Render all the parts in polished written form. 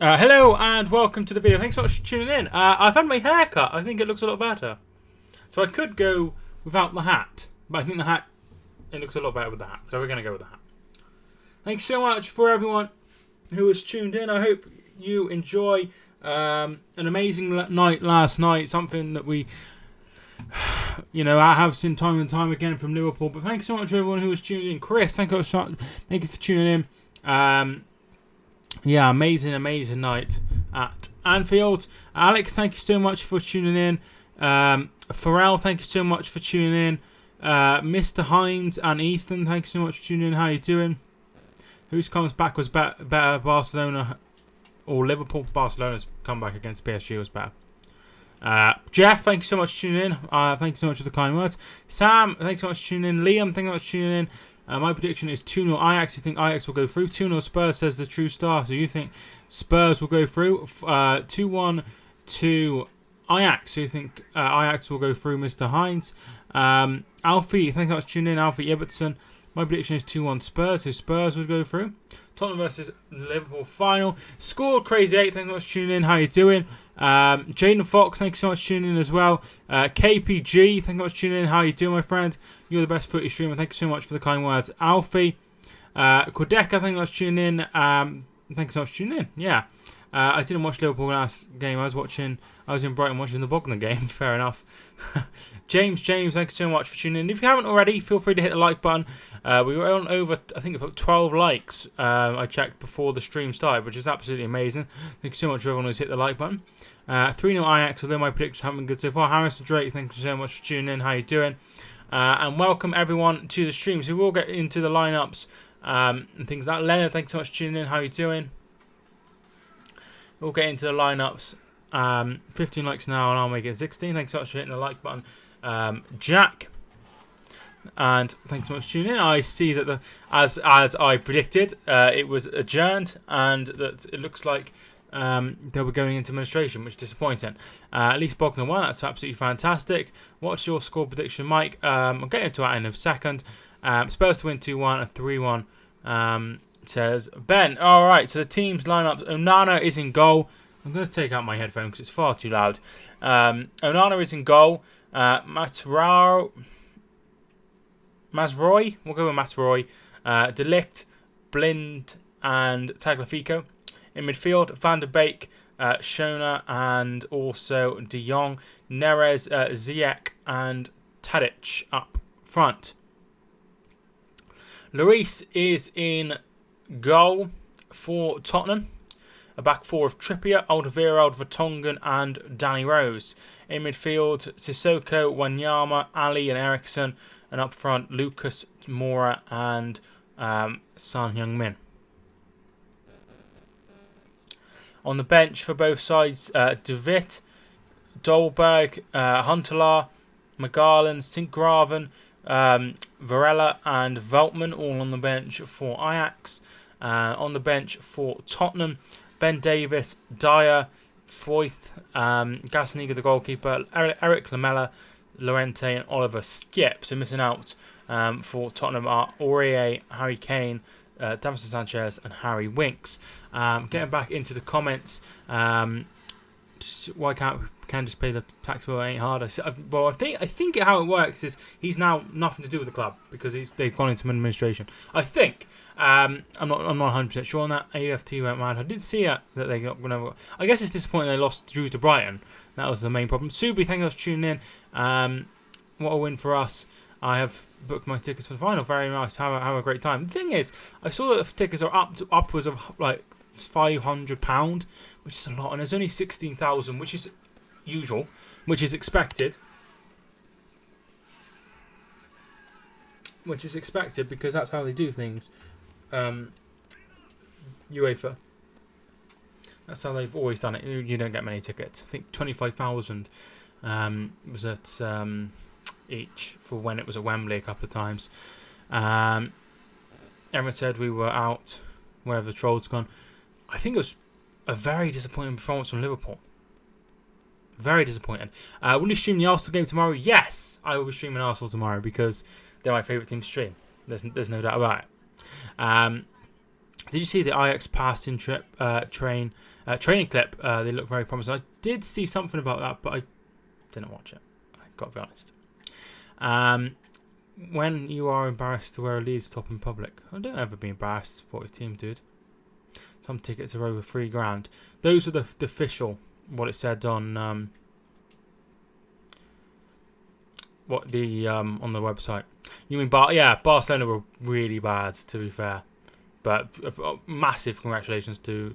Hello and welcome to the video. Thanks so much for tuning in. I've had my hair cut. I think it looks a lot better. So I could go without the hat, but I think the hat, it looks a lot better with the hat. So we're going to go with the hat. Thanks so much for everyone who has tuned in. I hope you enjoy an amazing night last night. Something that we, I have seen time and time again from Liverpool. But thanks so much for everyone who has tuned in. Chris, thank you for tuning in. Yeah, amazing night at Anfield. Alex, thank you so much for tuning in. Pharrell, thank you so much for tuning in. Mr. Hines and Ethan, thank you so much for tuning in. How you doing? Whose comes back was better, Barcelona or Liverpool? Barcelona's comeback against PSG was better. Jeff, thank you so much for tuning in. Thank you so much for the kind words. Sam, thank you so much for tuning in. Liam, thank you so much for tuning in. My prediction is 2-0 Ajax. You think Ajax will go through? 2-0 Spurs, says the true star. So you think Spurs will go through? 2-1 to Ajax. So you think Ajax will go through, Mr. Hines? Alfie, thank you so much for tuning in. Alfie Ibbotson. My prediction is 2-1 Spurs. So Spurs will go through. Tottenham versus Liverpool final. Scored Crazy 8. Thank you so much for tuning in. How you doing? Jaden Fox, thank you so much for tuning in as well. KPG, thank you so much for tuning in. How you doing, my friend? You're the best footy streamer. Thank you so much for the kind words. Alfie. Kodeka, thank you so much for tuning in. Thank you so much for tuning in. Yeah. I didn't watch Liverpool last game. I was in Brighton watching the Bognor game. Fair enough. James, thank you so much for tuning in. If you haven't already, feel free to hit the like button. We were on over, I think, about 12 likes. I checked before the stream started, which is absolutely amazing. Thank you so much for everyone who's hit the like button. 3-0 Ajax, although my predictions haven't been good so far. Harrison Drake, thank you so much for tuning in. How you doing? And welcome everyone to the stream. So we'll get into the lineups and things like that. Leonard, thanks so much for tuning in. How you doing? We'll get into the lineups. 15 likes now, and I'll make it 16. Thanks so much for hitting the like button. Jack, and thanks so much for tuning in. I see that as I predicted, it was adjourned, and that it looks like they were going into administration, which is disappointing. At least Bognor won. That's absolutely fantastic. What's your score prediction, Mike? I'll get into that in a second. Spurs to win 2-1 and 3-1. Says Ben. All right, so the team's lineup. Onana is in goal. I'm going to take out my headphone because it's far too loud. Onana is in goal. Mazroy. We'll go with Mazroy. Delict, Blind, and Tagliafico. In midfield, Van der Beek, Shona, and also De Jong, Neres, Ziyech, and Tadic up front. Lloris is in goal for Tottenham. A back four of Trippier, Alderweireld, Vertonghen, and Danny Rose. In midfield, Sissoko, Wanyama, Ali, and Eriksson. And up front, Lucas Moura and Son Heung-min. On the bench for both sides, De Witt, Dolberg, Huntelaar, Magallan, Sint-Graven, Varela, and Veltman, all on the bench for Ajax. On the bench for Tottenham, Ben Davis, Dyer, Foyth, Gasniga, the goalkeeper, Eric Lamela, Llorente, and Oliver Skipp. So missing out for Tottenham are Aurier, Harry Kane, Davinson Sanchez, and Harry Winks. Getting back into the comments, why can't just pay the tax bill? It ain't hard. I think how it works is he's now nothing to do with the club because they've gone into administration. I think. I'm not 100% sure on that. AFT went mad. I did see it that they got. I guess it's disappointing they lost Drew to Brighton. That was the main problem. Subi, thank you for tuning in. What a win for us. I have booked my tickets for the final. Very nice. Have a great time. The thing is, I saw that the tickets are upwards of like £500, which is a lot, and there's only 16,000, which is usual, which is expected. Which is expected because that's how they do things. UEFA. That's how they've always done it. You don't get many tickets. I think 25,000 was at each for when it was at Wembley a couple of times. Everyone said we were out wherever the trolls gone. I think it was a very disappointing performance from Liverpool. Very disappointing. Will you stream the Arsenal game tomorrow? Yes, I will be streaming Arsenal tomorrow because they're my favourite team to stream. There's no doubt about it. Did you see the Ajax passing training clip? They look very promising. I did see something about that, but I didn't watch it. I've got to be honest. When you are embarrassed to wear a Leeds top in public, I don't ever be embarrassed to support your team, dude. Some tickets are over £3,000. Those were the official, what it said on on the website. You mean Barcelona were really bad, to be fair. But massive congratulations to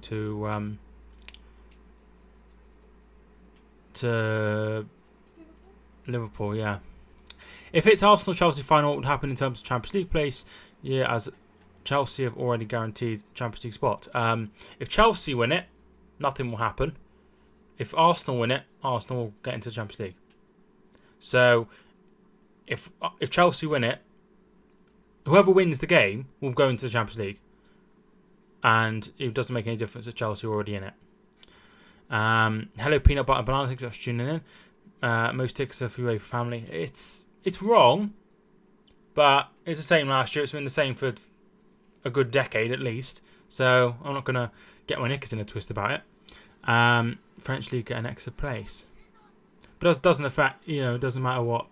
Liverpool, yeah. If it's Arsenal-Chelsea final, what would happen in terms of Champions League place? Yeah, as Chelsea have already guaranteed Champions League spot. If Chelsea win it, nothing will happen. If Arsenal win it, Arsenal will get into the Champions League. So, if Chelsea win it, whoever wins the game will go into the Champions League. And it doesn't make any difference that Chelsea are already in it. Hello, Peanut Butter Banana. Thanks for tuning in. Most tickets are for UEFA family. It's wrong, but it's the same last year. It's been the same for a good decade at least. So I'm not gonna get my knickers in a twist about it. French League get an extra place, but it doesn't affect. It doesn't matter what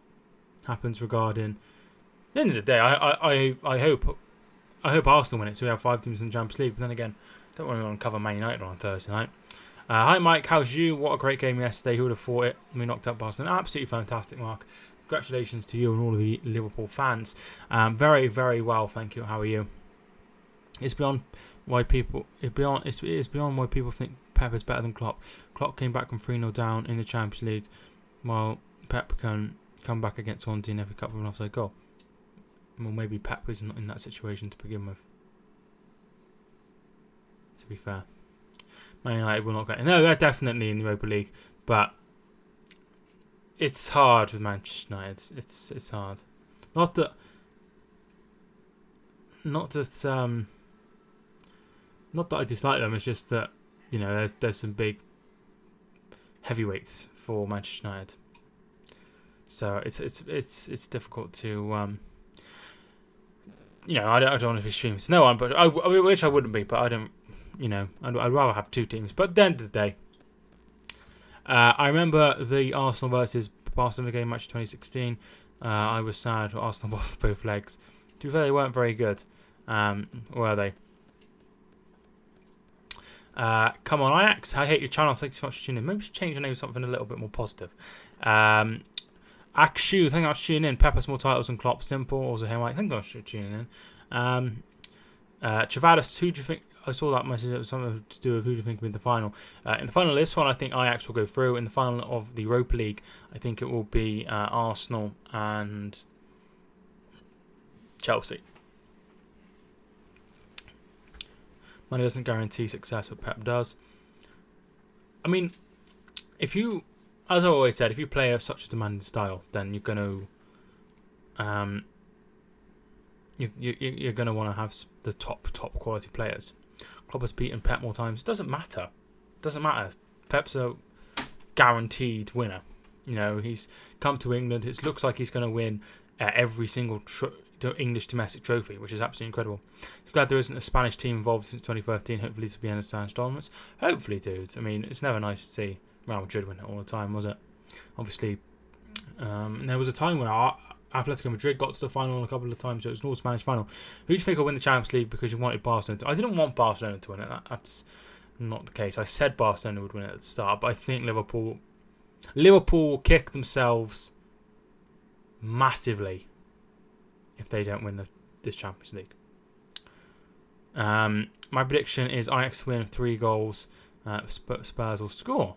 happens regarding. At the end of the day, I hope Arsenal win it, so we have 5 teams in the Champions League. But then again, don't really want to cover Man United on Thursday night. Hi Mike, how's you? What a great game yesterday. Who would have thought it? We knocked out Barcelona. Absolutely fantastic, Mark. Congratulations to you and all of the Liverpool fans. Very, very well, thank you. How are you? It's beyond why people think Pep is better than Klopp. Klopp came back from 3-0 down in the Champions League, while Pep can come back against Swansea in every cup with an offside goal. Well, maybe Pep isn't in that situation to begin with. To be fair, Man United will not get. No, they're definitely in the Europa League, but it's hard with Manchester United. It's hard. Not that I dislike them. It's just that there's some big heavyweights for Manchester United. So it's difficult to I don't want to be extreme. It's no one, but I wish I wouldn't be. But I don't. I'd rather have 2 teams. But at the end of the day, I remember the Arsenal versus Barcelona game match 2016. I was sad. Arsenal lost both legs. To be fair, they weren't very good, were they? Come on, Ajax. I hate your channel. Thank you so much for tuning in. Maybe change your name to something a little bit more positive. Akshu, thank you for tuning in. Pepper's more titles than Klopp. Simple. Also, hey Mike, thank you for tuning in. Travadis, who do you think? I saw that message. It was something to do with who do you think will win the final. In the final of this one, I think Ajax will go through. In the final of the Europa League, I think it will be Arsenal and Chelsea. Money doesn't guarantee success, but Pep does. I mean, if you, as I always said, if you play such a demanding style, then you're going to you're going to want to have the top quality players. Klopp has beaten Pep more times. It doesn't matter. Pep's a guaranteed winner. He's come to England. It looks like he's going to win every single English domestic trophy, which is absolutely incredible. I'm glad there isn't a Spanish team involved since 2013. Hopefully this will be in Spanish tournaments. Hopefully, dude. I mean, it's never nice to see Real Madrid win it all the time, was it? Obviously, there was a time when Atletico Madrid got to the final a couple of times, so it was an all-Spanish final. Who do you think will win the Champions League because you wanted Barcelona to? I didn't want Barcelona to win it. That's not the case. I said Barcelona would win it at the start, but I think Liverpool will kick themselves massively if they don't win this Champions League. My prediction is Ajax win 3 goals. Spurs will score.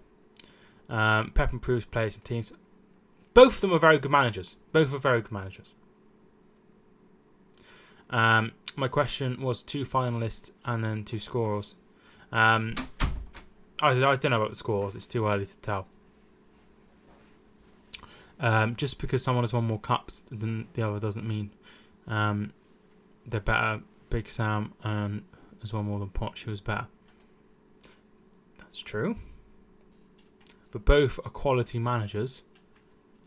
Pep improves players and teams. Both of them are very good managers. My question was 2 finalists and then 2 scorers. I don't know about the scores. It's too early to tell. Just because someone has won more cups than the other doesn't mean they're better. Big Sam has won more than Poch, who was better. That's true. But both are quality managers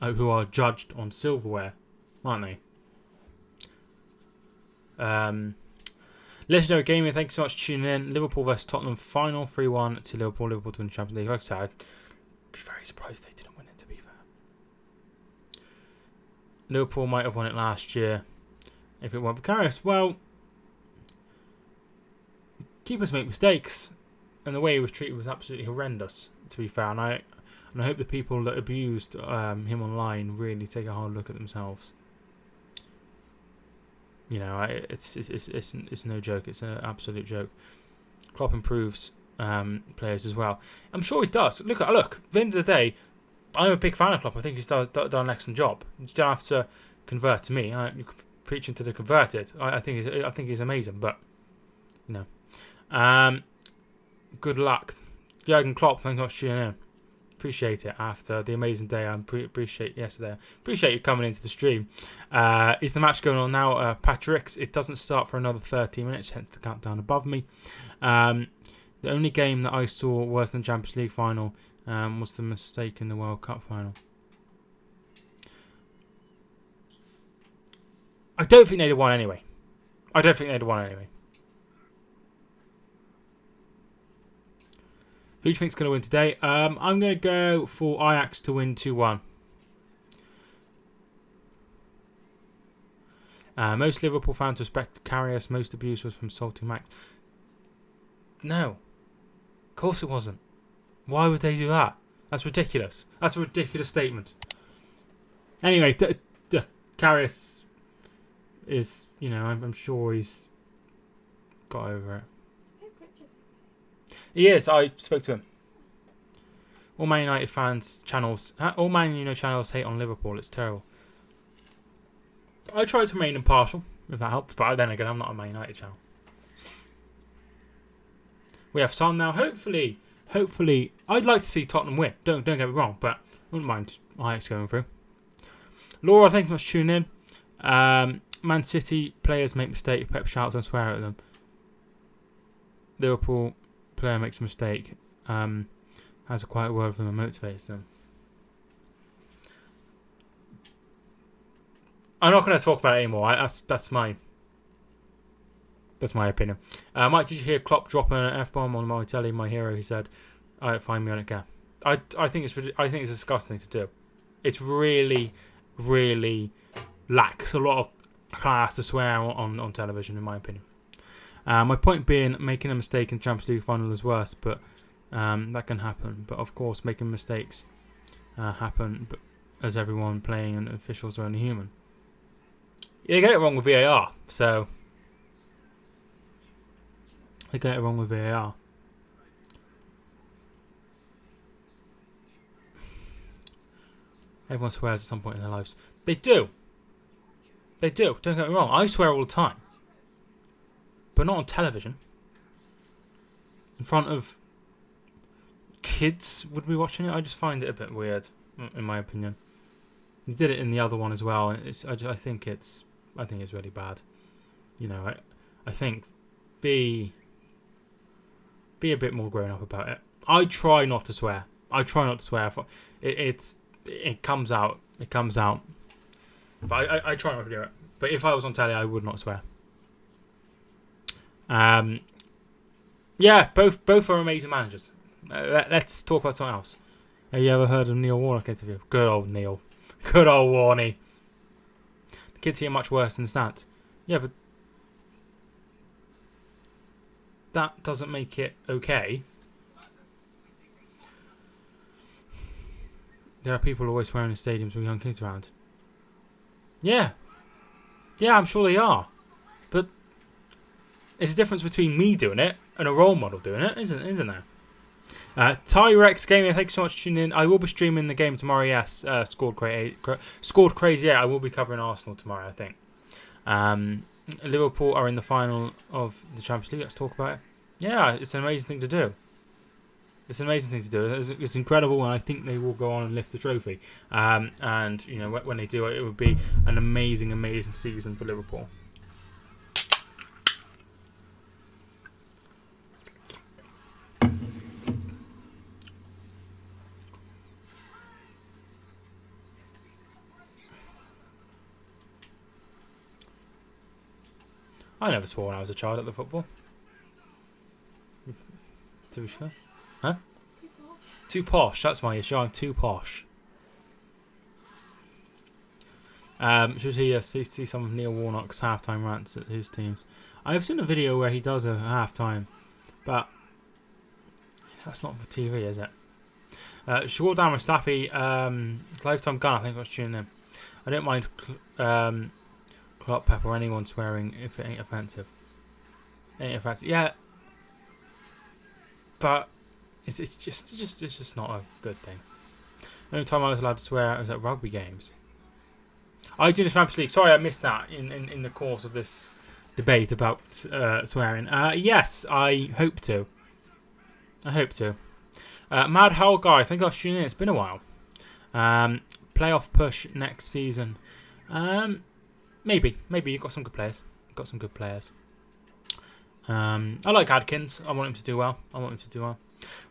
who are judged on silverware, aren't they? Legendary Gaming, thank you so much for tuning in. Liverpool versus Tottenham final 3-1 to Liverpool. Liverpool to win the Champions League. Like I said, I'd be very surprised if they didn't win it, to be fair. Liverpool might have won it last year if it weren't for Karius. Well, keepers make mistakes, and the way he was treated was absolutely horrendous, to be fair. And I hope the people that abused him online really take a hard look at themselves. You know, it's no joke. It's an absolute joke. Klopp improves players as well. I'm sure he does. Look. At the end of the day, I'm a big fan of Klopp. I think he's done an excellent job. You don't have to convert to me. You're preaching to the converted. I think he's amazing. But you know, good luck, Jurgen Klopp. Thanks so much for tuning in. Appreciate it after the amazing day. I appreciate yesterday. Appreciate you coming into the stream. Is the match going on now? Patrick's. It doesn't start for another 30 minutes, hence the countdown above me. The only game that I saw worse than the Champions League final was the mistake in the World Cup final. I don't think they'd have won anyway. Who do you think's going to win today? I'm going to go for Ajax to win 2-1. Most Liverpool fans respect Karius. Most abuse was from Salty Max. No. Of course it wasn't. Why would they do that? That's ridiculous. That's a ridiculous statement. Anyway, Karius is, you know, I'm sure he's got over it. He is. I spoke to him. All Man United channels hate on Liverpool. It's terrible. I try to remain impartial, if that helps. But then again, I'm not a Man United channel. We have Son now. Hopefully, I'd like to see Tottenham win. Don't get me wrong, but I wouldn't mind Ajax going through. Laura, thanks so much for tuning in. Man City players make mistakes. Pep shouts and swear at them. Liverpool player makes a mistake, has a quiet word with them and motivates them. I'm not going to talk about it anymore. That's my opinion. Mike, did you hear Klopp dropping an F-bomb on my telly? My hero, he said, "Find me on it, again." I think it's disgusting to do. It's really, really lacks a lot of class to swear on television, in my opinion. My point being, making a mistake in Champions League final is worse, but that can happen. But of course, making mistakes happen, but as everyone playing and officials are only human. They get it wrong with VAR, so they get it wrong with VAR. Everyone swears at some point in their lives. They do. Don't get me wrong. I swear all the time. But not on television. In front of kids would be watching it. I just find it a bit weird, in my opinion. He did it in the other one as well. I think it's really bad. You know, I think be a bit more grown up about it. I try not to swear. It comes out. But I try not to do it. But if I was on telly, I would not swear. Yeah, both are amazing managers. Let's talk about something else. Have you ever heard of Neil Warnock interview? Good old Neil. Good old Warnie. The kids here are much worse than the stats. Yeah, but that doesn't make it okay. There are people always swearing in stadiums with young kids around. Yeah, I'm sure they are. But there's a difference between me doing it and a role model doing it, isn't there? Tyrex Gaming, thanks so much for tuning in. I will be streaming the game tomorrow, yes. Scored crazy, yeah. I will be covering Arsenal tomorrow, I think. Liverpool are in the final of the Champions League. Let's talk about it. Yeah, it's an amazing thing to do. It's incredible, and I think they will go on and lift the trophy. And you know, when they do it, it would be an amazing season for Liverpool. I never swore when I was a child at the football. To be fair. Huh? Too posh. That's my issue. I'm too posh. Should he see some of Neil Warnock's halftime rants at his teams? I've seen a video where he does a halftime, but that's not for TV, is it? Shordan Mustafi, lifetime gun. I think I was tuning in. I don't mind Clot Pep or anyone swearing if it ain't offensive. Yeah, but it's just not a good thing. The only time I was allowed to swear was at rugby games. I do this Champions League. Sorry, I missed that in the course of this debate about swearing. Yes, I hope to. Mad Howl Guy, I think I've tuned in. It's been a while. Playoff push next season. Maybe you've got some good players. I like Adkins. I want him to do well.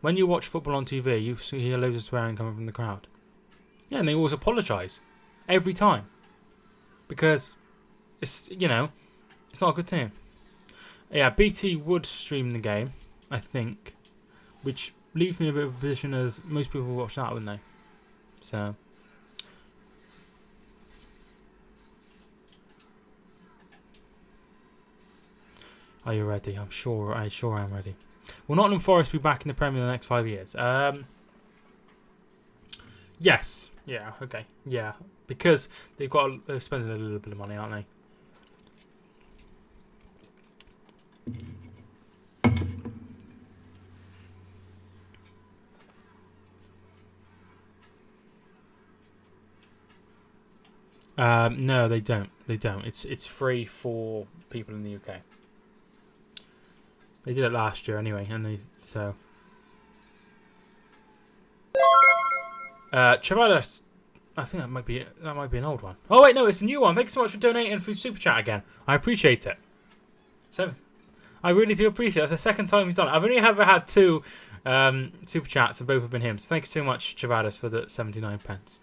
When you watch football on TV, you hear loads of swearing coming from the crowd. Yeah, and they always apologise every time because it's it's not a good team. Yeah, BT would stream the game, I think, which leaves me in a bit of a position as most people watch that, wouldn't they? So. Are you ready? I'm sure I'm ready. Will Nottingham Forest be back in the Premier in the next 5 years? Yes. Yeah, okay. Yeah. Because they're spending a little bit of money, aren't they? No, they don't. It's free for people in the UK. They did it last year anyway, and Chavadas, I think that might be an old one. Oh wait, no, it's a new one. Thank you so much for donating through Super Chat again. I appreciate it. So, I really do appreciate it. That's the second time he's done it. I've only ever had 2 Super Chats, and both have been him. So thank you so much, Chavadas, for the 79 pence.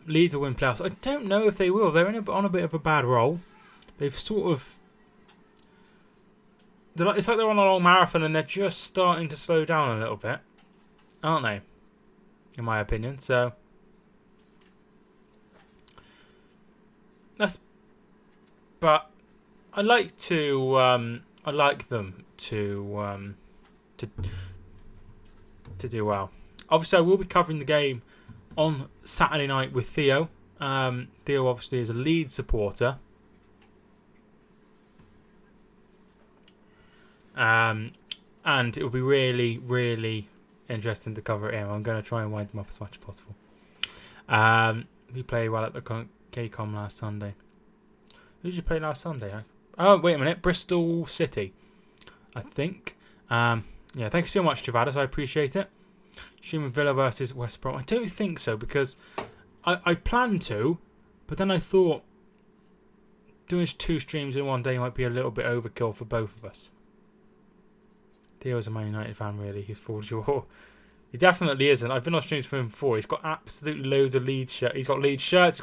Leeds will win playoffs. I don't know if they will. They're on a bit of a bad roll. They've sort of. It's like they're on a long marathon and they're just starting to slow down a little bit, aren't they? In my opinion, so that's. But I like them to do well. Obviously, I will be covering the game on Saturday night with Theo. Theo obviously is a Leeds supporter. And it will be really, really interesting to cover him. I'm going to try and wind him up as much as possible. He played well at the KCOM last Sunday. Who did you play last Sunday? Oh, wait a minute. Bristol City, I think. Yeah, thank you so much, Javadas. I appreciate it. Streaming Villa versus West Brom. I don't think so because I planned to, but then I thought doing 2 streams in one day might be a little bit overkill for both of us. Theo's a Man United fan, really. He's fooled you all. He definitely isn't. I've been on streams for him before. He's got absolutely loads of Leeds shirts. He's got Leeds shirts.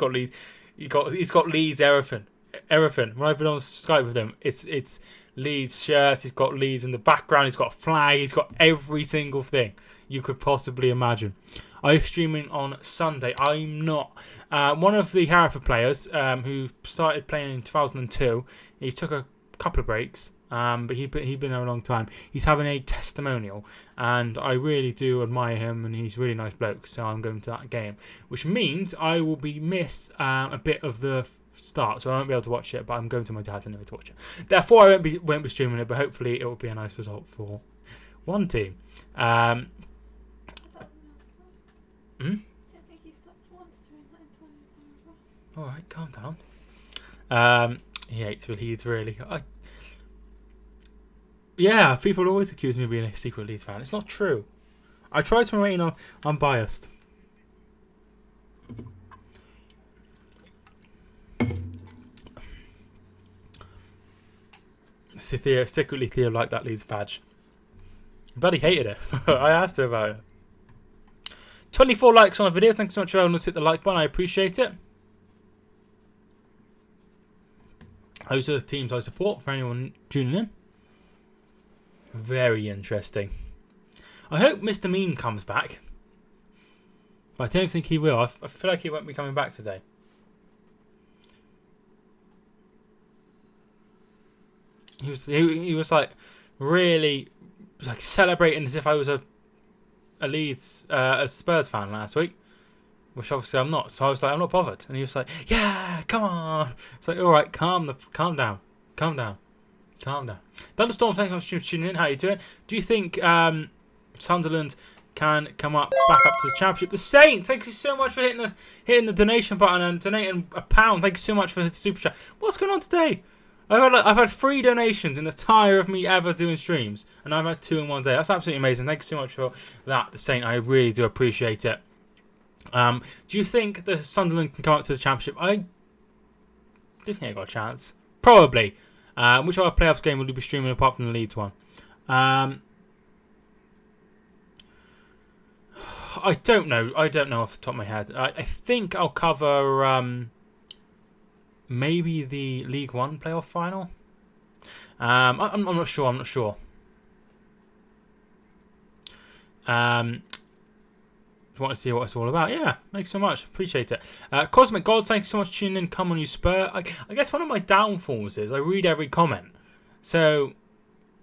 He's got Leeds everything. When I've been on Skype with him, it's Leeds shirts. He's got Leeds in the background. He's got a flag. He's got every single thing you could possibly imagine. I'm streaming on Sunday. I'm not. One of the Hereford players who started playing in 2002. He took a couple of breaks. But he'd been there a long time. He's having a testimonial, and I really do admire him, and he's a really nice bloke. So I'm going to that game, which means I will miss a bit of the start, so I won't be able to watch it. But I'm going to my dad's anyway to watch it. Therefore, I won't be streaming it, but hopefully it will be a nice result for one team. I don't think he stopped once during that entire paragraph. All right, calm down. He hates Leeds, really. Yeah, people always accuse me of being a secret Leeds fan. It's not true. I try to remain unbiased. Secretly Theo liked that Leeds badge. But he hated it. I asked her about it. 24 likes on the video. Thanks so much for everyone who's hit the like button. I appreciate it. Those are the teams I support for anyone tuning in. Very interesting. I hope Mr. Meme comes back. But I don't think he will. I feel like he won't be coming back today. He was like really like celebrating as if I was a Spurs fan last week, which obviously I'm not. So I was like, I'm not bothered. And he was like, yeah, come on. It's like, all right, calm down. Thunderstorm, thank you for tuning in. How you doing? Do you think Sunderland can come back up to the Championship? The Saints, thank you so much for hitting the donation button and donating £1. Thank you so much for the super chat. What's going on today? I've had 3 donations in the entire of me ever doing streams, and I've had 2 in one day. That's absolutely amazing. Thank you so much for that, the Saint. I really do appreciate it. Do you think the Sunderland can come up to the Championship? I do think I got a chance. Probably. Which other playoffs game will you be streaming apart from the Leeds one? I don't know. I don't know off the top of my head. I think I'll cover maybe the League One playoff final. I'm not sure. Want to see what it's all about? Yeah, thanks so much. Appreciate it. Cosmic Gold, thank you so much for tuning in. Come on, you Spur. I guess one of my downfalls is I read every comment. So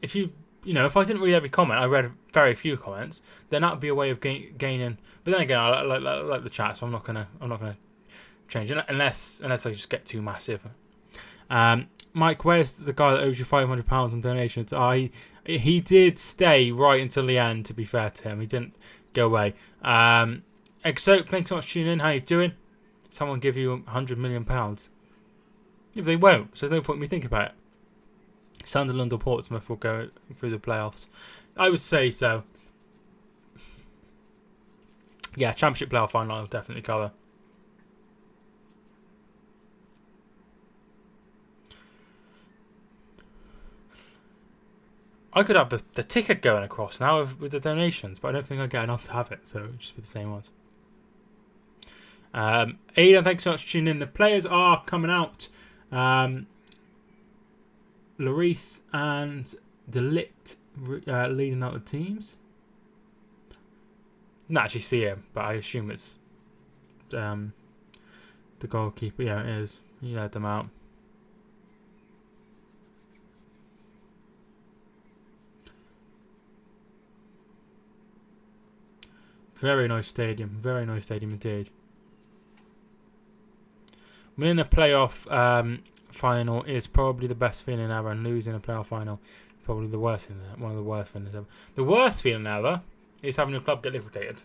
if if I didn't read every comment, I read very few comments, then that would be a way of gaining. But then again, I like the chat, so I'm not gonna change it unless I just get too massive. Mike, where's the guy that owes you £500 on donations? He did stay right until the end. To be fair to him, he didn't go away. Exo, thanks so much for tuning in. How you doing? Someone give you £100 million? If they won't, so there's no point in me thinking about it. Sunderland or Portsmouth will go through the playoffs. I would say so. Yeah, Championship playoff final I'll definitely cover. I could have the ticket going across now with the donations, but I don't think I get enough to have it, so it'll just be the same ones. Aidan, thanks so much for tuning in. The players are coming out. Lloris and Delict leading out the teams. Didn't actually see him, but I assume it's the goalkeeper. Yeah, it is. He led them out. Very nice stadium. Very nice stadium indeed. Winning a playoff final is probably the best feeling ever, and losing a playoff final is probably the worst feeling. One of the worst feelings ever. The worst feeling ever is having your club get liquidated.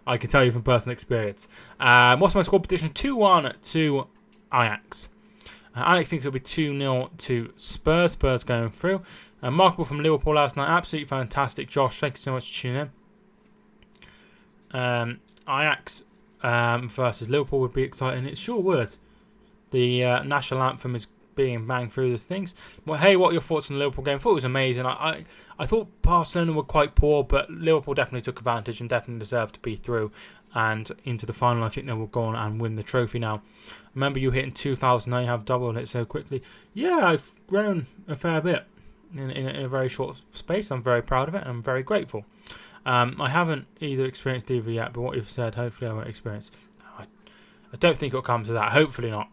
I can tell you from personal experience. What's my score prediction? 2-1 to Ajax. Alex thinks it'll be 2-0 to Spurs. Spurs going through. Markable from Liverpool last night. Absolutely fantastic. Josh, thank you so much for tuning in. Ajax versus Liverpool would be exciting. It sure would. The national anthem is being banged through the things. Well, hey, what are your thoughts on the Liverpool game? I thought it was amazing. I thought Barcelona were quite poor, but Liverpool definitely took advantage and definitely deserved to be through and into the final. I think they will go on and win the trophy now. Remember you hitting 2,000, now you have doubled it so quickly. Yeah, I've grown a fair bit in a very short space. I'm very proud of it and I'm very grateful. I haven't either experienced either yet, but what you've said, hopefully I won't experience. I don't think it'll come to that. Hopefully not.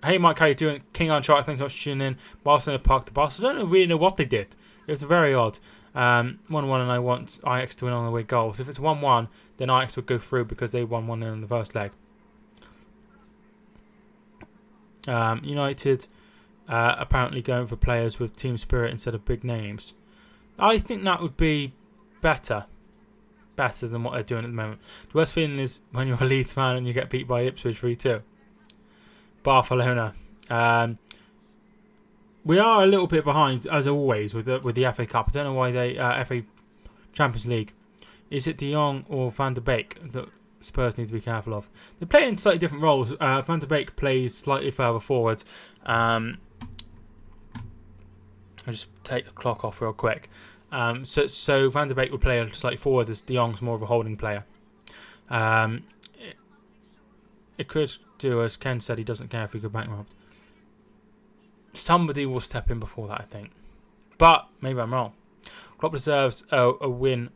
Hey Mike, how you doing? King Uncharted, thanks so much for tuning in. Barcelona parked the bus. I don't really know what they did. It was very odd. 1-1 and I want Ajax to win on the way goals. If it's 1-1, then Ajax would go through because they won 1-0 in the first leg. United apparently going for players with team spirit instead of big names. I think that would be better than what they're doing at the moment. The worst feeling is when you're a Leeds fan and you get beat by Ipswich 3-2. Barcelona. We are a little bit behind, as always, with the FA Cup. I don't know why they FA Champions League. Is it De Jong or Van der Beek that Spurs need to be careful of? They play in slightly different roles. Van der Beek plays slightly further forward. I'll just take the clock off real quick. So Van der Beek would play slightly forward as De Jong's more of a holding player. It could do, as Ken said, he doesn't care if we go bankrupt. somebody will step in before that, I think. But maybe I'm wrong. Klopp deserves a win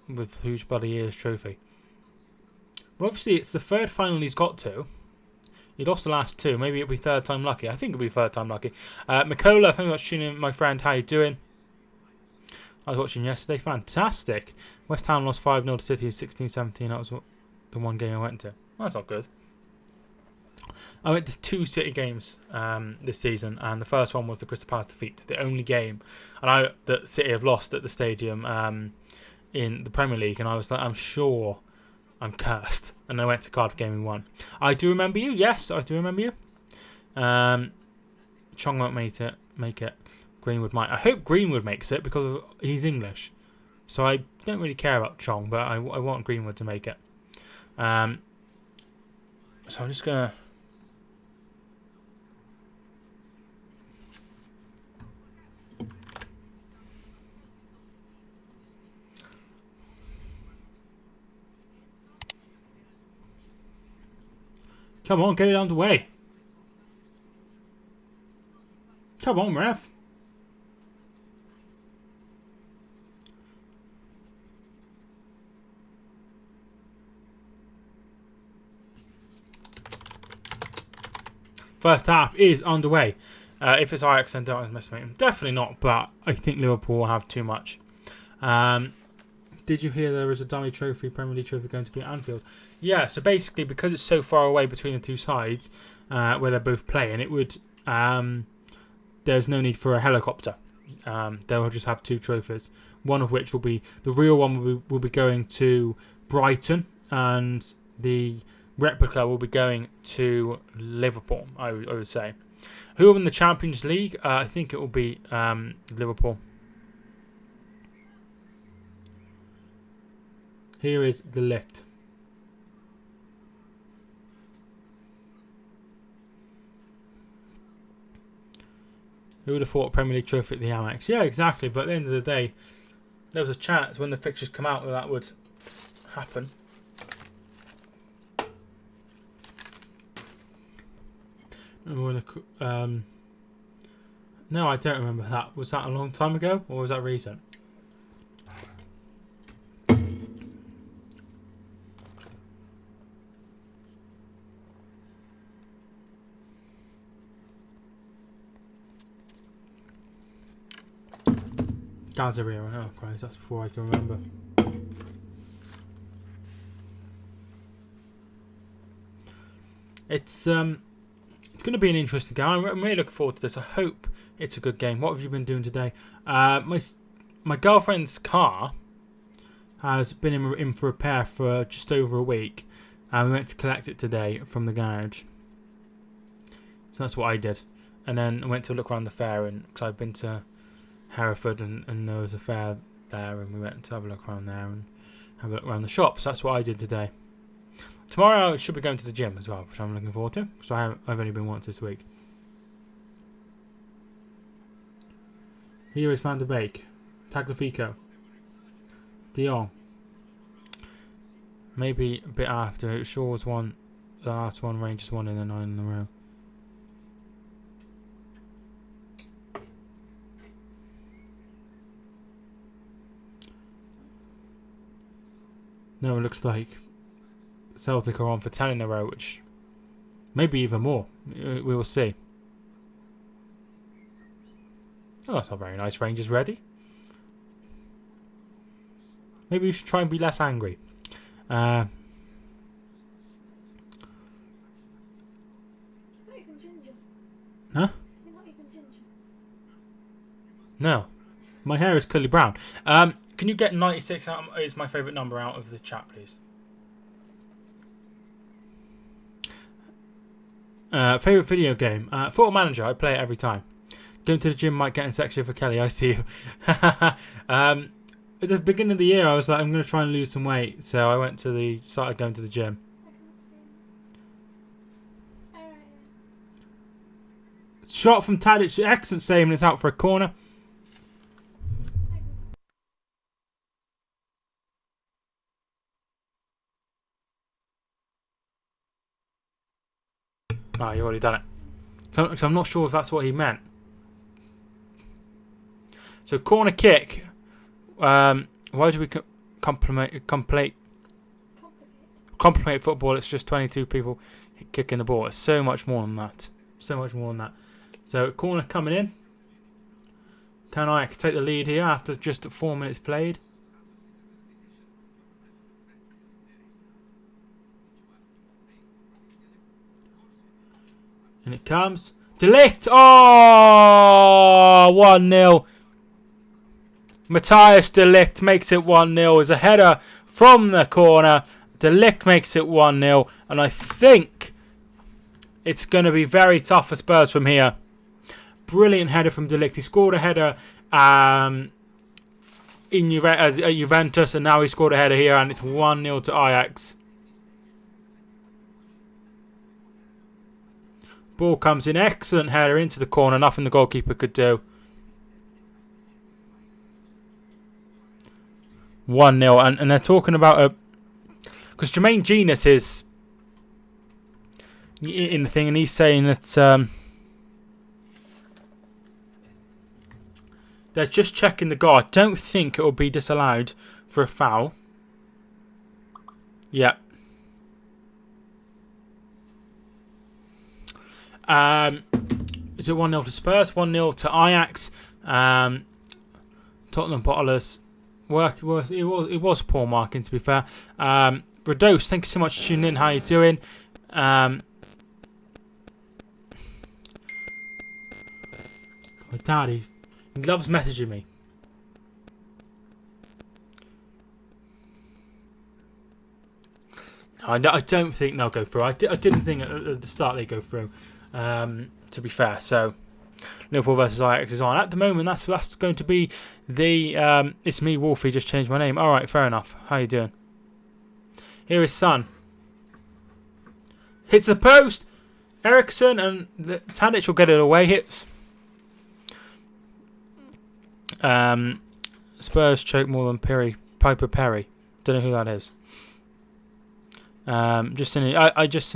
with Huge Bloody Years trophy. Well, obviously, it's the third final he's got to. He lost the last two. Maybe it'll be third time lucky. I think it'll be third time lucky. Mikola, thank you much for tuning in, my friend. How you doing? I was watching yesterday. Fantastic. West Ham lost 5-0 to City in 16-17. That was the one game I went to. Well, that's not good. I went to 2 City games this season, and the first one was the Crystal Palace defeat, the only game that City have lost at the stadium in the Premier League, and I was like, I'm sure I'm cursed. And I went to Cardiff game and won. I do remember you. Yes, I do remember you. Chong won't make it. Greenwood might. I hope Greenwood makes it because he's English. So I don't really care about Chong, but I want Greenwood to make it. So I'm just going to... Come on, get it underway. Come on, ref. First half is underway. If it's Ajax, then don't underestimate them. Definitely not, but I think Liverpool will have too much. Did you hear there is a dummy trophy, Premier League trophy, going to be at Anfield? Yeah, so basically, because it's so far away between the two sides, where they're both playing, it would... there's no need for a helicopter. They'll just have 2 trophies. One of which will be... The real one will be going to Brighton, and the replica will be going to Liverpool, I would say. Who will win the Champions League? I think it will be Liverpool. Here is the lift. Who would have thought a Premier League trophy at the Ajax? Yeah, exactly. But at the end of the day, there was a chance when the fixtures come out that would happen. No, I don't remember that. Was that a long time ago, or was that recent? Gazaria. Oh Christ, that's before I can remember. It's going to be an interesting game. I'm really looking forward to this. I hope it's a good game. What have you been doing today? My girlfriend's car has been in for repair for just over a week, and we went to collect it today from the garage. So that's what I did, and then I went to look around the fair, and because I've been to Hereford, and there was a fair there, and we went to have a look around there and have a look around the shops. So that's what I did today. Tomorrow I should be going to the gym as well, which I'm looking forward to, because I've only been once this week. Here is Van der Beek, Tagliafico, De Jong. Maybe a bit after. Shaw's won the last one, Rangers won in the 9 in a row. No, it looks like Celtic are on for 10 in a row, which maybe even more. We will see. Oh, that's not very nice. Rangers ready. Maybe we should try and be less angry. Not even ginger. Huh? You're not even ginger. No. My hair is clearly brown. Can you get 96 out is my favourite number out of the chat, please? Favourite video game? Football Manager. I play it every time. Going to the gym might get in sexier for Kelly. I see you. At the beginning of the year, I was like, I'm going to try and lose some weight. So I started going to the gym. I can't see. Alright. Shot from Tadic. Excellent save, and it's out for a corner. Oh, you already done it. So I'm not sure if that's what he meant. So corner kick. Why do we compliment football? It's just 22 people kicking the ball. It's so much more than that. So much more than that. So corner coming in. Can Ajax take the lead here after just 4 minutes played? And it comes. De Ligt! Oh! 1-0. Matthias De Ligt makes it 1-0 as a header from the corner. De Ligt makes it 1-0. And I think it's going to be very tough for Spurs from here. Brilliant header from De Ligt. He scored a header in Juventus, and now he scored a header here, and it's 1-0 to Ajax. Ball comes in, excellent header into the corner, nothing the goalkeeper could do. 1-0, and they're talking about because Jermaine Genius is in the thing, and he's saying that they're just checking the goal. I don't think it will be disallowed for a foul. Yeah. Is it 1-0 to Spurs? 1-0 to Ajax. Tottenham Bottlers. It was poor marking, to be fair. Rados, thank you so much for tuning in. How you doing? My dad, he loves messaging me. I don't think they'll go through. I didn't think at the start they'd go through. To be fair, so Liverpool versus Ajax is on at the moment. That's going to be the. It's me, Wolfie. Just changed my name. All right, fair enough. How you doing? Here is Son. Hits the post. Eriksson and Tadic will get it away. Hits. Spurs choke more than Piper Perry. Don't know who that is. I just seen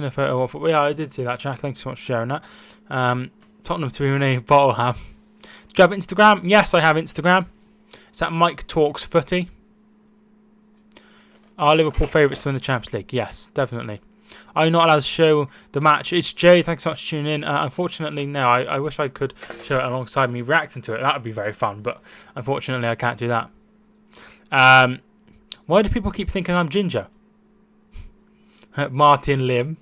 a photo of it. Yeah, I did see that, Jack. Thanks so much for sharing that. Tottenham to be renamed Bottleham. Do you have Instagram? Yes, I have Instagram. Is that Mike Talks Footy? Are Liverpool favourites to win the Champions League? Yes, definitely. Are you not allowed to show the match? It's Jay. Thanks so much for tuning in. Unfortunately, no. I wish I could show it alongside me reacting to it. That would be very fun, but unfortunately, I can't do that. Why do people keep thinking I'm ginger? Martin Lim.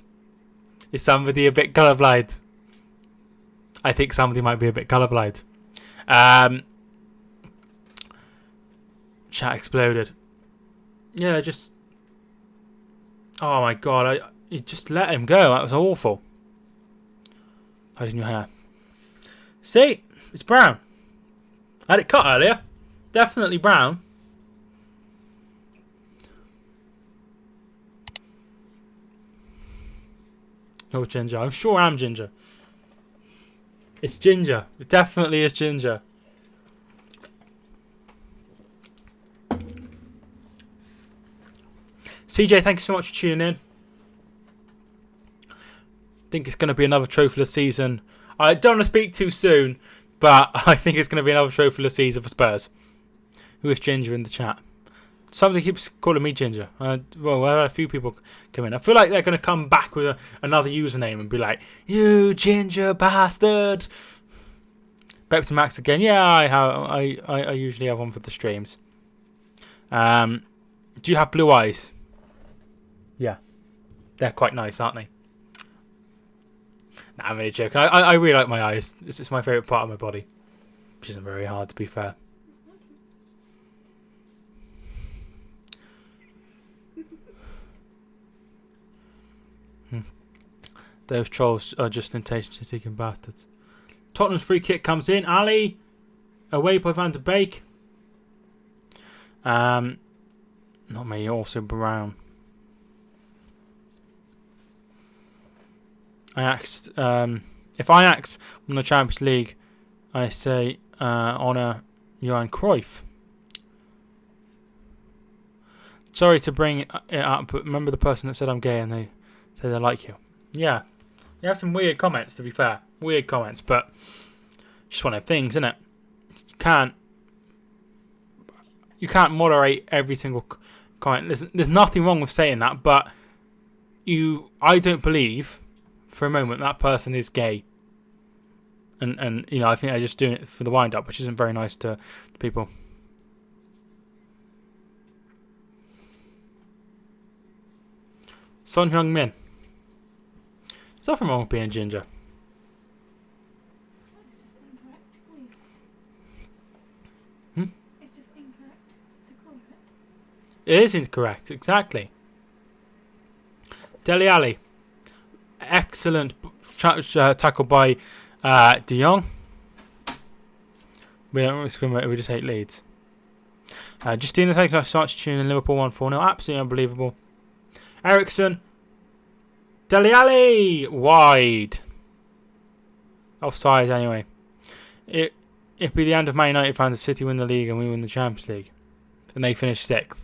Is somebody a bit colourblind? I think somebody might be a bit colourblind. Chat exploded. Yeah, just... Oh my god, you just let him go. That was awful. Hiding your hair. See? It's brown. I had it cut earlier. Definitely brown. No ginger. I'm sure I'm ginger. It's ginger. It definitely is ginger. CJ, thank you so much for tuning in. I think it's going to be another trophyless season. I don't want to speak too soon, but I think it's going to be another trophyless season for Spurs. Who is Ginger in the chat? Somebody keeps calling me Ginger. Well, I had a few people come in. I feel like they're going to come back with another username and be like, "You ginger bastard." Pepsi Max again. Yeah, I usually have one for the streams. Do you have blue eyes? Yeah, they're quite nice, aren't they? Nah, I'm only joking. I really like my eyes. It's my favourite part of my body, which isn't very hard, to be fair. Those trolls are just attention-seeking bastards. Tottenham's free kick comes in. Ali, away by Van der Beek. Not me, also Brown. Ajax. If Ajax won the Champions League, I say honour Johan Cruyff. Sorry to bring it up, but remember the person that said I'm gay and they say they like you. Yeah. You have some weird comments, to be fair. weird comments, but just one of them things, isn't it? You can't moderate every single comment. There's nothing wrong with saying that, but I don't believe for a moment that person is gay. And you know, I think they're just doing it for the wind up, which isn't very nice to people. Son Heung-min. There's nothing wrong with being ginger. It's just incorrect to call you Hmm? It's just incorrect to call you It is incorrect, exactly. Dele Alli. Excellent tackle by De Jong. We don't discriminate, we just hate Leeds. Justina, thanks so much for tuning in. Liverpool 1-4-0. Absolutely unbelievable. Ericsson. Dele Alli. Wide. Offside anyway. It'd be the end of Man United fans if City win the league and we win the Champions League. And they finish 6th.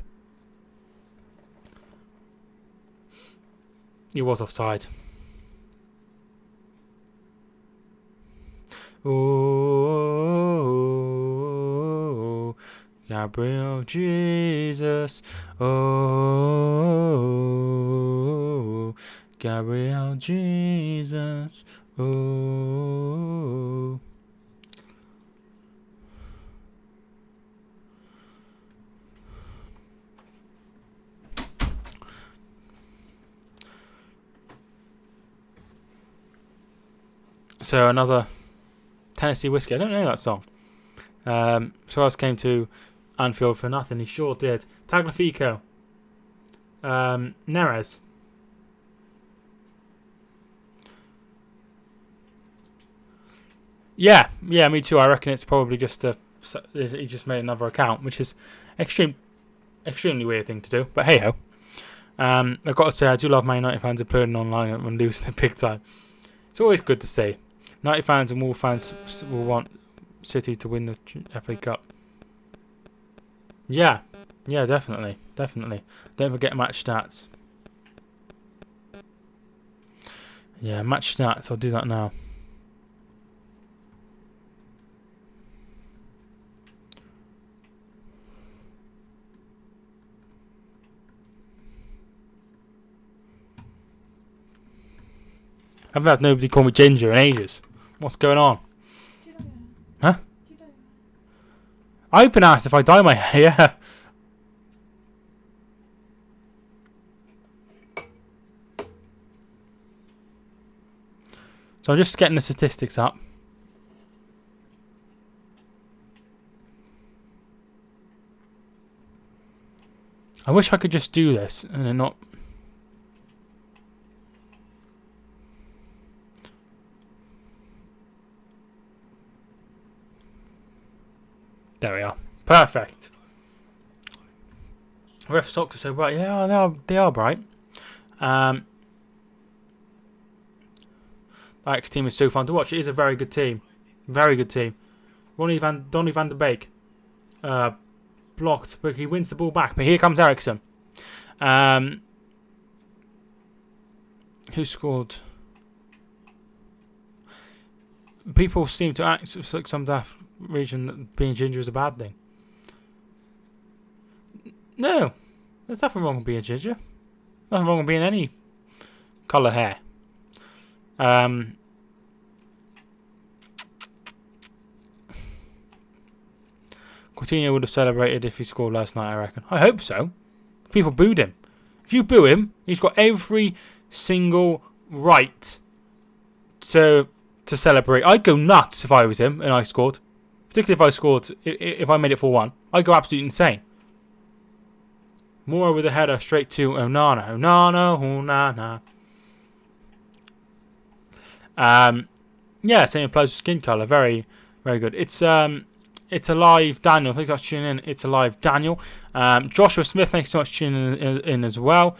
He was offside. Oh, Gabriel Jesus. Oh, Gabriel Jesus. Oh. So another Tennessee Whiskey. I don't know that song. Suarez came to Anfield for nothing. He sure did. Tagliafico. Neres. Yeah, me too. I reckon it's probably just he just made another account, which is extremely weird thing to do. But hey ho. I've got to say I do love My United fans appearing online and losing it big time. It's always good to see. United fans and Wolves fans will want City to win the FA Cup. Yeah, definitely. Don't forget match stats. Yeah, match stats. I'll do that now. I've had nobody call me Ginger in ages. What's going on? Huh? I've been asked if I dye my hair. Yeah. So I'm just getting the statistics up. I wish I could just do this and then not. There we are. Perfect. Ref socks are so bright. Yeah, they are bright. Ajax team is so fun to watch. It is a very good team. Very good team. Donny van der Beek. Blocked, but he wins the ball back. But here comes Ericsson. Who scored? People seem to act like some daft region that being ginger is a bad thing. No, there's nothing wrong with being ginger. Nothing wrong with being any colour hair. Coutinho would have celebrated if he scored last night, I reckon. I hope so. People booed him. If you boo him, he's got every single right to celebrate. I'd go nuts if I was him and I scored. Particularly if I scored, if I made it 4-1. I'd go absolutely insane. Moura with a header straight to Onana. Onana. Yeah, same applies to skin colour. Very, very good. It's a live Daniel. I think that's tuning in. It's a live Daniel. Joshua Smith, thanks so much for tuning in as well.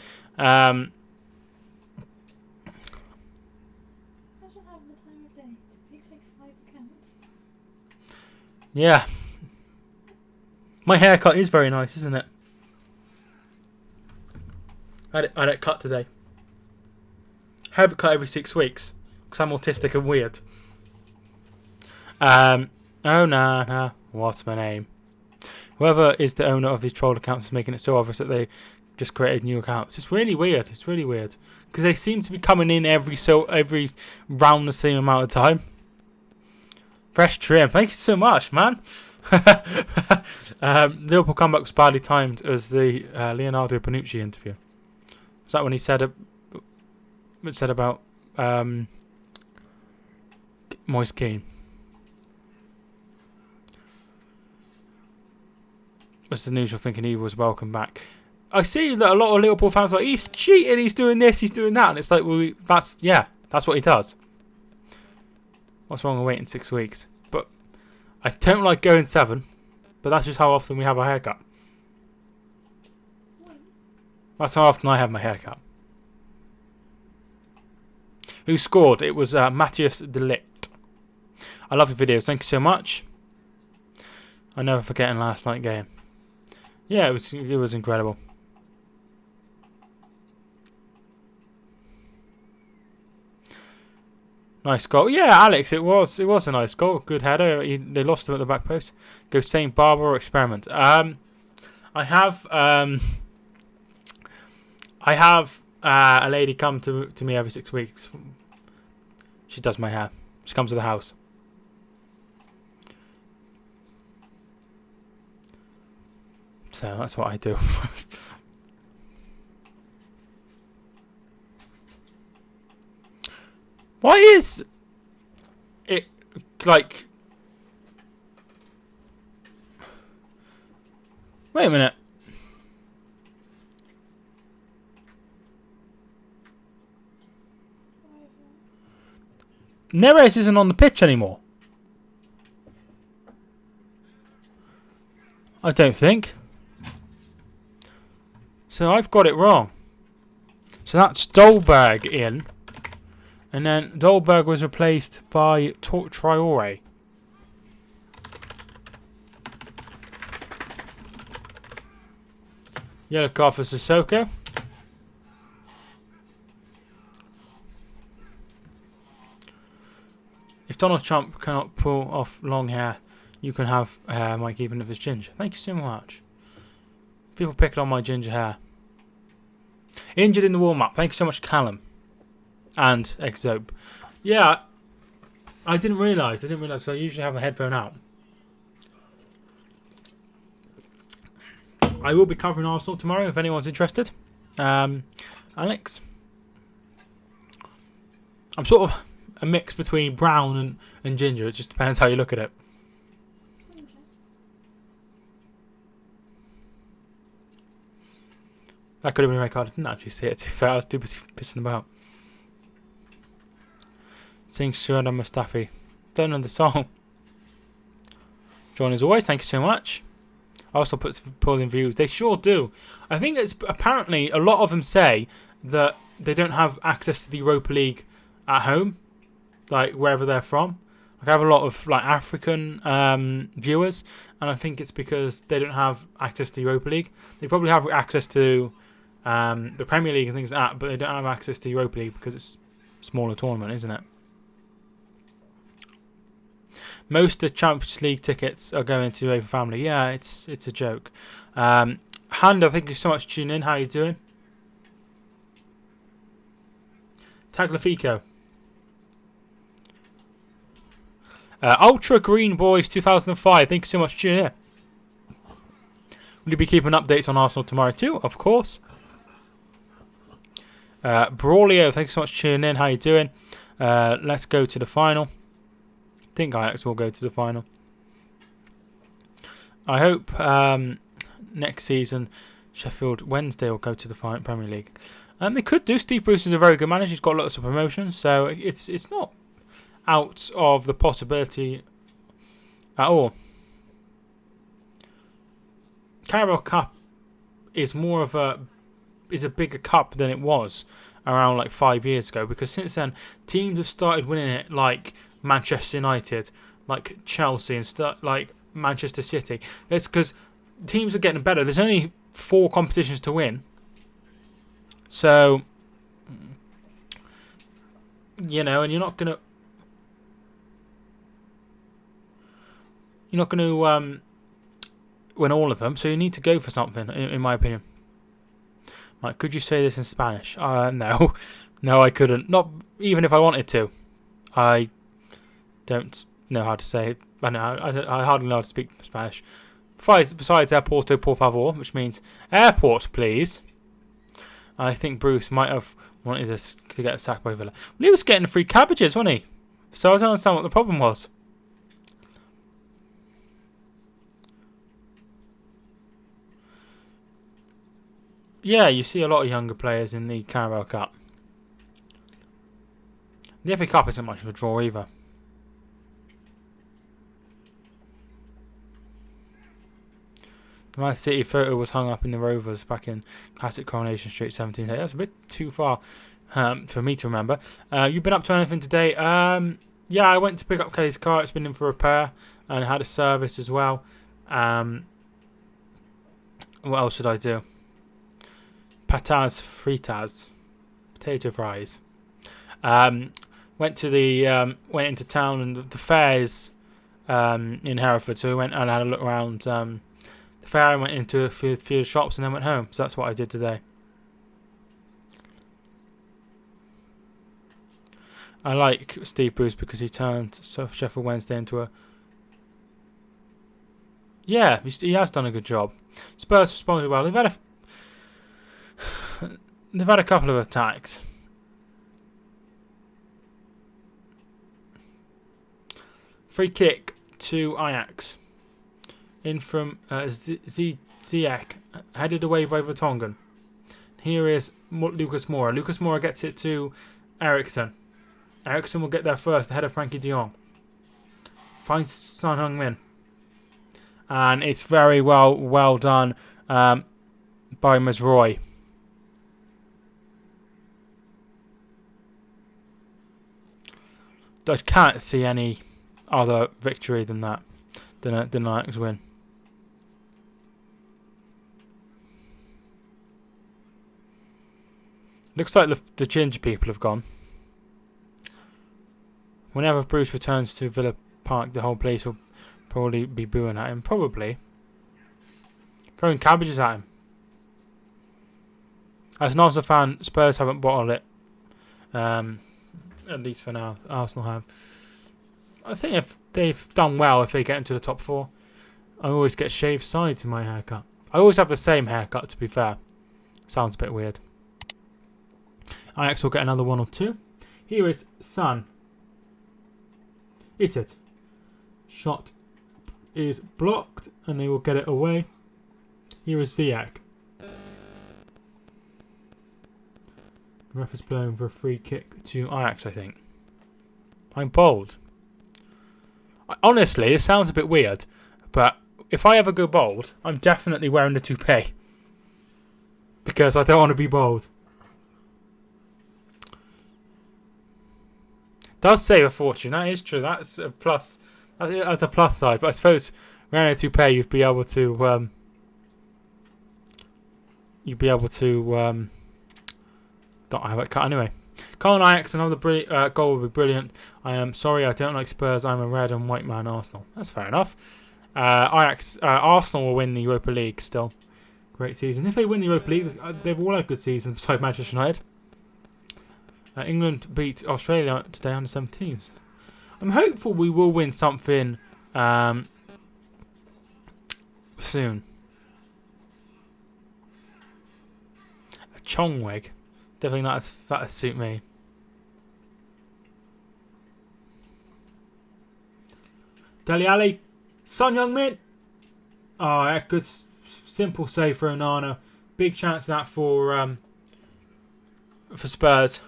Yeah. My haircut is very nice, isn't it? I had it cut today. I have it cut every 6 weeks because I'm autistic and weird. Oh nah, what's my name? Whoever is the owner of these troll accounts is making it so obvious that they just created new accounts. It's really weird. It's really weird because they seem to be coming in every round the same amount of time. Fresh trim. Thank you so much, man. Liverpool comeback was badly timed as the Leonardo Bonucci interview. Was that when he said about Moise Kean? Was the news you're thinking he was welcome back? I see that a lot of Liverpool fans are like, he's cheating, he's doing this, he's doing that, and it's like, well, that's what he does. What's wrong with waiting 6 weeks? But I don't like going 7, but that's just how often we have our haircut. That's how often I have my haircut. Who scored? It was Matthias de Ligt. I love your videos, thank you so much. I never forget last night's game. Yeah, it was incredible. Nice goal. Yeah, Alex, it was a nice goal. Good header. They lost him at the back post. Go St. Barbara or experiment. I have a lady come to me every 6 weeks. She does my hair. She comes to the house. So that's what I do. Why is it like... Wait a minute. Neres isn't on the pitch anymore. I don't think. So I've got it wrong. So that's Dolberg in. And then Dolberg was replaced by Traore. Yellow card for Sissoko. If Donald Trump cannot pull off long hair, you can have Mike even if it's ginger. Thank you so much. People picking on my ginger hair. Injured in the warm-up. Thank you so much, Callum. And Exope. Yeah, I didn't realise. So I usually have a headphone out. I will be covering Arsenal tomorrow if anyone's interested. Alex. I'm sort of a mix between brown and ginger. It just depends how you look at it. That could have been my card. I didn't actually see it. To be fair, I was too busy pissing about. Sing Suran Mustafi. Don't know the song. John, as always, thank you so much. I also put some polling views. They sure do. I think it's apparently a lot of them say that they don't have access to the Europa League at home, like wherever they're from. Like I have a lot of like African viewers, and I think it's because they don't have access to the Europa League. They probably have access to the Premier League and things like that, but they don't have access to Europa League because it's a smaller tournament, isn't it? Most of the Champions League tickets are going to UEFA Family. Yeah, it's a joke. Handa, thank you so much for tuning in. How are you doing? Tagliafico. Ultra Green Boys 2005. Thank you so much for tuning in. Will you be keeping updates on Arsenal tomorrow too? Of course. Braulio, thank you so much for tuning in. How are you doing? Let's go to the final. I think Ajax will go to the final. I hope next season Sheffield Wednesday will go to the final Premier League. They could do. Steve Bruce is a very good manager. He's got lots of promotions, so it's not out of the possibility at all. Carabao Cup is a bigger cup than it was around like 5 years ago, because since then teams have started winning it, like Manchester United, like Chelsea, and like Manchester City. It's because teams are getting better. There's only 4 competitions to win, so you know, and you're not gonna. You're not going to win all of them, so you need to go for something, in my opinion. Right, could you say this in Spanish? No. No, I couldn't. Not even if I wanted to. I don't know how to say it. I hardly know how to speak Spanish. Besides aeropuerto, por favor, which means airport, please. I think Bruce might have wanted us to get sacked by Villa. Well, he was getting free cabbages, wasn't he? So I don't understand what the problem was. Yeah, you see a lot of younger players in the Carabao Cup. The FA Cup isn't much of a draw either. The Man City photo was hung up in the Rovers back in classic Coronation Street 17. That's a bit too far for me to remember. You've been up to anything today? Yeah, I went to pick up Kelly's car. It's been in for repair and had a service as well. What else should I do? Patas fritas, potato fries. Went into town, and the fair's in Hereford, so we went and had a look around the fair and went into a few shops and then went home. So that's what I did today. I like Steve Bruce because he turned Sheffield Wednesday into a... Yeah, he has done a good job. Spurs responded well. They've had a couple of attacks. Free kick to Ajax. In from Ziyech, headed away by Vertonghen. Here is Lucas Moura. Lucas Moura gets it to Ericsson. Ericsson will get there first, ahead of Frankie de Jong. Finds Son Heung-min. And it's very well done by Mazroy. I can't see any other victory than that, than Ajax win. Looks like the ginger people have gone. Whenever Bruce returns to Villa Park, the whole place will probably be booing at him. Probably. Throwing cabbages at him. As an Arsenal fan, Spurs haven't bottled it. At least for now. Arsenal have. I think if they've done well if they get into the top 4. I always get shaved sides in my haircut. I always have the same haircut, to be fair. Sounds a bit weird. Ajax will get another 1 or 2. Here is Son. Hit it. Shot is blocked and they will get it away. Here is Ziyech. The ref is blowing for a free kick to Ajax, I think. I'm bold. Honestly, it sounds a bit weird, but if I ever go bold, I'm definitely wearing the toupee. Because I don't want to be bold. Does save a fortune, that is true. That's a plus. That's a plus side, but I suppose wearing a toupee, you'd be able to. Don't have it cut anyway. Colin Ajax, another goal would be brilliant. I am sorry, I don't like Spurs. I'm a red and white man. Arsenal. That's fair enough. Arsenal will win the Europa League still. Great season. If they win the Europa League, they've all had good seasons besides Manchester United. England beat Australia today under 17s. I'm hopeful we will win something soon. A Chongweg. Definitely that'll suit me. Dele Alli. Son Heung-min. Oh, a good simple save for Onana. Big chance of that for Spurs.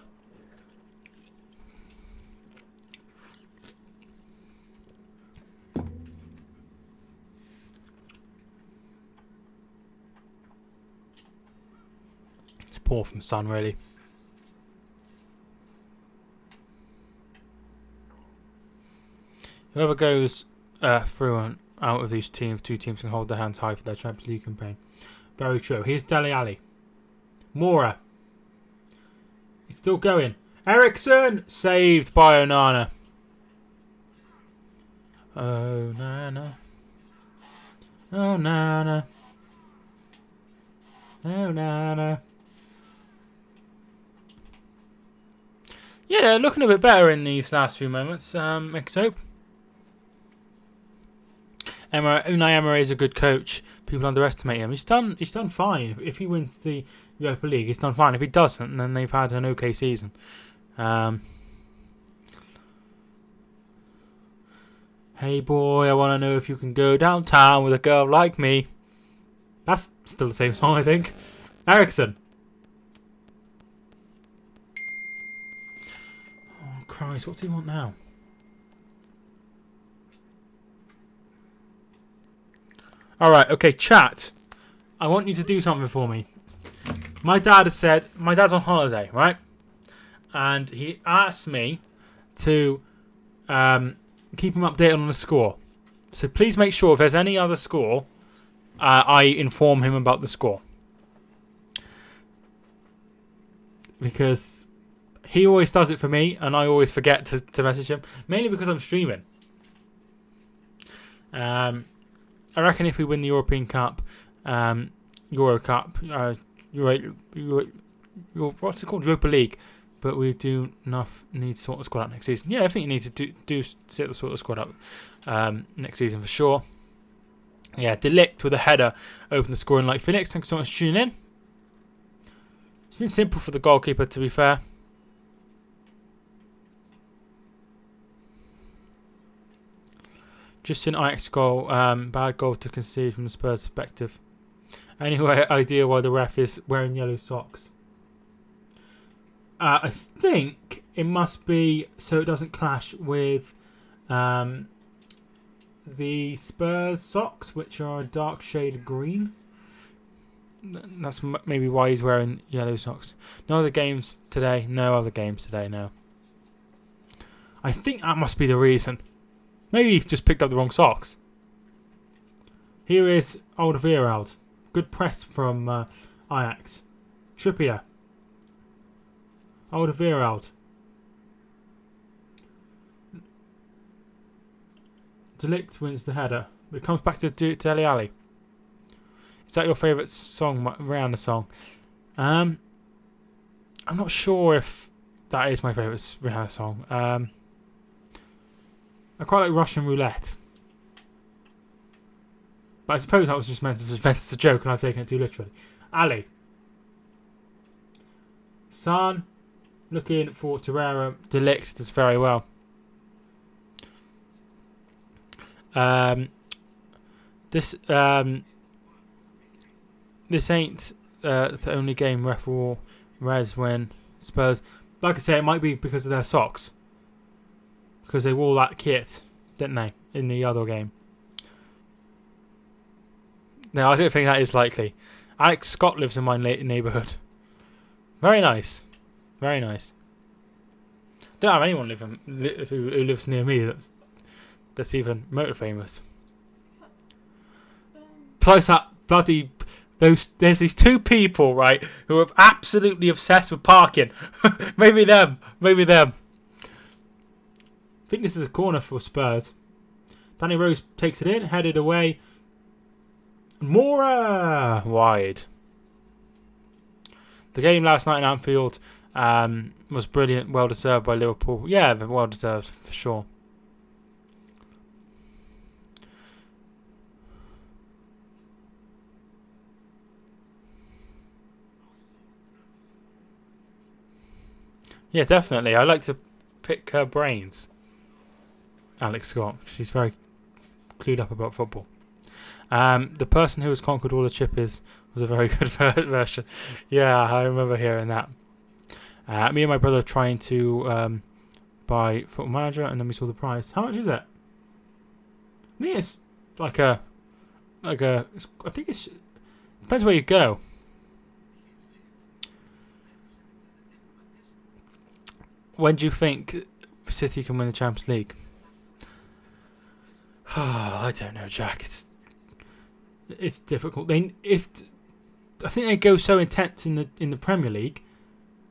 It's poor from Son, really. Whoever goes through and out of these two teams can hold their hands high for their Champions League campaign. Very true. Here's Dele Alli. Moura. He's still going. Ericsson! Saved by Onana. Oh, Onana. Oh, Nana. Oh, Nana. Yeah, looking a bit better in these last few moments. Let's hope. Unai Emery is a good coach. People underestimate him. He's done fine. If he wins the Europa League, he's done fine. If he doesn't, then they've had an okay season. Hey boy, I want to know if you can go downtown with a girl like me. That's still the same song, I think. Ericsson. Oh Christ, what's he want now? Alright, okay, chat. I want you to do something for me. My dad has said, my dad's on holiday, right? And he asked me to keep him updated on the score. So please make sure if there's any other score, I inform him about the score. Because he always does it for me, and I always forget to message him. Mainly because I'm streaming. I reckon if we win the European Cup, Euro Cup, what's it called? Europa League. But we do need to sort the squad out next season. Yeah, I think you need to sort the squad out next season for sure. Yeah, Delict with a header opened the scoring like Phoenix. Thanks so much for tuning in. It's been simple for the goalkeeper, to be fair. Just an Ajax goal, bad goal to concede from the Spurs' perspective. Anyway, idea why the ref is wearing yellow socks. I think it must be so it doesn't clash with the Spurs socks, which are a dark shade of green. That's maybe why he's wearing yellow socks. No other games today. No. I think that must be the reason. Maybe he just picked up the wrong socks. Here is Alderweireld. Good press from Ajax. Trippier. Alderweireld. Delict wins the header. But it comes back to Dele Alli. Is that your favourite song, Rihanna song? I'm not sure if that is my favourite Rihanna song. I quite like Russian Roulette. But I suppose that was just meant as a joke and I've taken it too literally. Ali. San. Looking for Torreira. Delict does very well. This ain't the only game ref will res when Spurs. Like I say, it might be because of their socks. Because they wore that kit, didn't they, in the other game? No, I don't think that is likely. Alex Scott lives in my neighbourhood. Very nice. Very nice. Don't have anyone who lives near me that's even motor famous. Plus that bloody there's these two people, right, who are absolutely obsessed with parking. Maybe them. I think this is a corner for Spurs. Danny Rose takes it in, headed away. Mora wide. The game last night in Anfield was brilliant, well deserved by Liverpool. Yeah, well deserved for sure. Yeah, definitely. I like to pick her brains. Alex Scott. She's very clued up about football. The person who has conquered all the chippies was a very good version. Yeah, I remember hearing that. Me and my brother trying to buy Football Manager, and then we saw the price. How much is it? I think it's like a. I think it's depends where you go. When do you think City can win the Champions League? I don't know, Jack. It's difficult. I think they go so intense in the Premier League.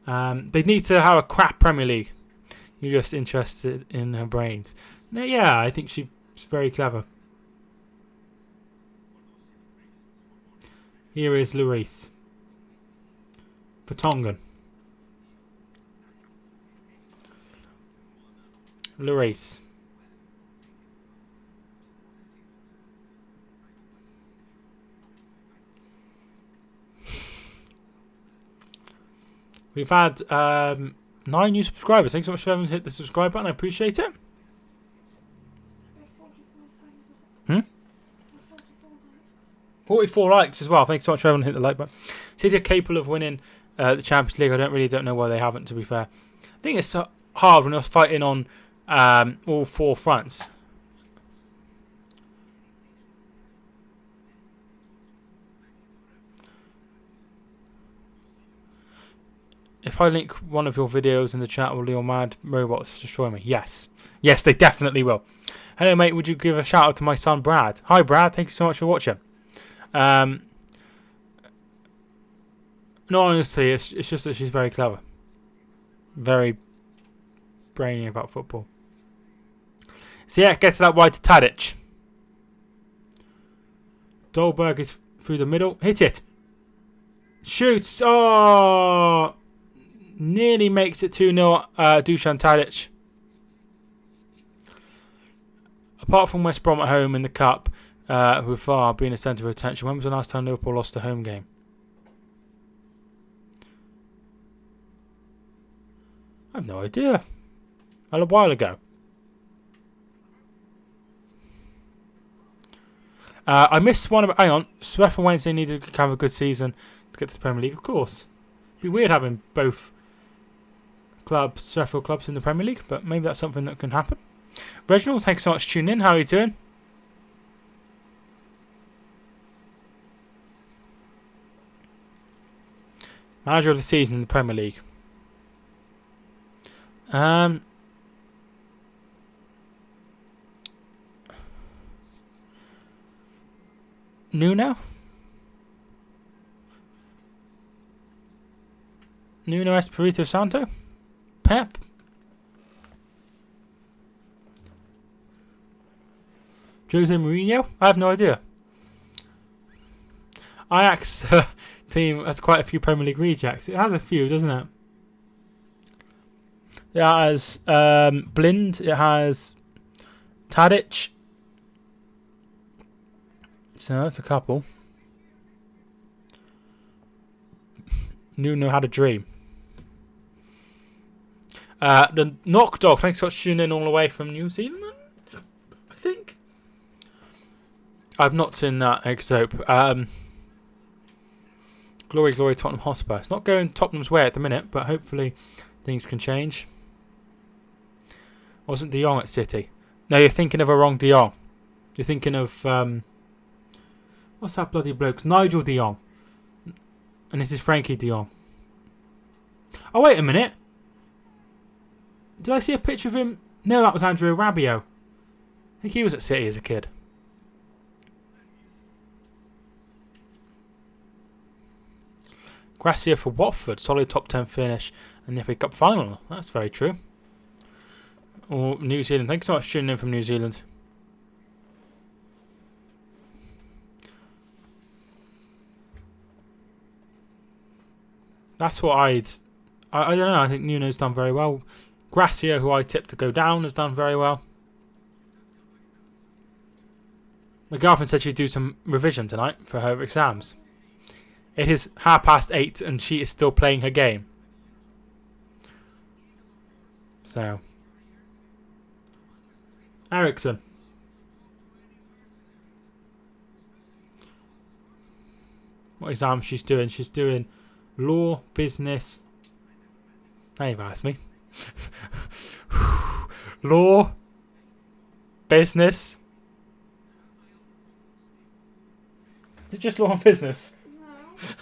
They need to have a crap Premier League. You're just interested in her brains. No, yeah, I think she's very clever. Here is Luis. Patongan. Luis. We've had 9 new subscribers. Thanks so much for having hit the subscribe button. I appreciate it. Hmm? 44 likes as well. Thanks so much for having hit the like button. City are capable of winning the Champions League. I don't know why they haven't, to be fair. I think it's so hard when you're fighting on all 4 fronts. If I link one of your videos in the chat, will your mad robots destroy me? Yes. Yes, they definitely will. Hello, mate. Would you give a shout out to my son, Brad? Hi, Brad. Thank you so much for watching. No, honestly, it's just that she's very clever. Very brainy about football. So, yeah, gets that wide to Tadic. Dolberg is through the middle. Hit it. Shoots. Oh! Nearly makes it 2-0, Dusan Tadic. Apart from West Brom at home in the Cup, with VAR being a centre of attention, when was the last time Liverpool lost a home game? I have no idea. A while ago. I missed one of... Hang on. Sweth and Wednesday needed to have a good season to get to the Premier League, of course. It'd be weird having both clubs, Sheffield clubs in the Premier League, but maybe that's something that can happen. Reginald, thanks so much for tuning in. How are you doing? Manager of the season in the Premier League. Nuno Espirito Santo? Pep? Jose Mourinho? I have no idea. Ajax team has quite a few Premier League rejects. It has a few, doesn't it? It has Blind. It has Tadic. So that's a couple. Nuno had a dream. The Knock Dog, thanks for tuning in all the way from New Zealand, I think. I've not seen that egg soap. Glory, glory, Tottenham Hotspur. It's not going Tottenham's way at the minute, but hopefully things can change. Wasn't De Jong at City? No, you're thinking of a wrong De Jong. You're thinking of what's that bloody bloke? Nigel De Jong. And this is Frankie De Jong. Oh, wait a minute. Did I see a picture of him? No, that was Andrea Rabiot. I think he was at City as a kid. Gracia for Watford. Solid top 10 finish. And the FA Cup final. That's very true. Or New Zealand. Thanks so much for tuning in from New Zealand. That's what I don't know. I think Nuno's done very well. Gracia, who I tipped to go down, has done very well. My girlfriend said she'd do some revision tonight for her exams. It is 8:30 and she is still playing her game. So. Ericsson. What exam she's doing? She's doing law, business. Now you've asked me. Law, business. Is it just law and business? No.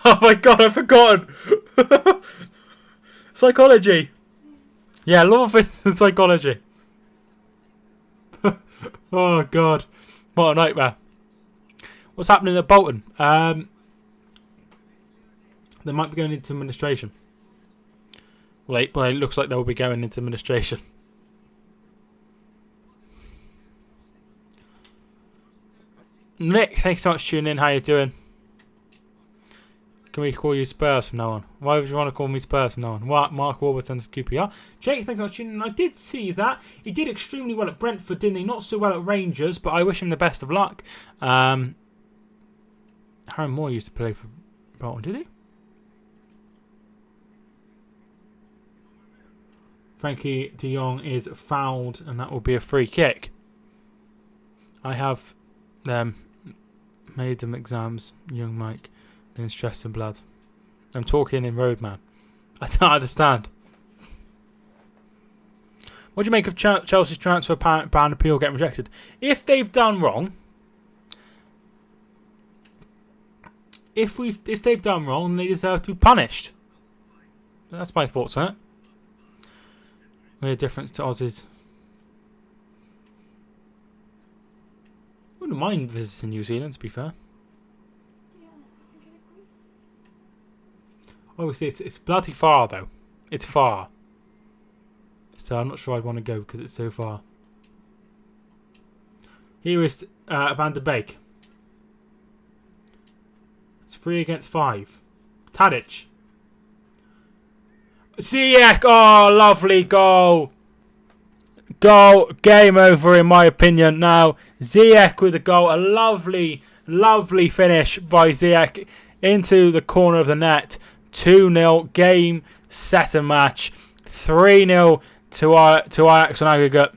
Oh my god, I've forgotten. Psychology. Yeah, law, business, and psychology. Oh god, what a nightmare. What's happening at Bolton? They might be going into administration. Wait, but it looks like they'll be going into administration. Nick, thanks so much for tuning in. How you doing? can we call you Spurs from now on? Why would you want to call me Spurs from now on? What? Mark Warburton's QPR. Jake, thanks for watching. I did see that. He did extremely well at Brentford, didn't he? Not so well at Rangers, but I wish him the best of luck. Harry Moore used to play for Bolton, did he? Frankie de Jong is fouled, and that will be a free kick. I have made them exams, young Mike, in stress and blood. I'm talking in Roadman. I don't understand. What do you make of Chelsea's transfer ban appeal getting rejected? If they've done wrong, if they've done wrong, they deserve to be punished. That's my thoughts on it. We're difference to Aussies. Wouldn't mind visiting New Zealand, to be fair. Yeah, I can agree. Obviously, it's bloody far though. It's far, so I'm not sure I'd want to go because it's so far. Here is Van der Beek. It's 3 against 5. Tadic. Ziyech, oh, lovely goal. Goal, game over in my opinion now. Ziyech with a goal, a lovely, lovely finish by Ziyech into the corner of the net. 2-0, game, set and match. 3-0 to Ajax on aggregate.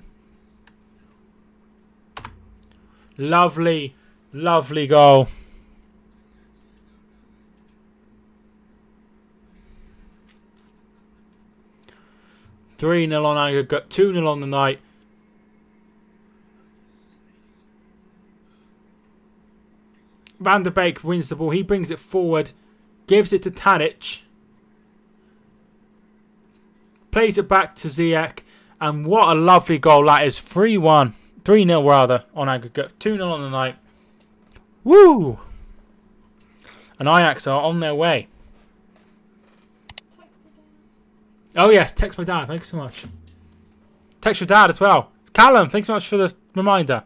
Lovely, lovely goal. $3-0 on aggregate, 2-0 on the night. Van der Beek wins the ball. He brings it forward, gives it to Tadic, plays it back to Ziyech, and what a lovely goal that is. 3-1. 3-0 rather on aggregate. 2-0 on the night. Woo! And Ajax are on their way. Oh yes, text my dad. Thanks so much. Text your dad as well. Callum, thanks so much for the reminder.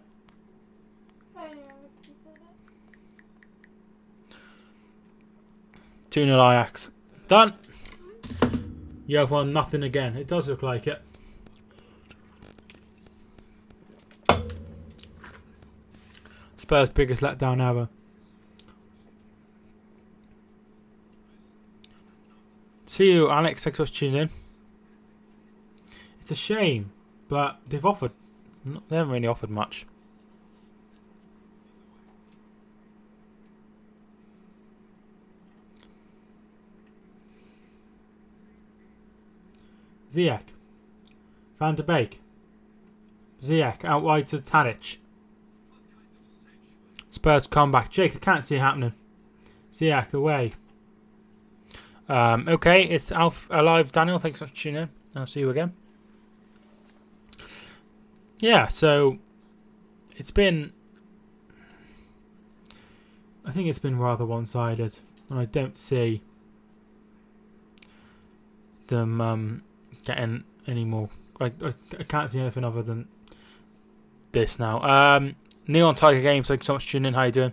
I don't know if you said that. 2-0 Ajax. Done. You have won nothing again. It does look like it. Spurs' biggest letdown ever. See you, Alex. Thanks for tuning in. It's a shame, but they've offered. They haven't really offered much. Ziyech. Van der Beek. Ziyech out wide to Tadic. Spurs comeback. Jake, I can't see it happening. Ziyech away. Okay, it's alive Daniel. Thanks for tuning in. I'll see you again. Yeah, so it's been. I think it's been rather one-sided, and I don't see them getting any more. I can't see anything other than this now. Neon Tiger Games, thanks so much for tuning in. How you doing?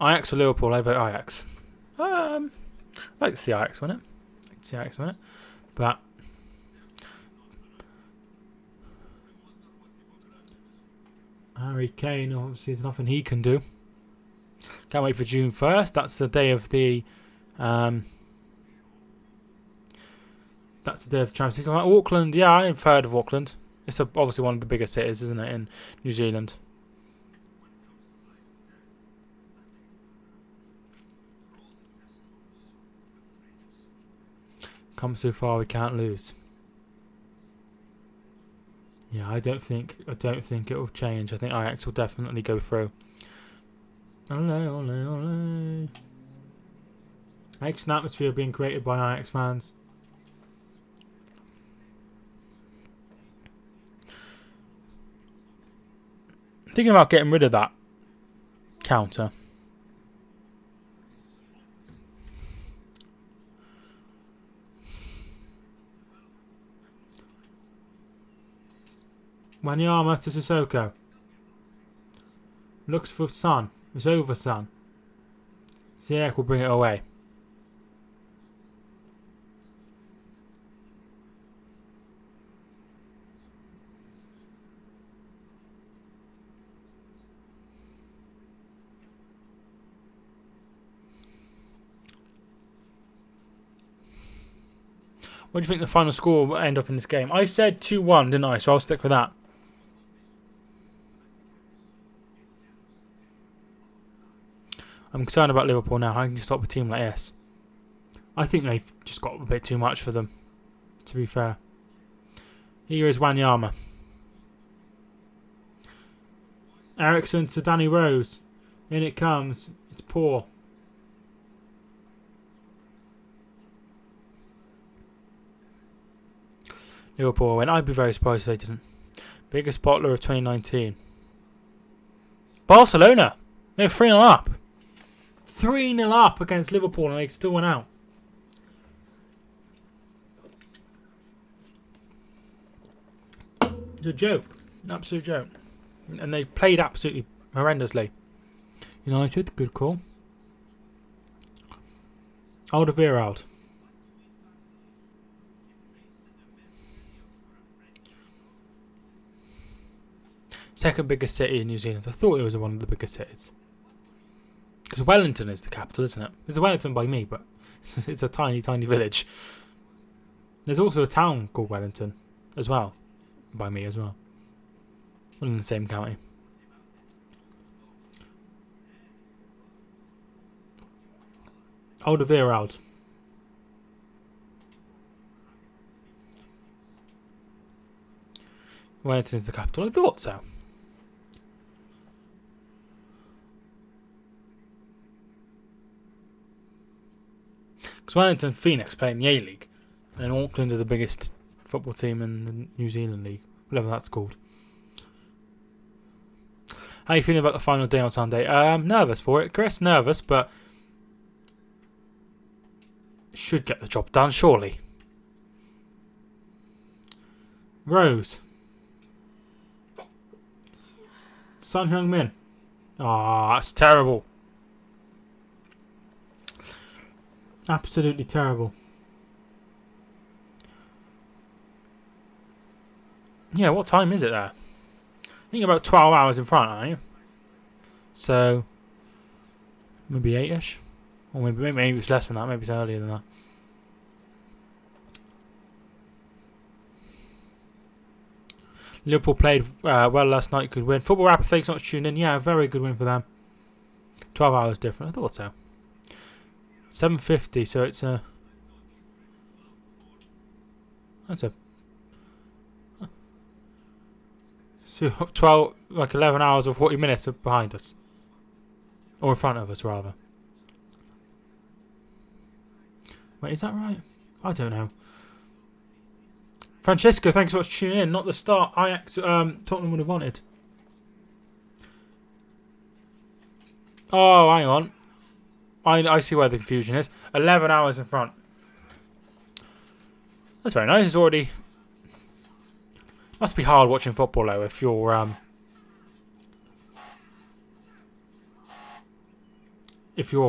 Ajax or Liverpool? I vote Ajax. I'd like to see Ajax win it. But Harry Kane, obviously, there's nothing he can do. Can't wait for June 1st. That's the day of the. That's the day of the Champions League. Auckland, yeah, I've heard of Auckland. It's obviously one of the biggest cities, isn't it, in New Zealand? Come so far, we can't lose. Yeah, I don't think it will change. I think Ajax will definitely go through. Ole, ole, ole. Ajax an atmosphere being created by Ajax fans. Thinking about getting rid of that counter. Wanyama to Sissoko. Looks for Son. It's over Son. Ziyech will bring it away. What do you think the final score will end up in this game? I said 2-1, didn't I? So I'll stick with that. I'm concerned about Liverpool now. How can you stop a team like this? I think they've just got a bit too much for them, to be fair. Here is Wanyama. Ericsson to Danny Rose. In it comes. It's poor. Liverpool win. I'd be very surprised if they didn't. Biggest bottler of 2019. Barcelona. They're 3-0 up. 3-0 up against Liverpool and they still went out. It's a joke. Absolute joke. And they played absolutely horrendously. United, good call. Alderweireld. Second biggest city in New Zealand. I thought it was one of the biggest cities. Because Wellington is the capital, isn't it? It's Wellington by me, but it's a tiny, tiny village. There's also a town called Wellington as well. By me as well. All in the same county. Alderweireld. Wellington is the capital. I thought so. Because Wellington Phoenix play in the A-League. And Auckland are the biggest football team in the New Zealand League. Whatever that's called. How are you feeling about the final day on Sunday? Nervous for it, Chris. Nervous, but should get the job done, surely. Rose. Son Heung-min. Ah, that's terrible. Absolutely terrible. Yeah, what time is it there? I think about 12 hours in front, aren't you? So, maybe 8-ish? Or maybe it's less than that, maybe it's earlier than that. Liverpool played well last night, good win. Football Rapper, thanks so much for tuning in. Yeah, very good win for them. 12 hours different, I thought so. 7:50, so it's a... That's a... So 12, like 11 hours or 40 minutes are behind us. Or in front of us, rather. Wait, is that right? I don't know. Francesco, thanks so much for tuning in. Not the start Ajax Tottenham would have wanted. Oh, hang on. I see where the confusion is. 11 hours in front. That's very nice. It's already... Must be hard watching football though if you're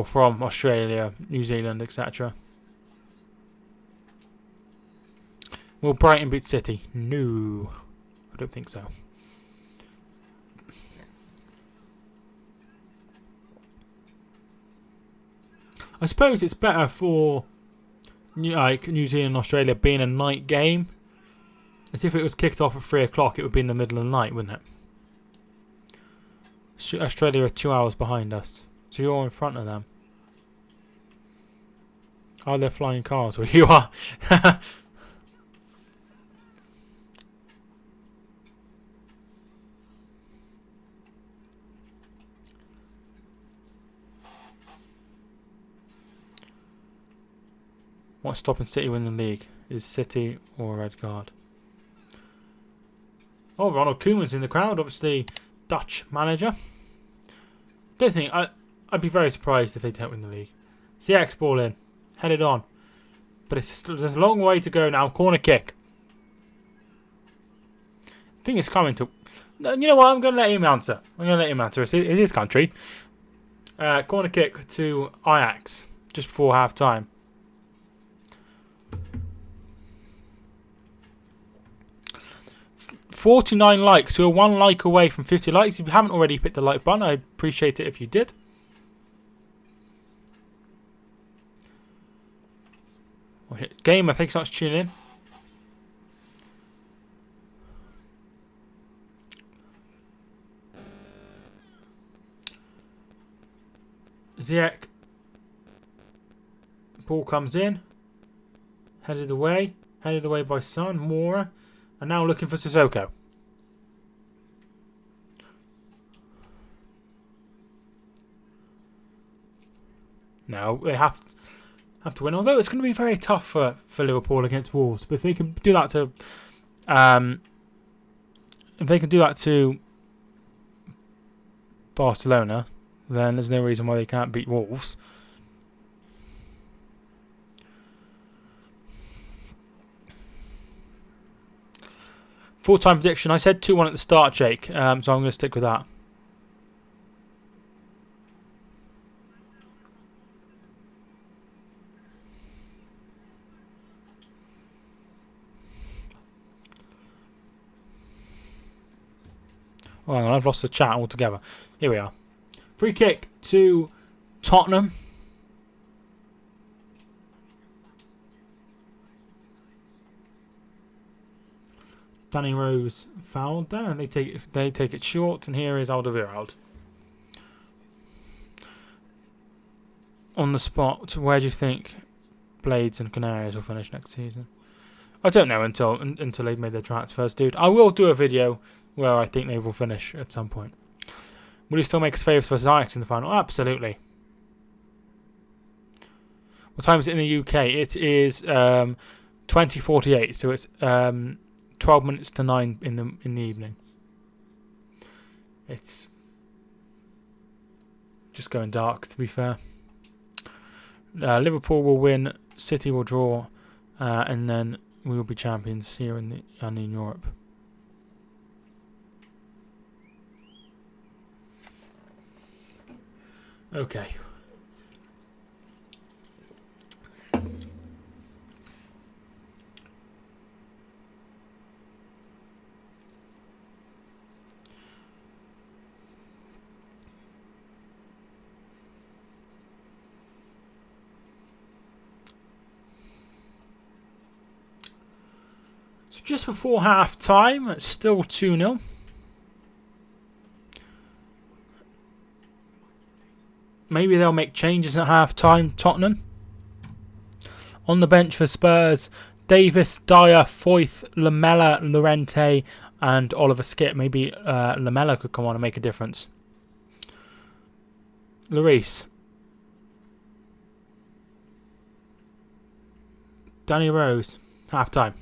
from Australia, New Zealand, etc. Will Brighton beat City? No, I don't think so. I suppose it's better for New Zealand and Australia being a night game. As if it was kicked off at 3 o'clock, it would be in the middle of the night, wouldn't it? Australia are 2 hours behind us. So you're in front of them. Are there flying cars where you are? What's stopping City winning the league? Is City or a red card? Oh, Ronald Koeman's in the crowd, obviously Dutch manager. Don't think I'd be very surprised if they don't win the league. CX ball in, headed on, but there's a long way to go now. Corner kick. I think it's coming to. You know what? I'm going to let him answer. It's his country. Corner kick to Ajax just before half time. $49 likes. So we're 1 like away from 50 likes. If you haven't already hit the like button, I'd appreciate it if you did. Gamer, thanks so much for tuning in. Ziyech. Ball comes in. Headed away by Son. Mora. And now looking for Sissoko. Now they have to win. Although it's going to be very tough for Liverpool against Wolves. But if they can do that to Barcelona, then there's no reason why they can't beat Wolves. Full-time prediction. I said 2-1 at the start, Jake. So I'm going to stick with that. Oh, hang on, I've lost the chat altogether. Here we are. Free kick to Tottenham. Danny Rose fouled there, and they take it short, and here is Alderweireld. On the spot, where do you think Blades and Canaries will finish next season? I don't know until they've made their transfers, dude. I will do a video where I think they will finish at some point. Will you still make us favourites versus Ajax in the final? Absolutely. What time is it in the UK? It is 20:48, so it's 12 minutes to 9 in the evening. It's just going dark, to be fair. Liverpool will win, City will draw, and then we will be champions here and in Europe. Okay. So just before half time, it's still 2-0. Maybe they'll make changes at half-time, Tottenham. On the bench for Spurs, Davis, Dyer, Foyth, Lamella, Llorente and Oliver Skip. Maybe Lamella could come on and make a difference. Lloris. Danny Rose. Half-time.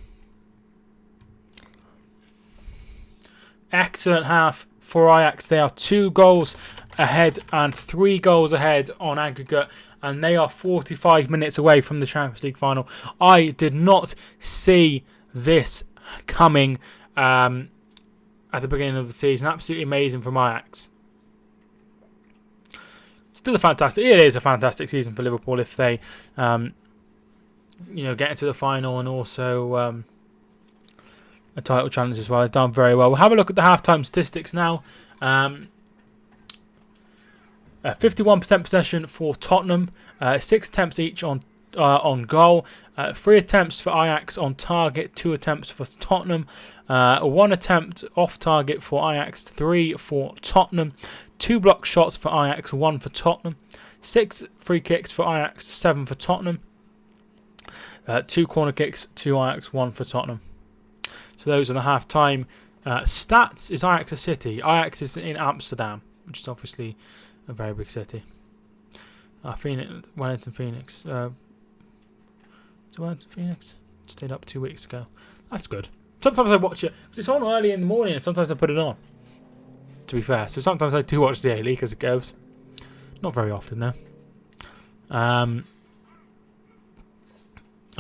Excellent half for Ajax. They are 2 goals ahead and 3 goals ahead on aggregate, and they are 45 minutes away from the Champions League final. I did not see this coming at the beginning of the season. Absolutely amazing from Ajax. It is a fantastic season for Liverpool if they get into the final and also a title challenge as well. They've done very well. We'll have a look at the halftime statistics now. 51% possession for Tottenham, 6 attempts each on goal, 3 attempts for Ajax on target, 2 attempts for Tottenham, 1 attempt off target for Ajax, 3 for Tottenham, 2 block shots for Ajax, 1 for Tottenham, 6 free kicks for Ajax, 7 for Tottenham, 2 corner kicks to Ajax, 1 for Tottenham. So those are the half-time stats. Is Ajax a city? Ajax is in Amsterdam, which is obviously a very big city. Wellington Phoenix. Wellington Phoenix? Stayed up 2 weeks ago. That's good. Sometimes I watch it because it's on early in the morning, and sometimes I put it on. To be fair, so sometimes I do watch the A-League as it goes. Not very often though.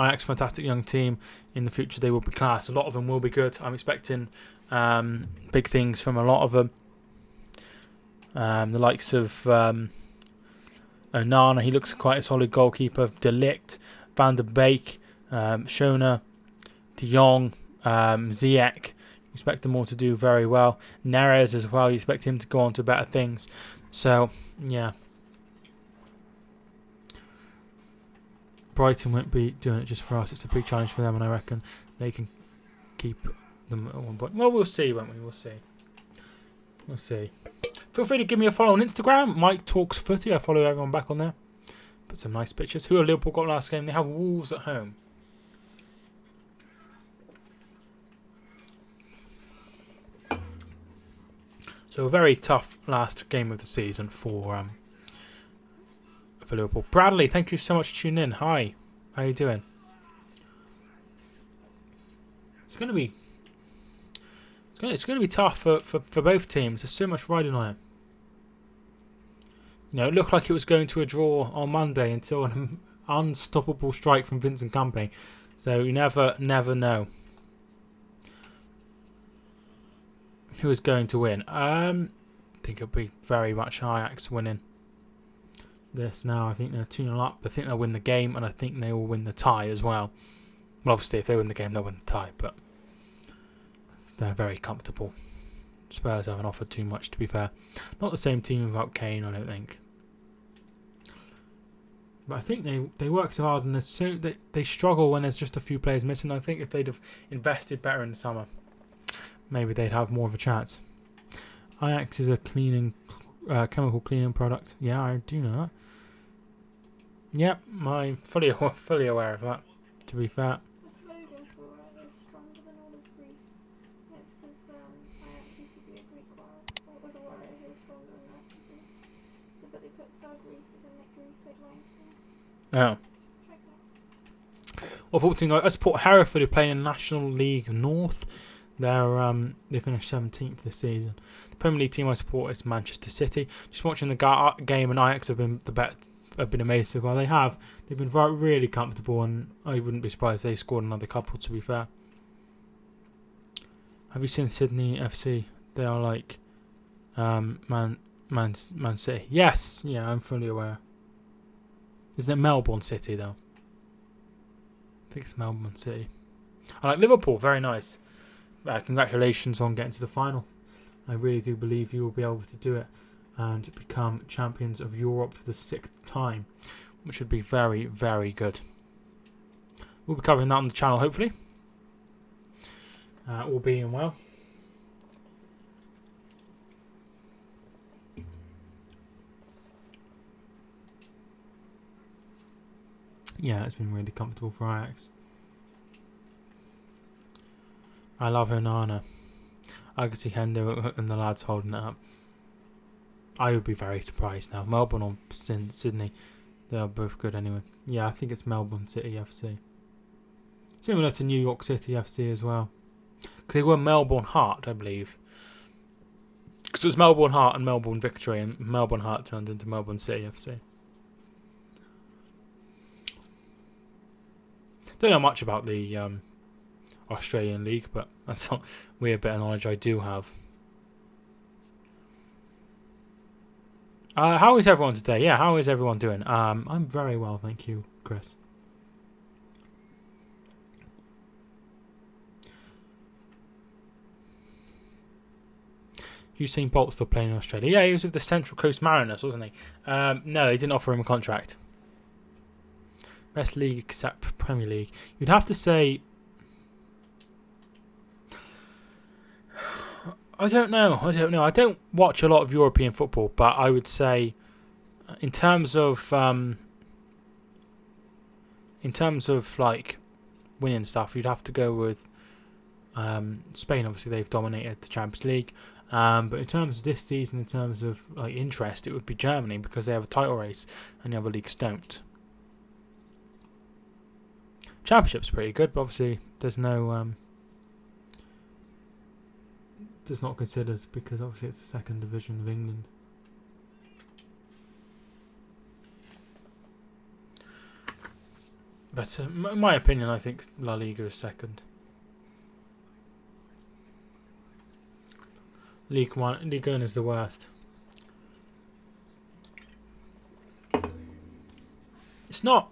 Ajax, fantastic young team. In the future, they will be class. A lot of them will be good. I'm expecting big things from a lot of them. The likes of Onana, he looks quite a solid goalkeeper. De Ligt, Van der Beek, Schöne, De Jong, Ziyech. You expect them all to do very well. Neres as well. You expect him to go on to better things. So, yeah. Brighton won't be doing it just for us. It's a big challenge for them, and I reckon they can keep them at one point. Well, we'll see, won't we? We'll see. We'll see. Feel free to give me a follow on Instagram. Mike Talks Footy. I follow everyone back on there. Put some nice pictures. Who have Liverpool got last game? They have Wolves at home. So a very tough last game of the season for Liverpool. Bradley, thank you so much for tuning in. Hi, how you doing? It's going to be tough for both teams. There's so much riding on it. You know, it looked like it was going to a draw on Monday until an unstoppable strike from Vincent Kompany. So you never know who is going to win. I think it'll be very much Ajax winning this now. I think they're 2-0 up. I think they'll win the game, and I think they will win the tie as well. Well, obviously, if they win the game, they'll win the tie, but they're very comfortable. Spurs haven't offered too much, to be fair. Not the same team without Kane, I don't think. But I think they work so hard, and they struggle when there's just a few players missing. I think if they'd have invested better in the summer, maybe they'd have more of a chance. Ajax is a chemical cleaning product. Yeah, I do know that. Yep, I'm fully aware of that, to be fair. The slogan for it is stronger than all of Greece. It's because Ajax used to be a Greek with a warrior who was stronger than the rest of Greece. So, but they put Star Greece as in like Greece, like limestone. Oh. Well, 14. I support Hereford, who play in National League North. They finished 17th this season. The Premier League team I support is Manchester City. Just watching the game, and Ajax have been amazing. Well, they've been really comfortable, and I wouldn't be surprised if they scored another couple, to be fair. Have you seen Sydney FC? They are like Man City. Yes, yeah, I'm fully aware. Isn't it Melbourne City though? I think it's Melbourne City. I like Liverpool. Very nice. Congratulations on getting to the final. I really do believe you will be able to do it and become champions of Europe for the 6th time, which would be very, very good. We'll be covering that on the channel, hopefully. All being well. Yeah, it's been really comfortable for Ajax. I love Onana. I can see Hendo and the lads holding it up. I would be very surprised now. Melbourne or Sydney, they are both good anyway. Yeah, I think it's Melbourne City FC. Similar to New York City FC as well. Because they were Melbourne Heart, I believe. Because it was Melbourne Heart and Melbourne Victory, and Melbourne Heart turned into Melbourne City FC. Don't know much about the Australian League, but that's a weird bit of knowledge I do have. How is everyone today? Yeah, how is everyone doing? I'm very well, thank you, Chris. Usain Bolt still playing in Australia? Yeah, he was with the Central Coast Mariners, wasn't he? No, they didn't offer him a contract. Best league except Premier League. You'd have to say... I don't know. I don't watch a lot of European football, but I would say, in terms of like winning stuff, you'd have to go with Spain. Obviously, they've dominated the Champions League. But in terms of this season, in terms of like interest, it would be Germany because they have a title race and the other leagues don't. Championship's pretty good, but obviously there's no it's not considered because obviously it's the second division of England. But in my opinion, I think La Liga is second. League 1 is the worst. It's not.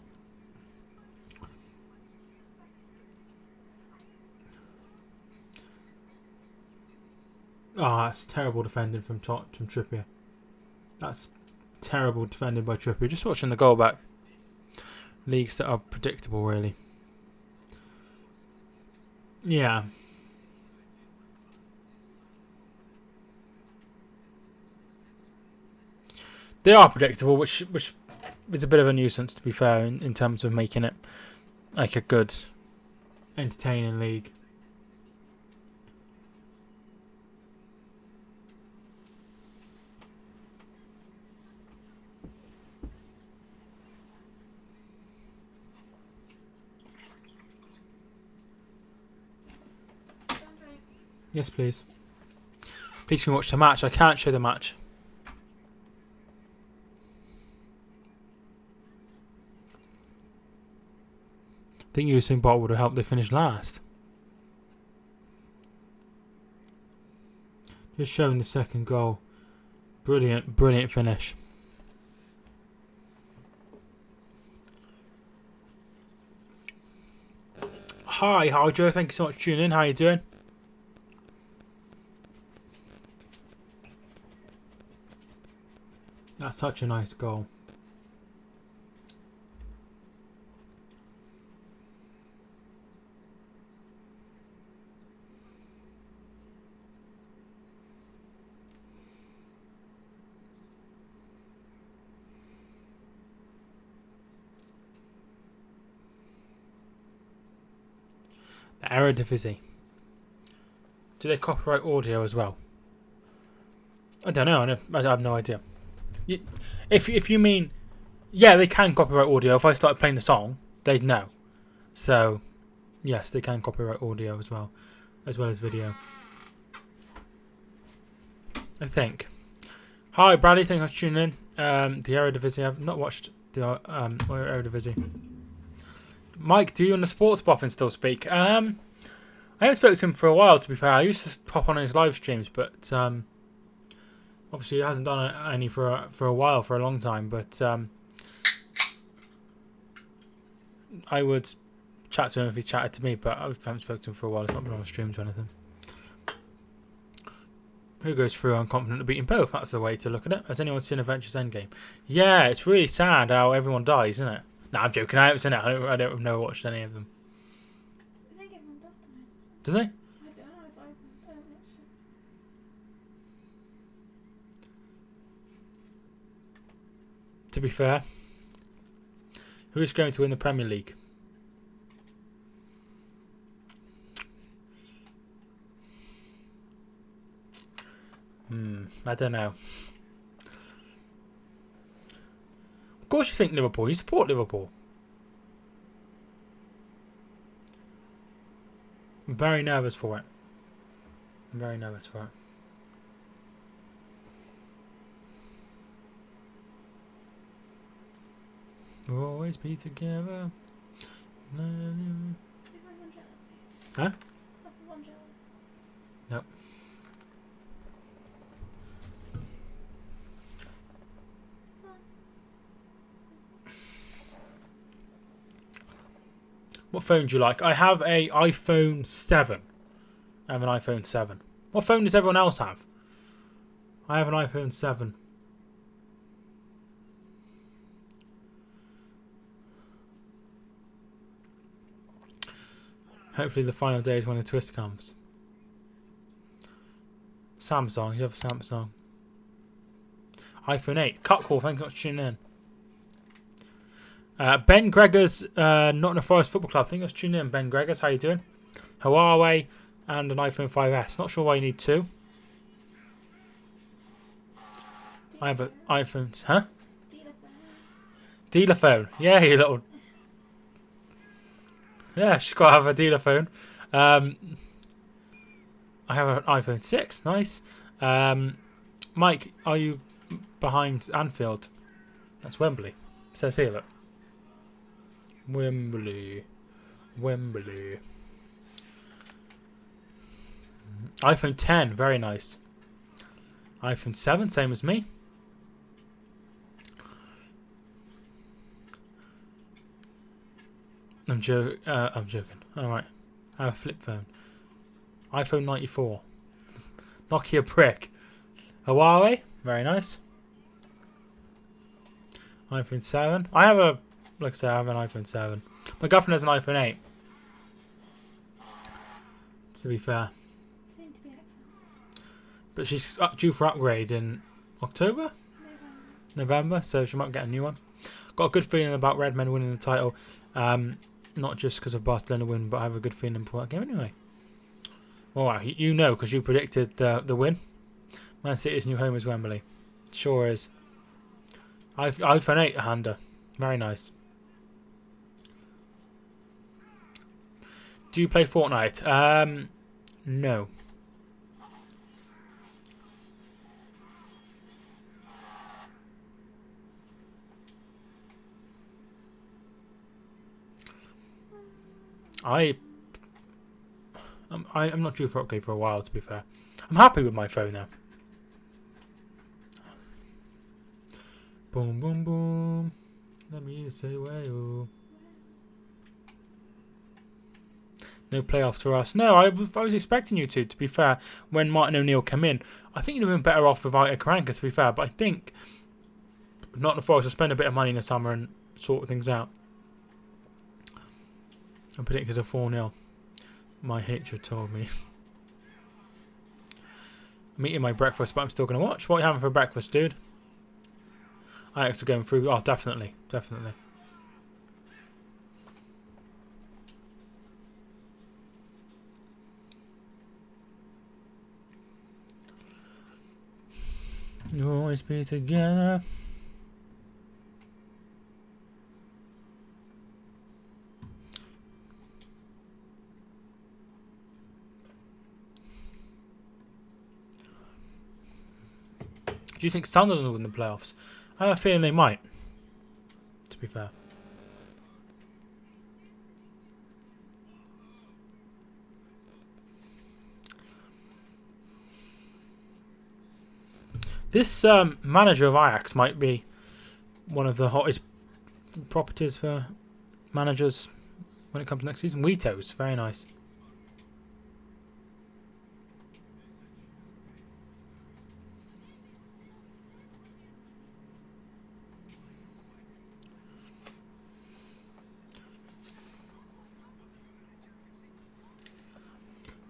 Ah, it's terrible defending from Trippier. That's terrible defending by Trippier. Just watching the goal back. Leagues that are predictable, really. Yeah. They are predictable, which is a bit of a nuisance, to be fair, in terms of making it like a good, entertaining league. Yes, please. Please can you watch the match. I can't show the match. I think Usain Bolt would have helped they finish last. Just showing the second goal. Brilliant, brilliant finish. Hi Joe, thank you so much for tuning in. How are you doing? That's such a nice goal. The Eredivisie. Do they copyright audio as well? I don't know. I have no idea. If you mean, yeah, they can copyright audio. If I started playing the song, they'd know. So, yes, they can copyright audio as well as video. I think. Hi, Bradley. Thanks for tuning in. The Eredivisie. I've not watched the Eredivisie. Mike, do you and the sports boffin still speak? I haven't spoken to him for a while, to be fair. I used to pop on his live streams, but obviously he hasn't done any for a while, for a long time. But I would chat to him if he chatted to me, but I haven't spoken to him for a while. It's not been on streams or anything. Who goes through? I'm confident of beating both. That's the way to look at it. Has anyone seen Avengers Endgame? Yeah, it's really sad how everyone dies, isn't it? No, I'm joking. I haven't seen it. I don't know watched any of them. I think everyone does die. Does he? I don't know. It's open. I don't watch it. To be fair, who is going to win the Premier League? I don't know. Of course you think Liverpool. You support Liverpool. I'm very nervous for it. I'm very nervous for it. We'll always be together. Huh? That's the one jelly. Nope. What phone do you like? I have a iPhone 7. I have an iPhone 7. What phone does everyone else have? I have an iPhone 7. Hopefully the final day is when the twist comes. Samsung. You have a Samsung. iPhone 8. Cut call. Thank you for tuning in. Ben Gregor's Nottingham Forest Football Club. I think that's tuning in. Ben Gregor's, how you doing? Huawei and an iPhone 5S. Not sure why you need two. I have an iPhone. Huh? Dealer phone. Yeah, you little. Yeah, she's got to have a dealer phone. I have an iPhone 6. Nice. Mike, are you behind Anfield? That's Wembley. It says here, look. Wembley. Wembley. iPhone 10, very nice. iPhone 7, same as me. I'm joking. Alright. I have a flip phone. iPhone 94. Nokia brick. Huawei, very nice. iPhone 7. I have a, like I say, I have an iPhone 7. My girlfriend has an iPhone 8. To be fair. Seem to be excellent. But she's due for upgrade in October? November, so she might get a new one. Got a good feeling about Redmen winning the title. Not just because of Barcelona win, but I have a good feeling for that game anyway. Well, you know, because you predicted the win. Man City's new home is Wembley. Sure is. iPhone 8 hander. Very nice. Do you play Fortnite? No. I'm not due for upgrade for a while, to be fair. I'm happy with my phone now. Boom, boom, boom. Let me say well. No playoffs for us. No, I was expecting you to be fair, when Martin O'Neill came in. I think you'd have been better off without a Karanka, to be fair. But I think Nottingham Forest will spend a bit of money in the summer and sort things out. I predicted a 4-0. My hatred told me. I'm eating my breakfast, but I'm still going to watch. What are you having for breakfast, dude? Ajax are going through. Oh, definitely. Definitely. We'll always be together. Do you think Sunderland will win the playoffs? I have a feeling they might, to be fair. This manager of Ajax might be one of the hottest properties for managers when it comes to next season. Witos, very nice.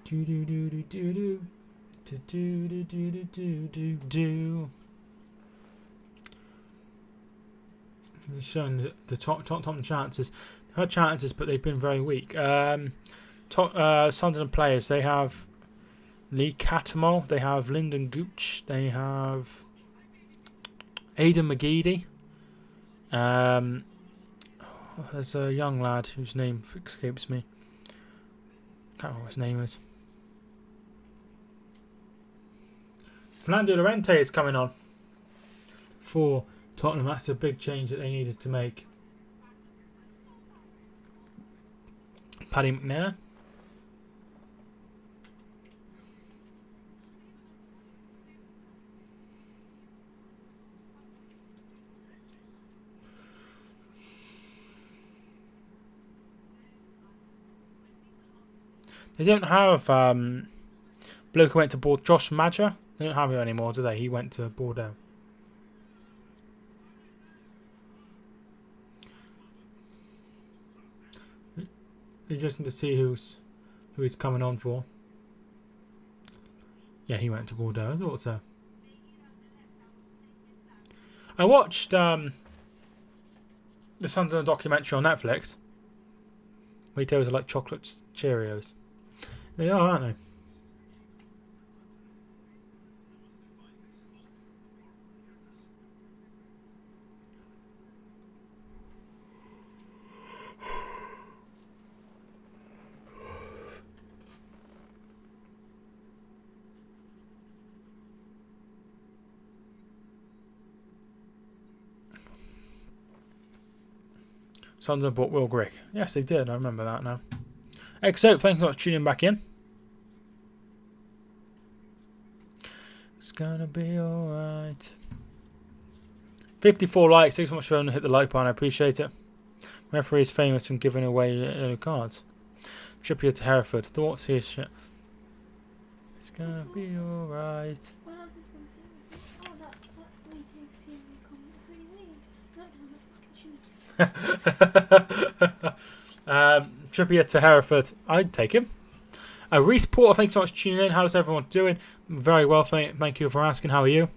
Do do do do do do. Do do do do do do do. They're showing the top chances. They've had chances, but they've been very weak. Sunderland players. They have Lee Cattermole. They have Lyndon Gooch. They have Aidan McGeady. There's a young lad whose name escapes me. Can't remember what his name is. Fernando Llorente is coming on for Tottenham. That's a big change that they needed to make. Paddy McNair. They don't have bloke who went to Bordeaux, Josh Madger. They don't have him anymore, do they? He went to Bordeaux. Interesting to see who he's coming on for. Yeah, he went to Bordeaux. I thought so. I watched the Sunderland documentary on Netflix. Witos are like chocolate Cheerios. They are, aren't they? Sunderland bought Will Grigg. Yes, they did. I remember that now. XO, thanks for tuning back in. It's gonna be alright. 54 likes. Thanks so much for everyone to hit the like button. I appreciate it. Referee is famous from giving away yellow cards. Trippier to Hereford. Thoughts here, shit. It's gonna be alright. When I was listening to it, oh, that we take two comments we need. Not shoes. Trippier to Hereford. I'd take him. Reese Porter, thanks so much for tuning in. How's everyone doing? Very well, thank you for asking. How are you?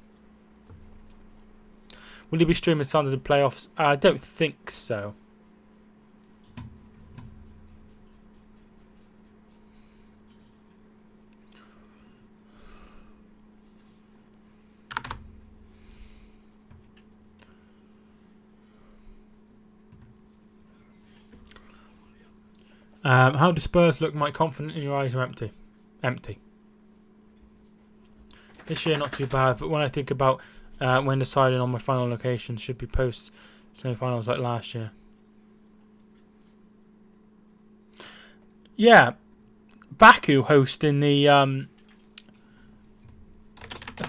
Will you be streaming Sunderland playoffs? I don't think so. How do Spurs look? My confident in your eyes are empty. Empty. This year not too bad, but when I think about when deciding on my final location, should be post semi-finals like last year. Yeah, Baku hosting the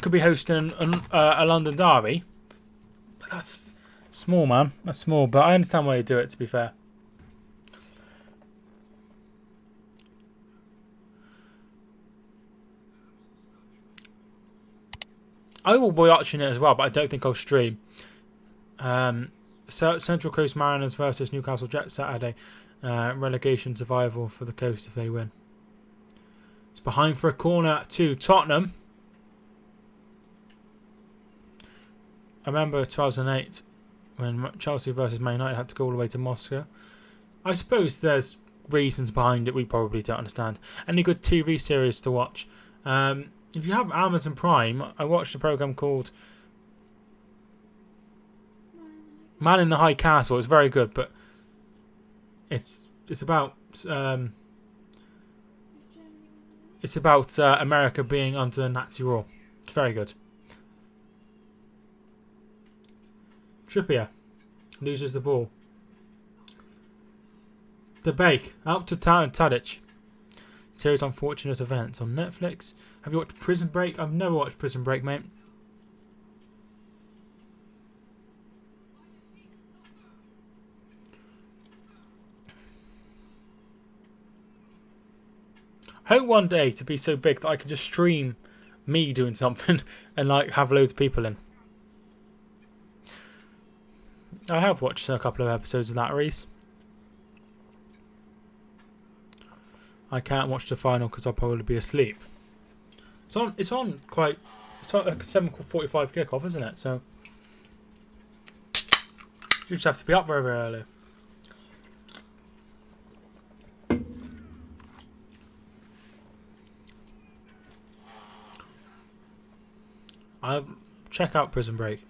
could be hosting a London derby. But that's small, man. That's small, but I understand why they do it. To be fair. I will be watching it as well, but I don't think I'll stream. Central Coast Mariners versus Newcastle Jets Saturday. Relegation survival for the Coast if they win. It's behind for a corner to Tottenham. I remember 2008 when Chelsea versus Man United had to go all the way to Moscow. I suppose there's reasons behind it we probably don't understand. Any good TV series to watch? If you have Amazon Prime, I watched a program called Man in the High Castle. It's very good, but it's about America being under Nazi rule. It's very good. Trippier loses the ball. The Bake out to Tadic. Series Unfortunate Events on Netflix. Have you watched Prison Break? I've never watched Prison Break, mate. I hope one day to be so big that I can just stream me doing something and like have loads of people in. I have watched a couple of episodes of that, Reese. I can't watch the final because I'll probably be asleep. It's on like a 7:45 kickoff, isn't it? So you just have to be up very, very early. I'll check out Prison Break.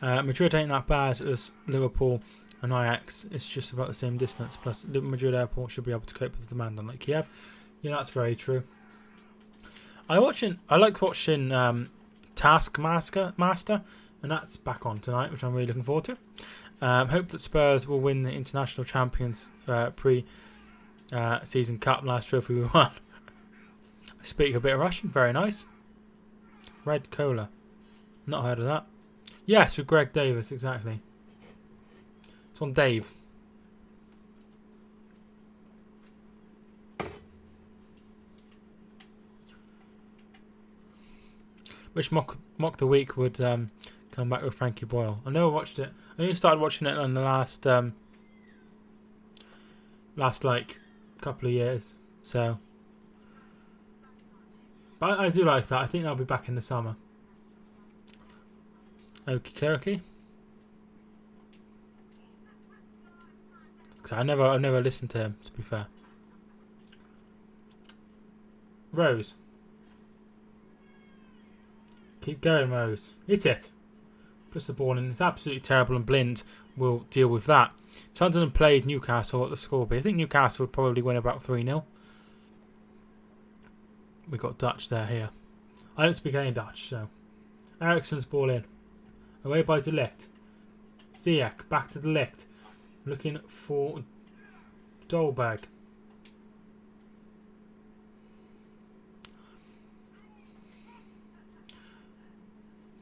Madrid ain't that bad as Liverpool and Ajax. It's just about the same distance. Plus, Madrid Airport should be able to cope with the demand unlike Kiev. Yeah, that's very true. I like watching Taskmaster, and that's back on tonight, which I'm really looking forward to. Hope that Spurs will win the International Champions pre-season cup. Last trophy we won. I speak a bit of Russian. Very nice. Red Cola. Not heard of that. Yes, with Greg Davis, exactly. It's on Dave. Which mock the week would come back with Frankie Boyle? I never watched it. I only started watching it in the last like couple of years. So, but I do like that. I think that'll be back in the summer. Okie dokie. Because I've never listened to him, to be fair. Rose. Keep going, Rose. Hit it. Puts the ball in. It's absolutely terrible, and Blind will deal with that. Sunderland played Newcastle at the score, but I think Newcastle would probably win about 3-0. We got Dutch there here. I don't speak any Dutch, so. Eriksen's ball in. Away by De Ligt. Ziyech, back to De Ligt. Looking for Dolbag.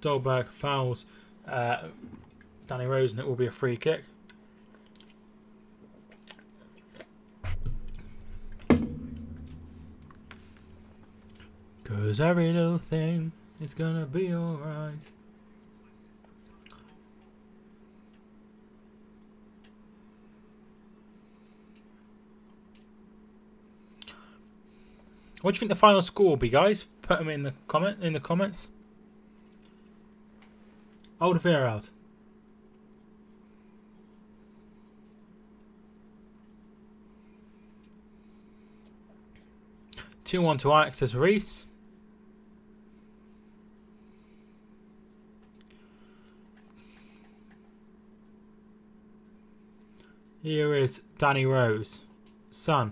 Dolbag fouls Danny Rose, and it will be a free kick. Cause every little thing is gonna be alright. What do you think the final score will be, guys? Put them in the comments. Alderweireld. 2-1 to Ajax, says Reese. Here is Danny Rose. Son.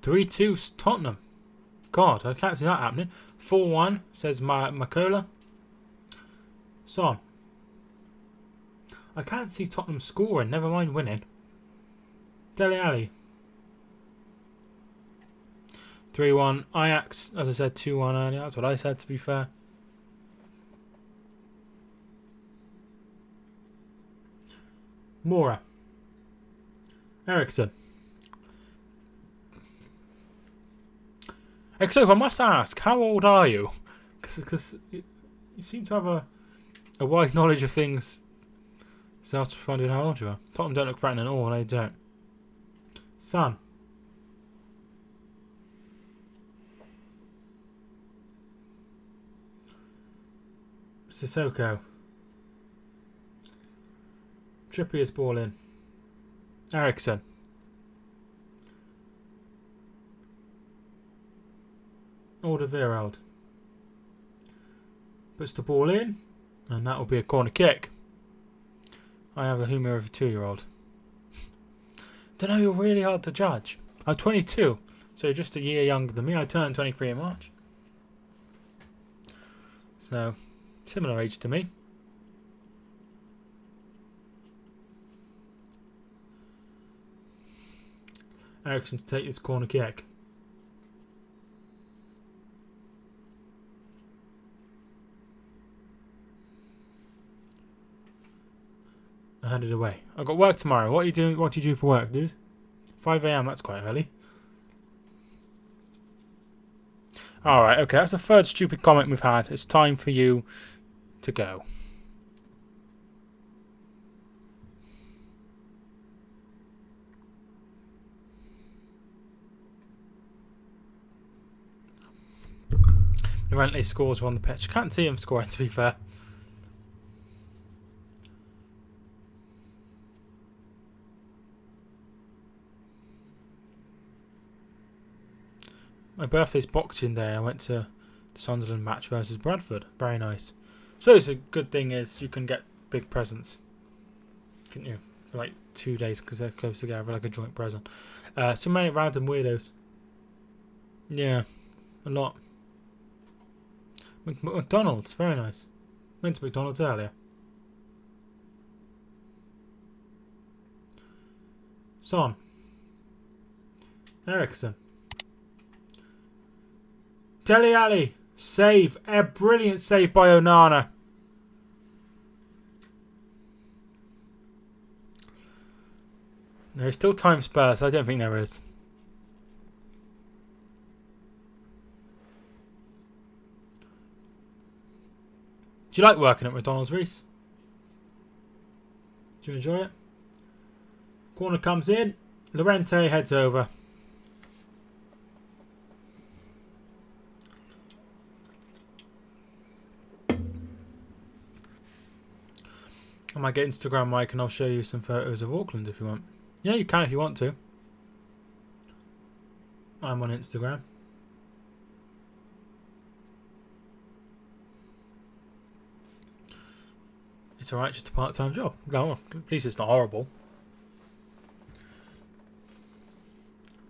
3-2 Tottenham. God, I can't see that happening. 4-1, says Makola. Son. I can't see Tottenham scoring, never mind winning. Dele Alli. 3-1 Ajax, as I said, 2-1 earlier. That's what I said, to be fair. Mora. Ericsson. Except I must ask, how old are you? Because you seem to have a wide knowledge of things. So I was finding how old you are. Tottenham don't look threatening at all, they don't. Son. Sissoko. Trippier's ball in. Ericsson. Alderweireld. Puts the ball in, and that will be a corner kick. I have the humour of a 2-year-old. Don't know, you're really hard to judge. I'm 22, so you're just a year younger than me. I turned 23 in March. So, similar age to me. Ericsson to take this corner kick. I had it away. I've got work tomorrow. What are you doing? What do you do for work, dude? 5 AM, that's quite early. Alright, okay, that's the third stupid comment we've had. It's time for you to go. Lorente scores on the pitch. Can't see him scoring, to be fair. My birthday's Boxing Day. I went to the Sunderland match versus Bradford. Very nice. I suppose a good thing is you can get big presents. Couldn't you? For like 2 days because they're close together, like a joint present. So many random weirdos. Yeah, a lot. McDonald's, very nice. Went to McDonald's earlier. Son. Ericsson. Dele Alli. Save. A brilliant save by Onana. There's still time Spurs. I don't think there is. Do you like working at McDonald's, Reese? Do you enjoy it? Corner comes in. Lorente heads over. I might get Instagram, Mike, and I'll show you some photos of Auckland if you want. Yeah, you can if you want to. I'm on Instagram. It's alright, just a part-time job. No, at least it's not horrible.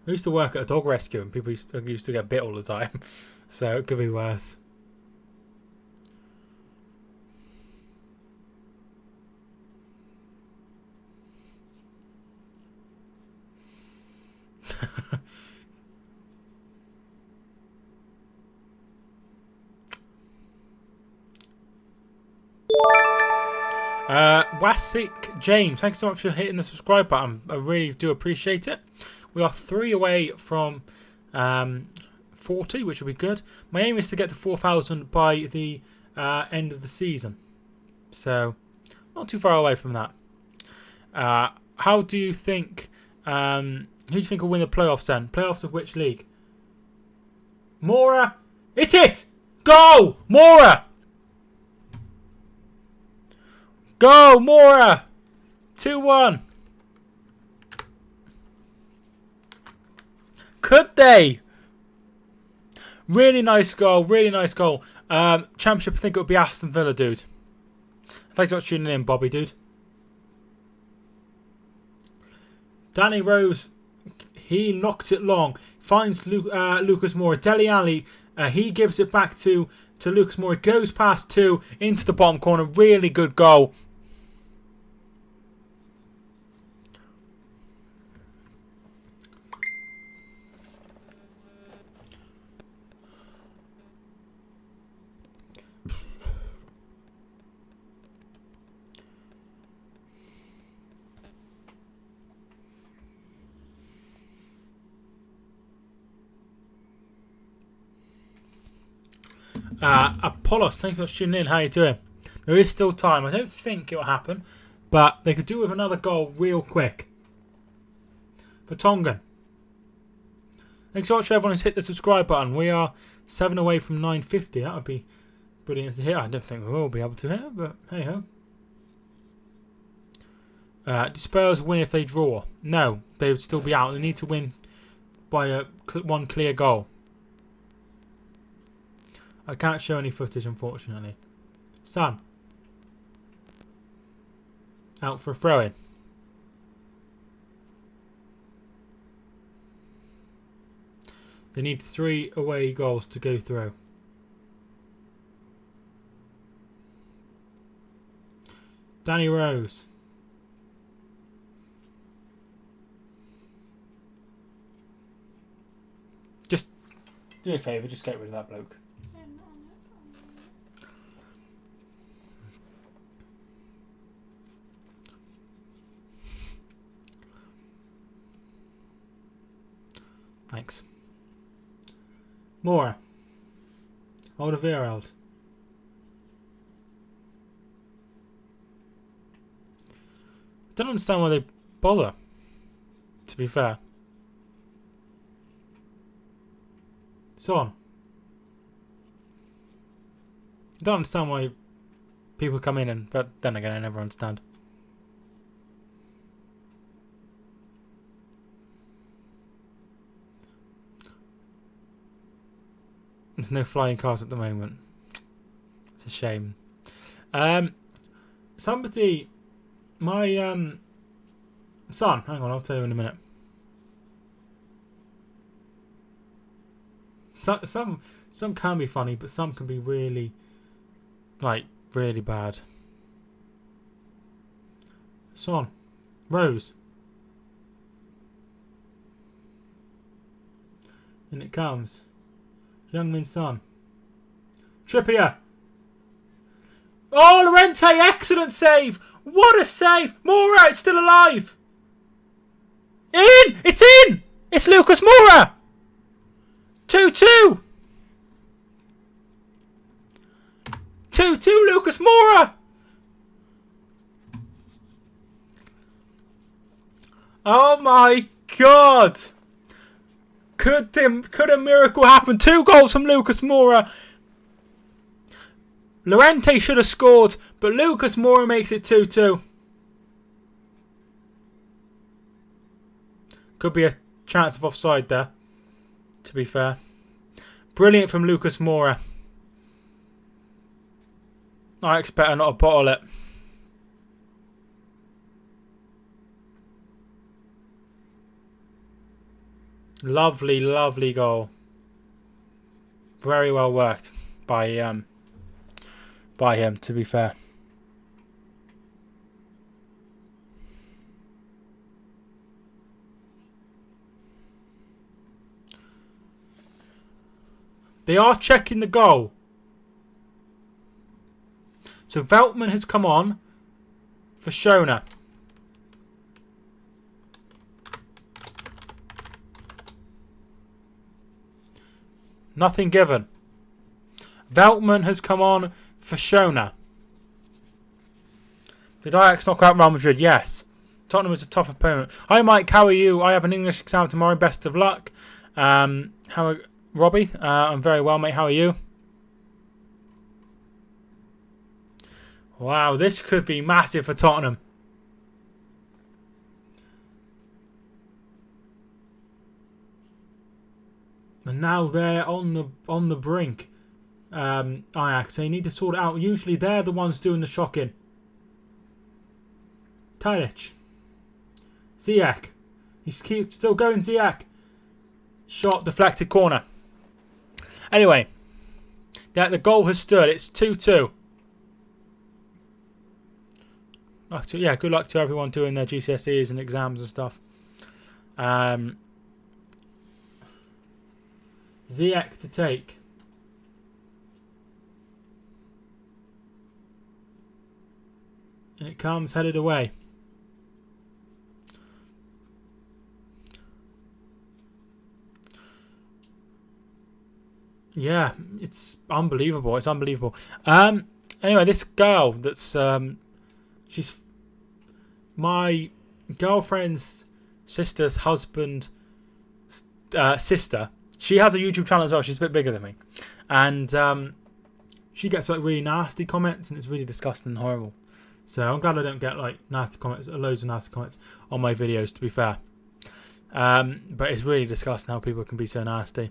I used to work at a dog rescue and people used to get bit all the time. So it could be worse. Wasik James, thanks so much for hitting the subscribe button. I really do appreciate it. We are 3 away from 40, which will be good. My aim is to get to 4,000 by the end of the season. So, not too far away from that. How do you think... who do you think will win the playoffs then? Playoffs of which league? Mora! Hit it! Go! Mora! Go, Mora! 2-1. Could they? Really nice goal. Really nice goal. Championship, I think it would be Aston Villa, dude. Thanks for tuning in, Bobby, dude. Danny Rose, he knocks it long. Finds Lucas Moura. Dele Alli, he gives it back to Lucas Moura. Goes past 2 into the bottom corner. Really good goal. Apollos, thank you for tuning in. How you doing? There is still time. I don't think it will happen, but they could do with another goal real quick. For Tongan. Thanks so much for everyone who's hit the subscribe button. We are 7 away from 950. That would be brilliant to hit. I don't think we will be able to hit, but hey ho. Do Spurs win if they draw? No, they would still be out. They need to win by one clear goal. I can't show any footage, unfortunately. Son. Out for a throw-in. They need 3 away goals to go through. Danny Rose. Just do me a favour, just get rid of that bloke. Thanks. Mora. Alderweireld. Don't understand why they bother, to be fair. Son. I don't understand why people come in and... But then again, I never understand. There's no flying cars at the moment. It's a shame. Somebody... My son... Hang on, I'll tell you in a minute. Some can be funny, but some can be really... Like, really bad. Son. Rose. And it comes. Youngmin Son. Trippier. Oh, Llorente, excellent save. What a save. Moura, it's still alive. In. It's in. It's Lucas Moura. 2-2. 2-2, Lucas Moura. Oh my God. Could a miracle happen? 2 goals from Lucas Moura. Llorente should have scored, but Lucas Moura makes it 2-2. Could be a chance of offside there, to be fair. Brilliant from Lucas Moura. I expect her not to bottle it. Lovely, lovely goal. Very well worked by him, to be fair. They are checking the goal. So Veltman has come on. for Shona. Nothing given. Veltman has come on for Shona. Did Ajax knock out Real Madrid? Yes. Tottenham is a tough opponent. Hi Mike, how are you? I have an English exam tomorrow. Best of luck. Robbie? I'm very well, mate. How are you? Wow, this could be massive for Tottenham. And now they're on the brink. Ajax, they need to sort it out. Usually they're the ones doing the shocking. Tadic. Ziyech. He's still going, Ziyech. Shot, deflected, corner. Anyway, the goal has stood. It's 2-2. Yeah, good luck to everyone doing their GCSEs and exams and stuff. Ziyech to take. And it comes headed away. Yeah, it's unbelievable. It's unbelievable. Anyway, this girl that's she's my girlfriend's sister's husband sister. She has a YouTube channel as well. She's a bit bigger than me, and she gets like really nasty comments, and it's really disgusting and horrible. So I'm glad I don't get like nasty comments, loads of nasty comments on my videos. To be fair, but it's really disgusting how people can be so nasty.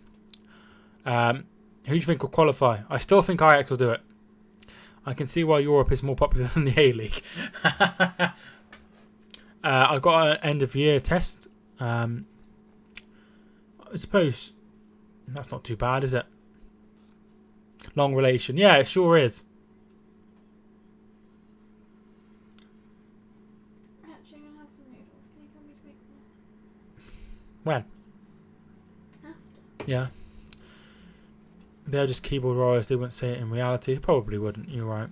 Who do you think will qualify? I still think Ajax will do it. I can see why Europe is more popular than the A-League. I've got an end-of-year test. I suppose that's not too bad, is it? Long relation. Yeah, it sure is. Actually, I'm gonna have some noodles. Can you come me to make them? When? After. Yeah. They're just keyboard warriors. They wouldn't say it in reality. Probably wouldn't. You're right.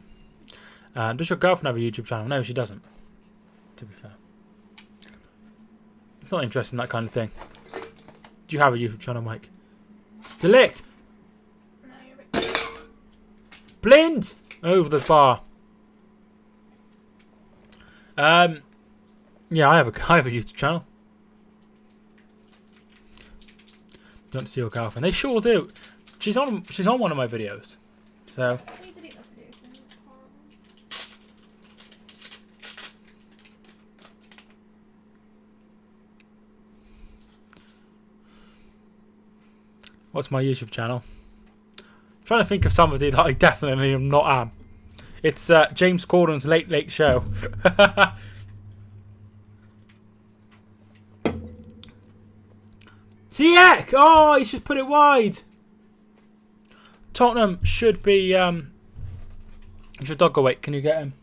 Does your girlfriend have a YouTube channel? No, she doesn't. To be fair. It's not interested in that kind of thing. Do you have a YouTube channel, Mike? Delict! No, you're a bit... Blind! Over the bar. Yeah, I have a YouTube channel. Don't see your girlfriend. They sure do. She's on one of my videos. So You delete that video, it's horrible. what's my YouTube channel? I'm trying to think of somebody that I definitely am not am. It's James Corden's Late Late Show. Ziyech! Oh, he's just put it wide. Tottenham should be. Is your dog awake? Can you get him?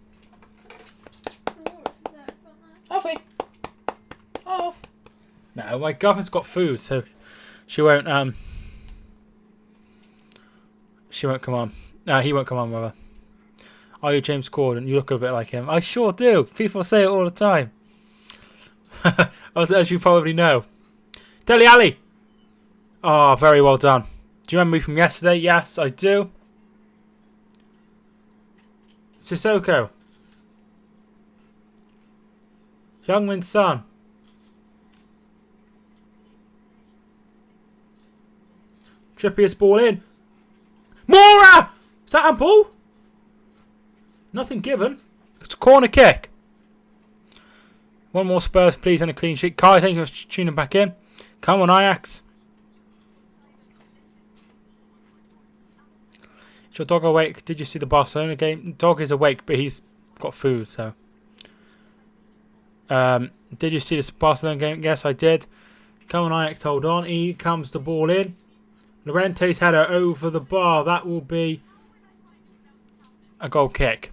Alfie! Off! No, my girlfriend's got food, so she won't. She won't come on. No, he won't come on, mother. Are you James Corden? You look a bit like him. I sure do. People say it all the time. As you probably know. Dele Alli! Oh, very well done. Do you remember me from yesterday? Yes, I do. Sissoko. Youngman's son. Trippier's ball in. Mora! Is that ample? Nothing given. It's a corner kick. One more Spurs, please, and a clean sheet. Kai, thank you for tuning back in. Come on, Ajax. Is your dog awake? Did you see the Barcelona game? The dog is awake, but he's got food, so. Did you see the Barcelona game? Yes, I did. Come on, Ajax, hold on. Here comes the ball in. Llorente's header over the bar. That will be a goal kick.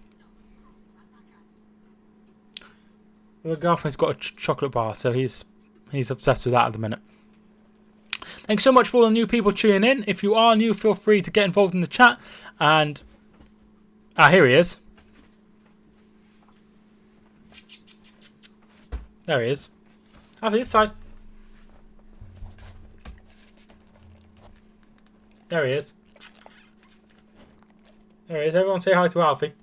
My girlfriend's got a chocolate bar, so he's obsessed with that at the minute. Thanks so much for all the new people tuning in. If you are new, feel free to get involved in the chat. And here he is. There he is. Alfie, this side. There he is. There he is. Everyone say hi to Alfie.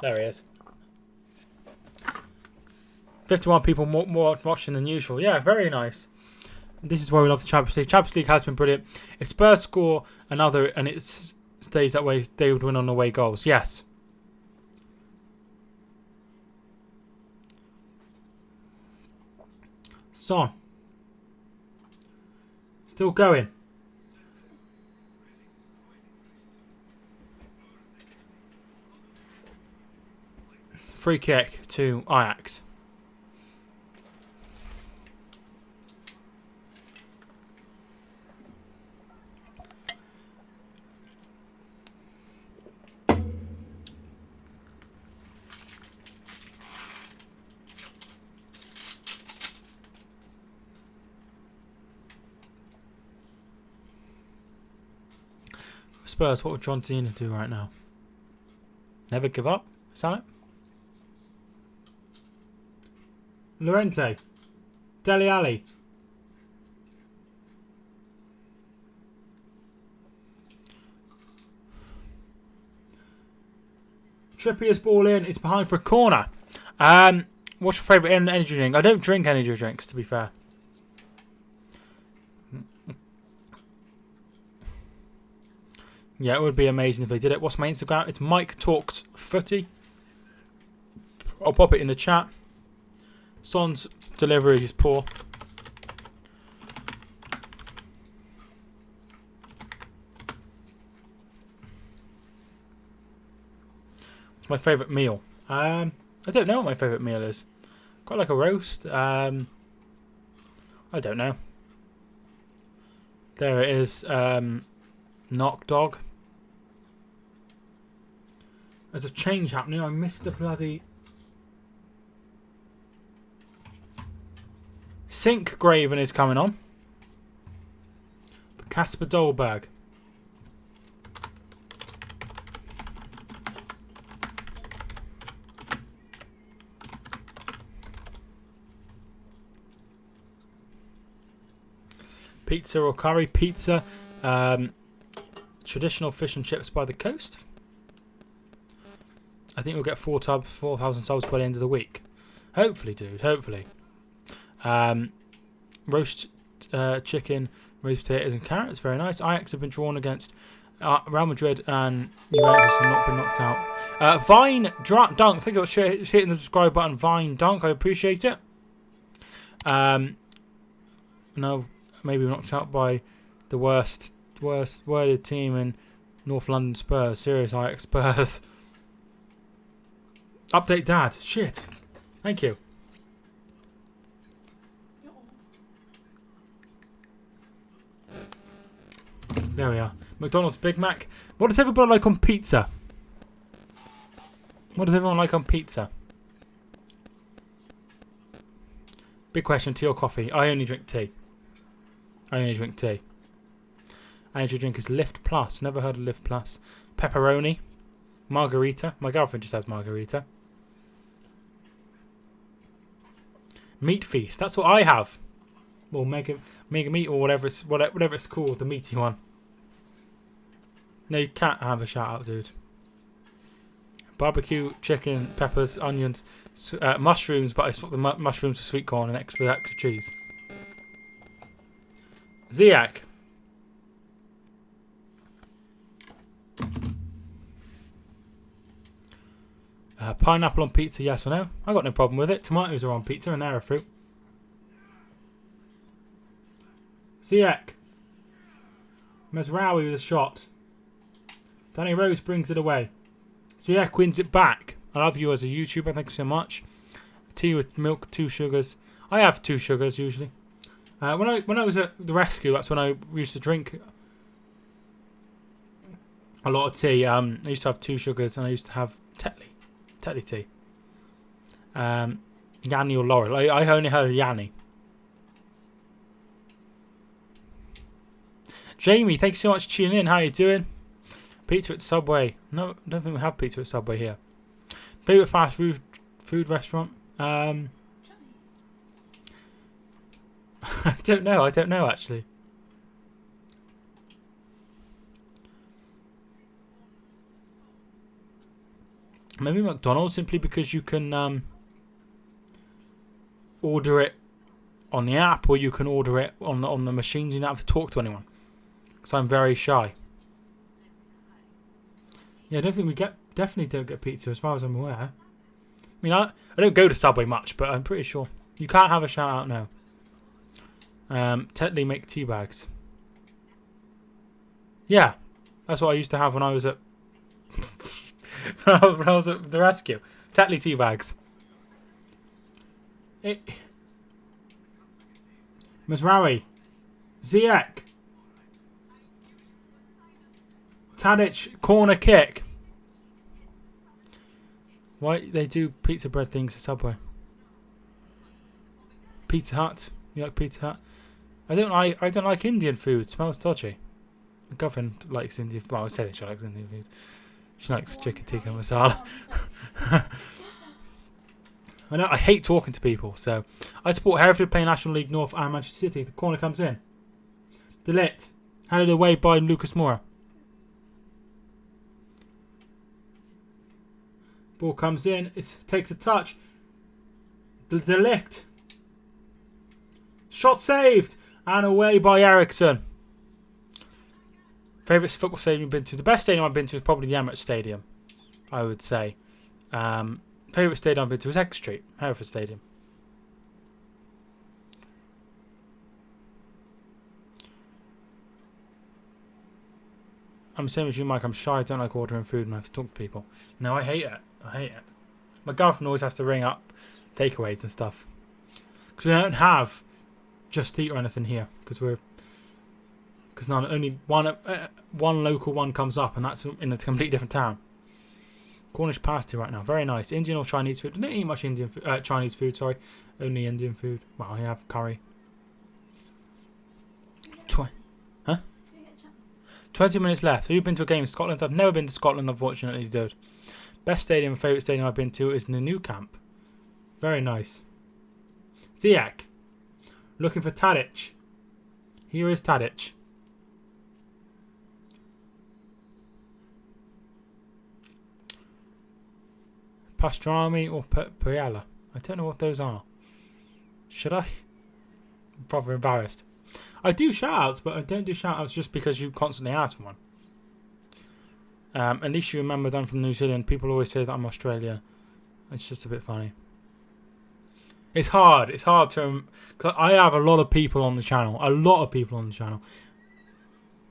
There he is. 51 people more watching than usual. Yeah, very nice. This is why we love the Champions League. Champions League has been brilliant. If Spurs score another and it stays that way, they would win on away goals. Yes. Son. Still going. Free kick to Ajax. Spurs, what would John Cena do right now? Never give up? Is that it? Llorente. Dele Alli. Trippier's ball in. It's behind for a corner. What's your favourite energy drink? I don't drink energy drinks, to be fair. Yeah, it would be amazing if they did it. What's my Instagram? It's Mike Talks Footy. I'll pop it in the chat. Son's delivery is poor. What's my favourite meal? I don't know what my favourite meal is. Quite like a roast. I don't know. There it is. Knock dog. There's a change happening. I missed the bloody Sink Graven is coming on. Casper Dolberg. Pizza or curry? Pizza. Traditional fish and chips by the coast. I think we'll get 4,000 subs by the end of the week. Hopefully, dude. Hopefully. Roast chicken, roast potatoes and carrots. Very nice. Ajax have been drawn against Real Madrid and Juventus have not been knocked out. Vine Dunk. I think it was hitting the subscribe button. Vine Dunk. I appreciate it. No, maybe knocked out by the worst worded team in North London, Spurs. Serious Ajax Spurs. Update Dad. Shit. Thank you. There we are. McDonald's Big Mac. What does everybody like on pizza? What does everyone like on pizza? Big question. Tea or coffee? I only drink tea. Energy drink is Lift Plus. Never heard of Lift Plus. Pepperoni. Margarita. My girlfriend just has margarita. Meat Feast. That's what I have. Well, mega meat or whatever it's called. The meaty one. No, you can't have a shout out, dude. Barbecue, chicken, peppers, onions, mushrooms, but I swapped the mushrooms for sweet corn and extra cheese. Ziak. Pineapple on pizza, yes or no? I got no problem with it. Tomatoes are on pizza and they're a fruit. Ziak. Mesraoui with a shot. Danny Rose brings it away. Ziak wins it back. I love you as a YouTuber. Thank you so much. Tea with milk, 2 sugars. I have 2 sugars usually. When I was at the rescue, that's when I used to drink a lot of tea. I used to have 2 sugars and I used to have Tetley tea. Yanni or Laurel. I only heard of Yanni. Jamie, thank you so much for tuning in. How you doing? Pizza at Subway. No, I don't think we have pizza at Subway here. Favourite fast food restaurant? I don't know. I don't know actually. Maybe McDonald's, simply because you can order it on the app, or you can order it on the machines. You don't have to talk to anyone. Because I'm very shy. Yeah, I don't think we definitely don't get pizza as far as I'm aware. I mean, I don't go to Subway much, but I'm pretty sure. You can't have a shout out now. Tetley make tea bags. Yeah, that's what I used to have when I was at when I was at the rescue. Tetley tea bags. Masraoui, Ziyech, Tadic corner kick. Why they do pizza bread things at Subway? Pizza Hut. You like Pizza Hut? I don't like Indian food. It smells dodgy. My girlfriend likes Indian food. Well, I say she likes Indian food. She likes chicken tikka masala. I know, I hate talking to people, so I support Hereford playing National League North and Manchester City. The corner comes in. Delit. Handed away by Lucas Moura. Ball comes in. It takes a touch. Delict. Shot saved. And away by Ericsson. Favourite football stadium you've been to? The best stadium I've been to is probably the Emirates Stadium, I would say. Favourite stadium I've been to is Egg Street, Hereford Stadium. I'm the same as you, Mike. I'm shy. I don't like ordering food and I have to talk to people. No, I hate it. I hate it. My girlfriend always has to ring up takeaways and stuff. Because we don't have Just Eat or anything here. Because only one local one comes up, and that's in a completely different town. Cornish pasty right now, very nice. Indian or Chinese food? I don't eat much Chinese food. Sorry, only Indian food. Well, I have curry. 20 minutes left. Have you been to a game in Scotland? I've never been to Scotland, unfortunately, dude. Best stadium and favourite stadium I've been to is the New Camp. Very nice. Ziyech. Looking for Tadic. Here is Tadic. Pastrami or paella? I don't know what those are. Should I? I'm probably embarrassed. I do shout-outs, but I don't do shout-outs just because you constantly ask for one. At least you remember them from New Zealand. People always say that I'm Australia. It's just a bit funny. It's hard. It's hard to... Cause I have a lot of people on the channel. A lot of people on the channel.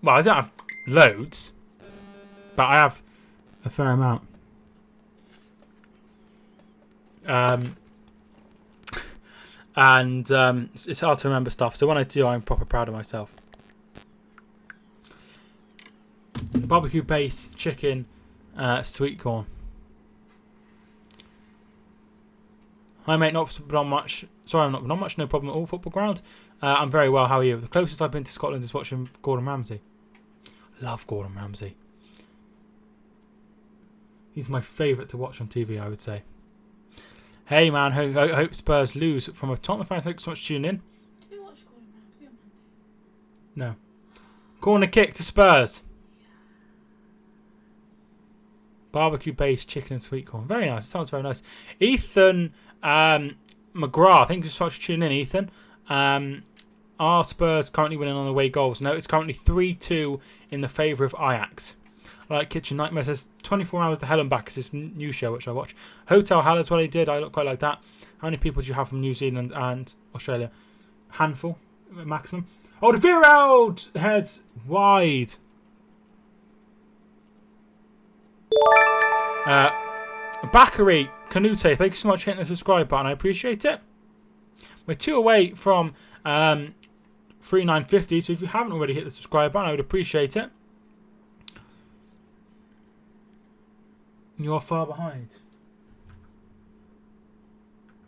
Well, I don't have loads. But I have a fair amount. It's hard to remember stuff. So when I do, I'm proper proud of myself. Barbecue base, chicken, sweet corn. Hi mate, not much. Sorry, I'm not much. No problem at all. Football ground. I'm very well. How are you? The closest I've been to Scotland is watching Gordon Ramsay. Love Gordon Ramsay. He's my favourite to watch on TV, I would say. Hey man, hope Spurs lose. From a Tottenham fan, thanks so much for tuning in. Did you watch Gordon Ramsay on No. Monday? Corner kick to Spurs. Barbecue based chicken and sweet corn. Very nice. It sounds very nice. Ethan McGrath, thank you so much for tuning in, Ethan. Are Spurs currently winning on away goals? No, it's currently 3-2 in the favour of Ajax. I like Kitchen Nightmare. Says 24 Hours to Hell and Back is this new show which I watch. Hotel Hell is what I did. I look quite like that. How many people do you have from New Zealand and Australia? Handful maximum. Oh, the Virold heads wide. Bakary Canute, thank you so much for hitting the subscribe button. I appreciate it. We're 2 away from 3950, so if you haven't already hit the subscribe button, I would appreciate it. You are far behind.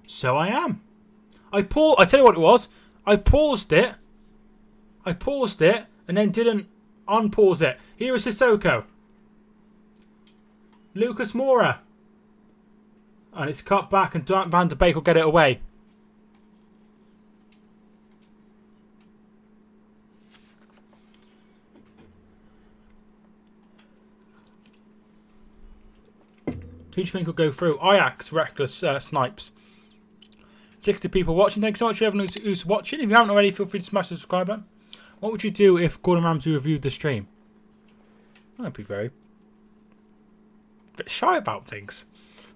So I am. I tell you what it was. I paused it, and then didn't unpause it. Here is Sissoko. Lucas Moura. And it's cut back and Van de Beek will get it away. Who do you think will go through? Ajax, reckless snipes. 60 people watching. Thanks so much for everyone who's watching. If you haven't already, feel free to smash the subscribe button. What would you do if Gordon Ramsay reviewed the stream? I'd be very bit shy about things.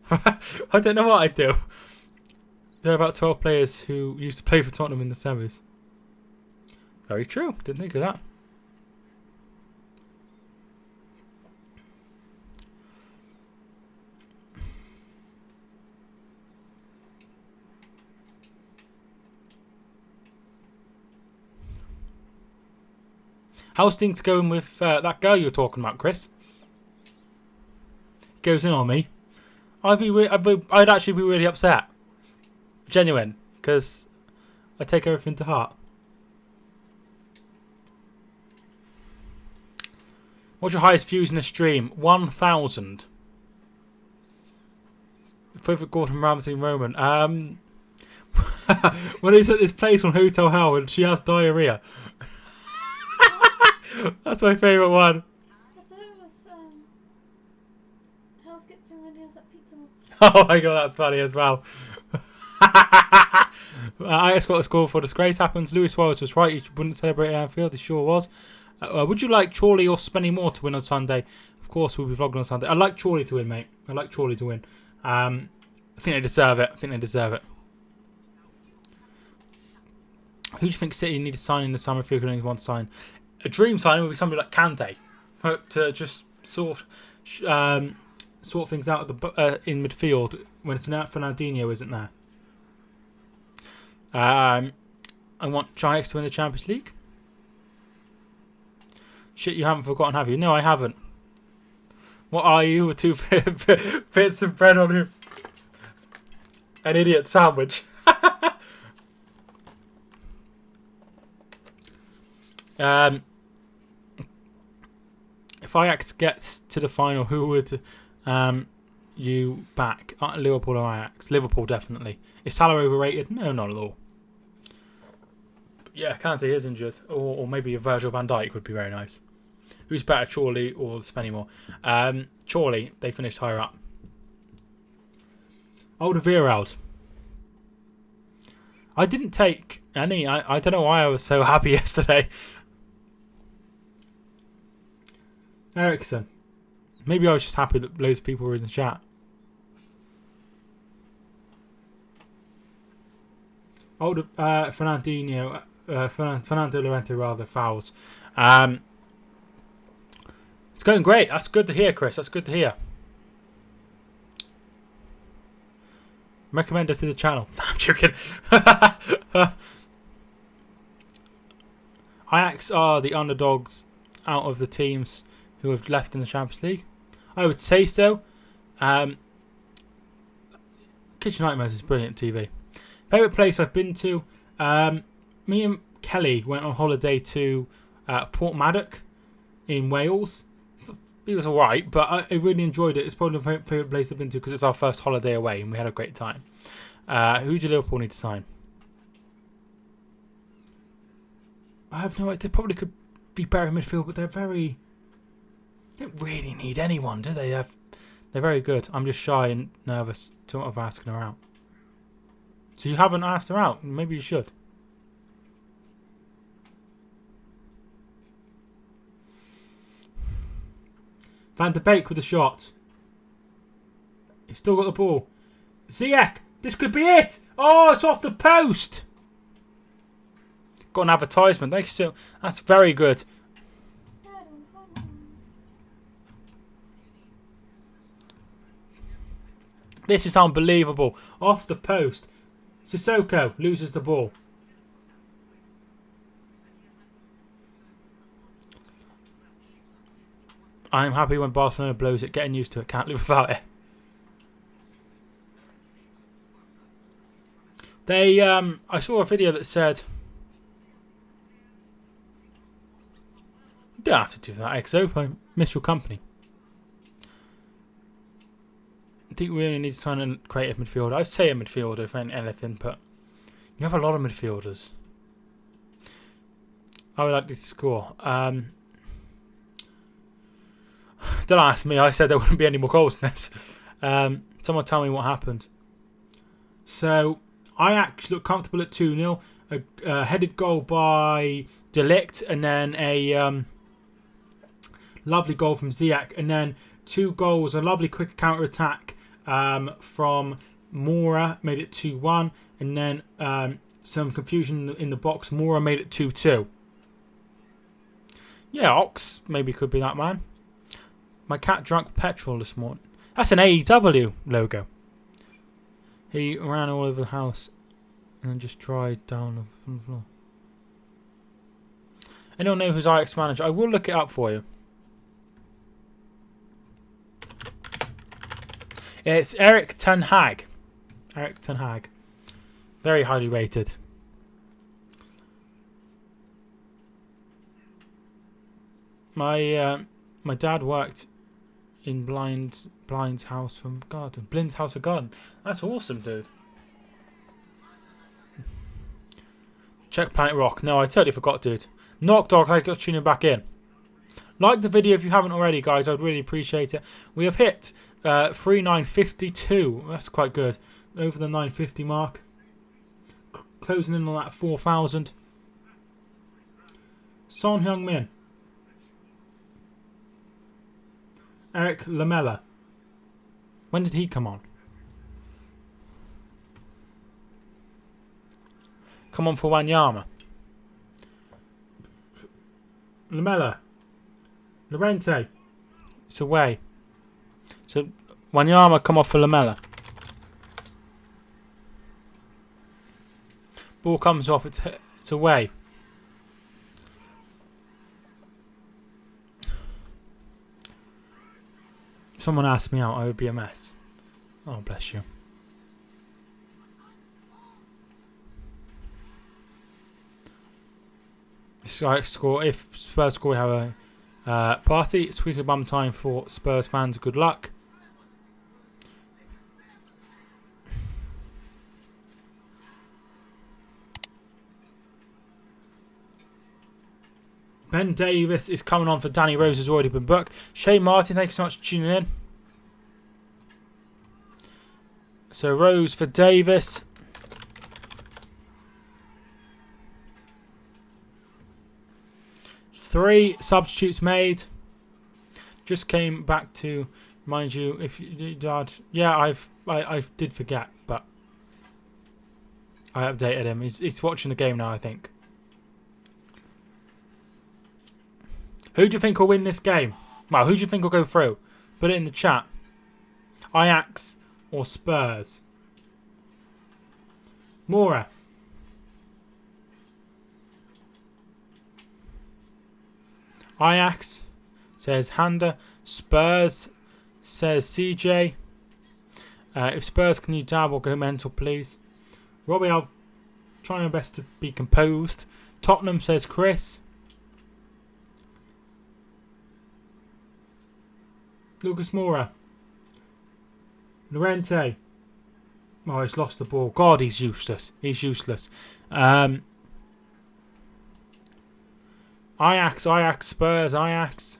I don't know what I'd do. There are about 12 players who used to play for Tottenham in the semis. Very true. Didn't think of that. How's things going with that girl you were talking about, Chris? Goes in on me. I'd actually be really upset. Genuine, because I take everything to heart. What's your highest views in a stream? 1,000. Favorite Gordon Ramsay moment? When he's at this place on Hotel Hell and she has diarrhea. That's my favourite one. I thought it was Hell's Kitchen when he has that pizza. Oh my god, that's funny as well. Ajax got a score for disgrace happens. Luis Suarez was right, he wouldn't celebrate at Anfield, he sure was. Would you like Chorley or Spenny Moore to win on Sunday? Of course, we'll be vlogging on Sunday. I'd like Chorley to win, mate. I'd like Chorley to win. I think they deserve it. Who do you think City need to sign in the summer if you only want to sign? A dream signing would be somebody like Kante to just sort things out in midfield when Fernandinho isn't there. I want Ajax to win the Champions League. Shit, you haven't forgotten, have you? No, I haven't. What are you with 2 bits of bread on you? An idiot sandwich. If Ajax gets to the final, who would you back? Liverpool or Ajax? Liverpool, definitely. Is Salah overrated? No, not at all. Yeah, Kante is injured. Or maybe a Virgil van Dijk would be very nice. Who's better, Chorley or Spennymoor? Chorley, they finished higher up. Alderweireld. I didn't take any. I don't know why I was so happy yesterday. Ericsson. Maybe I was just happy that loads of people were in the chat. Fernandinho, Fernando Llorente rather, fouls. It's going great. That's good to hear, Chris. That's good to hear. Recommend us to the channel. I'm joking. Ajax are the underdogs out of the teams who have left in the Champions League. I would say so. Kitchen Nightmares is brilliant TV. Favourite place I've been to? Me and Kelly went on holiday to Portmaddock in Wales. It was alright, but I really enjoyed it. It's probably my favourite place I've been to because it's our first holiday away and we had a great time. Who do Liverpool need to sign? I have no idea. They probably could be better in midfield, but they're very... They don't really need anyone, do they? They're very good. I'm just shy and nervous of asking her out. So you haven't asked her out? Maybe you should. Van de Beek with a shot. He's still got the ball. Ziyech! This could be it! Oh, it's off the post! Got an advertisement. Thank you, so. That's very good. This is unbelievable. Off the post. Sissoko loses the ball. I'm happy when Barcelona blows it. Getting used to it. Can't live without it. They, I saw a video that said, you don't have to do that, XO. I miss your company. think we really need to sign a creative midfielder. I'd say a midfielder if anything, but you have a lot of midfielders. I would like to score. Don't ask me. I said there wouldn't be any more goals in this. Someone tell me what happened. So Ajax look comfortable at 2-0. A headed goal by De Ligt, and then a lovely goal from Ziyech, and then 2 goals, a lovely quick counter attack from Mora made it 2-1, and then some confusion in the box. Mora made it 2-2. Yeah, Ox maybe could be that man. My cat drank petrol this morning. That's an AEW logo. He ran all over the house and then just dried down on the floor. Anyone know who's Ajax manager? I will look it up for you. It's Erik ten Hag. Erik ten Hag. Very highly rated. My dad worked in Blind's house for garden. Blind's house for garden. That's awesome, dude. Check Planet Rock. No, I totally forgot, dude. Knock Dog, I got tuning back in. Like the video if you haven't already, guys. I'd really appreciate it. We have hit 3,952. That's quite good. Over the 950 mark. Closing in on that 4,000. Son Heung-min. Eric Lamela. When did he come on? Come on for Wanyama. Lamela. Lorente. It's away. So Wanyama come off for Lamela. Ball comes off. It's away. Someone asked me out. I would be a mess. Oh, bless you. Score. If Spurs score, we have a party. Squeaky bum time for Spurs fans. Good luck. Ben Davis is coming on for Danny Rose, has already been booked. Shane Martin, thank you so much for tuning in. So Rose for Davis. Three substitutes made. Just came back to mind you. If you did, yeah, I did forget, but I updated him. He's watching the game now, I think. Who do you think will win this game? Well, who do you think will go through? Put it in the chat. Ajax or Spurs? Mora. Ajax says Handa. Spurs says CJ. If Spurs, can you dab or go mental, please? Robbie, I'll try my best to be composed. Tottenham says Chris. Lucas Moura. Lorente. Oh, he's lost the ball. God, he's useless. He's useless. Ajax, Spurs, Ajax.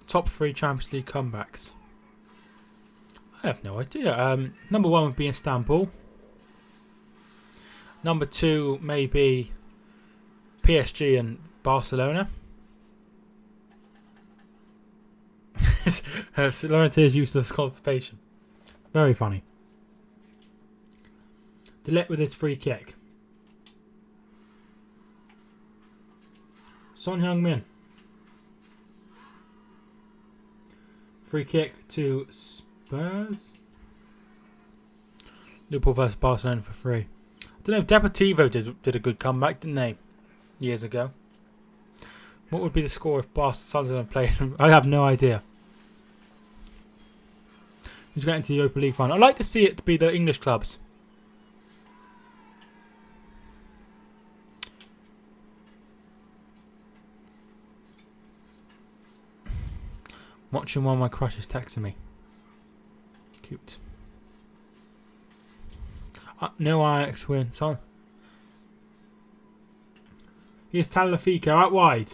Top 3 Champions League comebacks. I have no idea. Number 1 would be Istanbul. Number 2 maybe PSG and Barcelona. Laurente's useless constipation. Very funny. De Ligt with his free kick. Son Heung-min. Free kick to Spurs. Liverpool versus Barcelona for free. I don't know. Deportivo did a good comeback, didn't they? Years ago. What would be the score if Barcelona played? I have no idea. who's getting to the Europa League final. I'd like to see it to be the English clubs. Watching while my crush is texting me. Cute. No Ajax win. Sorry. Here's Tagliafico out wide.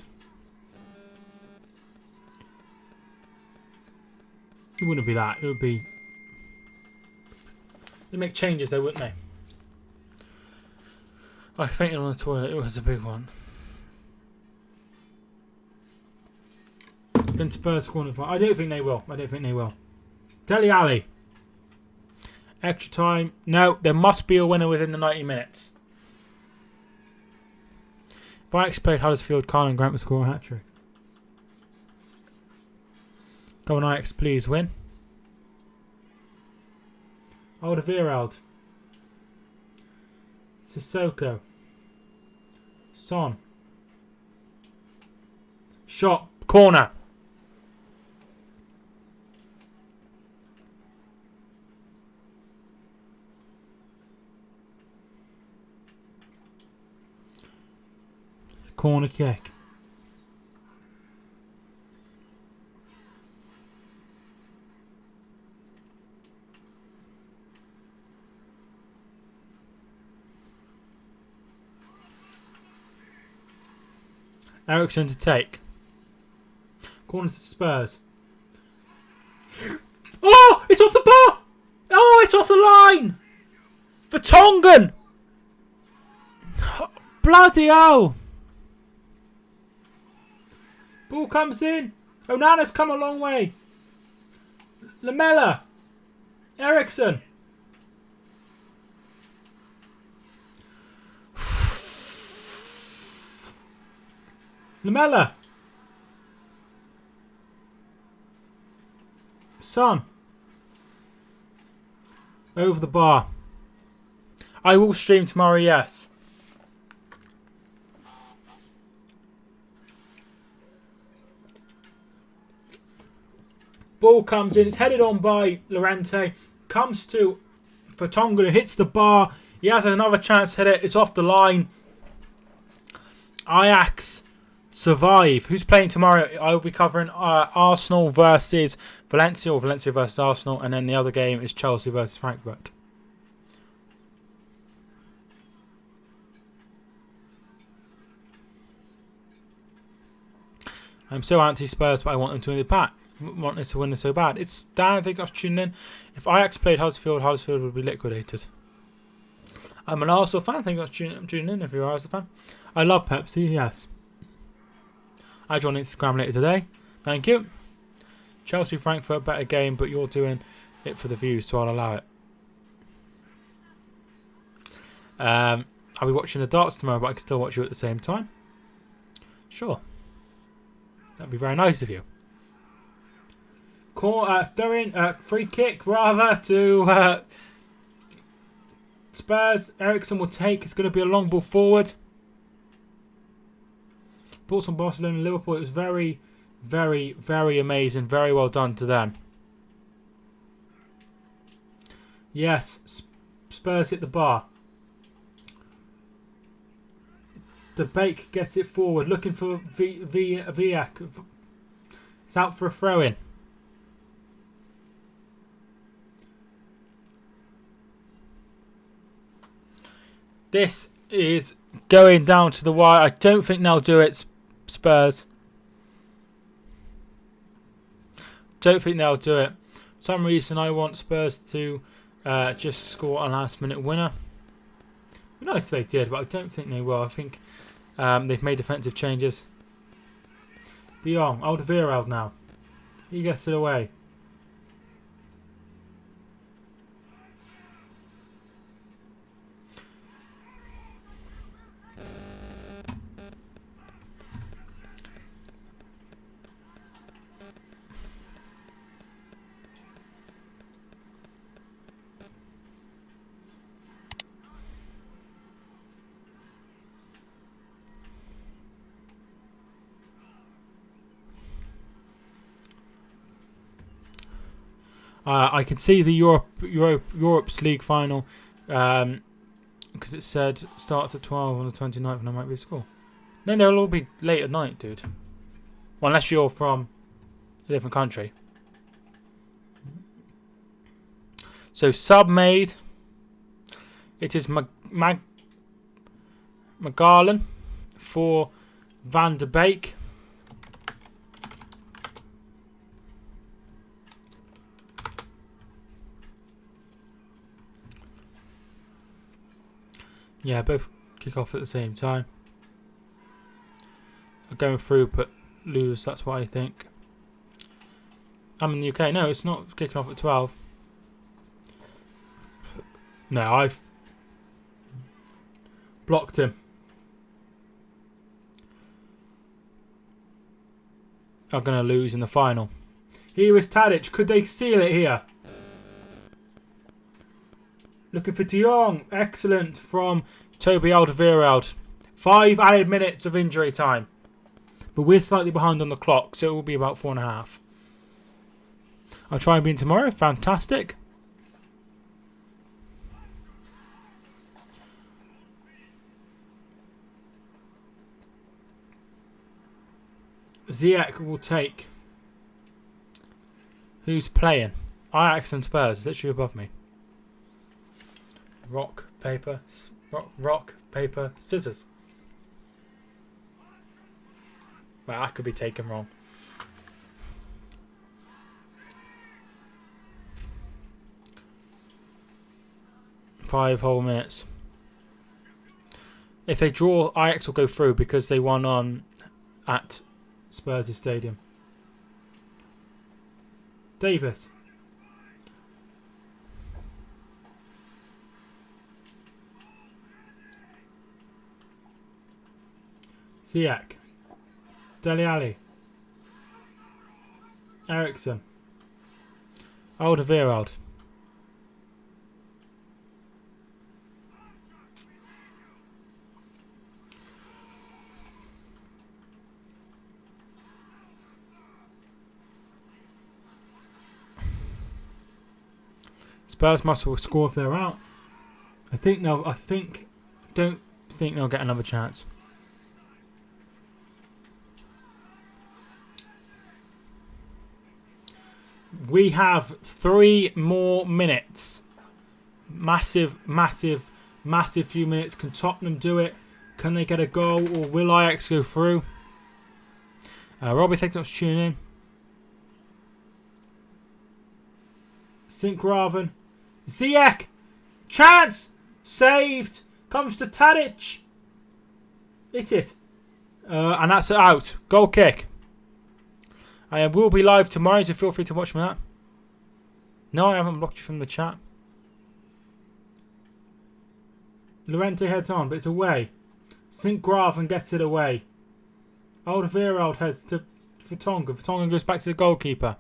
It wouldn't be that. It would be... They'd make changes though, wouldn't they? I fainted on the toilet. It was a big one. Then Spurs corner. I don't think they will. I don't think they will. Dele Alli. Extra time. No, there must be a winner within the 90 minutes. If Ajax played Huddersfield, Carl and Grant would score a hat-trick. Go on Ajax, please win. Alderweireld. Sissoko. Son. Shot. Corner. Corner kick. Ericsson to take. Corner to Spurs. Oh! It's off the bar! Oh, it's off the line! Vertonghen! Bloody hell! Ball comes in. Onana's come a long way. Lamela. Ericsson. Lamela. Son. Over the bar. I will stream tomorrow, yes. Ball comes in. It's headed on by Llorente. Comes to Vertonghen and hits the bar. He has another chance to hit it. It's off the line. Ajax survive. Who's playing tomorrow? I will be covering Arsenal versus Valencia, or Valencia versus Arsenal, and then the other game is Chelsea versus Frankfurt. I'm so anti-Spurs, but I want them to win the back. Want this to win this so bad. It's Dan, I think I was tuning in. If Ajax played Huddersfield, Huddersfield would be liquidated. I'm an Arsenal fan. I think I was tuning in if you're an Arsenal fan. I love Pepsi, yes. I join Instagram later today. Thank you. Chelsea, Frankfurt, better game, but you're doing it for the views, so I'll allow it. I'll be watching the darts tomorrow, but I can still watch you at the same time. Sure. That'd be very nice of you. Free kick rather to Spurs. Ericsson will take. It's going to be a long ball forward. Thoughts on Barcelona and Liverpool? It was very, very, very amazing. Very well done to them. Yes, Spurs hit the bar. De Beek gets it forward, looking for Villac. It's out for a throw-in. This is going down to the wire. I don't think they'll do it, Spurs. Don't think they'll do it. For some reason, I want Spurs to just score a last-minute winner. Nice they did, but I don't think they will. I think they've made defensive changes. De Jong, Alderweireld now. He gets it away. I can see the Europe's League final because it said starts at 12 on the 29th and I might be at school. No, they'll all be late at night, dude. Well, unless you're from a different country. So sub made. It is McGarlen for Van de Beek. Yeah, both kick off at the same time. Going through but lose, that's what I think. I'm in the UK. No, it's not kicking off at 12. No, I've blocked him. I'm going to lose in the final. Here is Tadic. Could they seal it here? Looking for De Jong. Excellent from Toby Alderweireld. 5 added minutes of injury time. But we're slightly behind on the clock, so it will be about 4.5. I'll try and be in tomorrow. Fantastic. Ziyech will take. Who's playing? Ajax and Spurs, literally above me. Rock, paper, scissors. Well, that could be taken wrong. Five whole minutes. If they draw, Ajax will go through because they won on at Spurs' stadium. Davis. Ziyech. Dele Alli. Ericsson. Alderweireld. Spurs must score if they're out. Don't think they'll get another chance. We have 3 more minutes. Massive few minutes. Can Tottenham do it? Can they get a goal, or will Ajax go through? Robbie, thanks so much for tuning in. Sinkgraven. Ziyech! Chance! Saved! Comes to Tadic! Hit it. And that's out. Goal kick. I will be live tomorrow, so feel free to watch me that. No, I haven't blocked you from the chat. Llorente heads on, but it's away. Sinkgraven gets it away. Alderweireld heads to Vertonghen. Vertonghen goes back to the goalkeeper.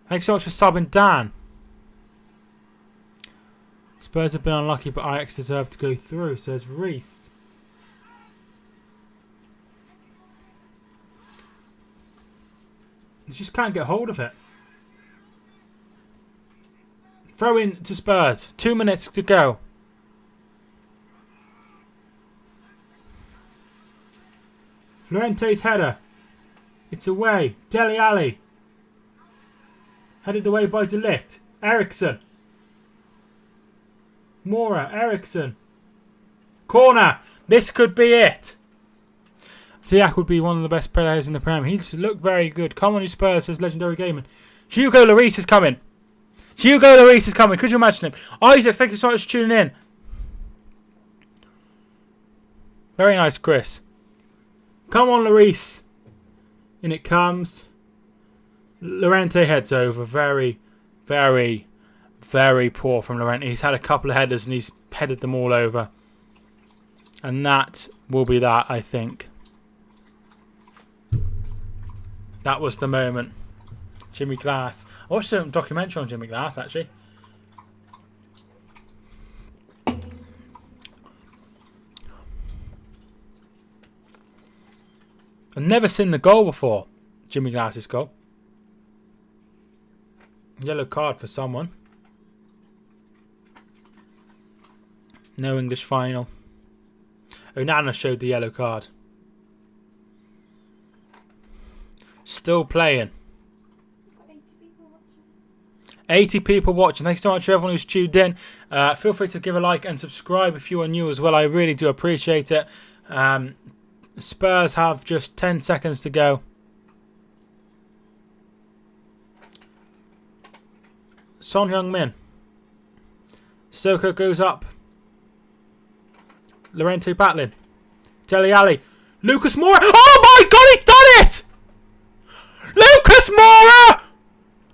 Thanks so much for subbing, Dan. Spurs have been unlucky, but Ajax deserve to go through, says Reese. They just can't get hold of it. Throw in to Spurs. 2 minutes to go. Llorente's header. It's away. Dele Alli. Headed away by De Ligt. Ericsson. Mora. Ericsson. Corner. This could be it. Ziyech would be one of the best players in the Prem. He looked very good. Come on, you Spurs, says Legendary Gaming. Hugo Lloris is coming. Hugo Lloris is coming. Could you imagine him? Isaac, thank you so much for tuning in. Very nice, Chris. Come on, Lloris. In it comes. Llorente heads over. Very, very, very poor from Llorente. He's had a couple of headers and he's headed them all over. And that will be that, I think. That was the moment. Jimmy Glass. I watched a documentary on Jimmy Glass, actually. I've never seen the goal before. Jimmy Glass's goal. Yellow card for someone. No English final. Onana showed the yellow card. Still playing. 80 people watching. Thanks so much for everyone who's tuned in. Feel free to give a like and subscribe if you are new as well. I really do appreciate it. Spurs have just 10 seconds to go. Son Heung-min. Sissoko goes up. Lorente battling. Dele Alli. Lucas Moura. Oh my god, he's done it! Lucas Moura!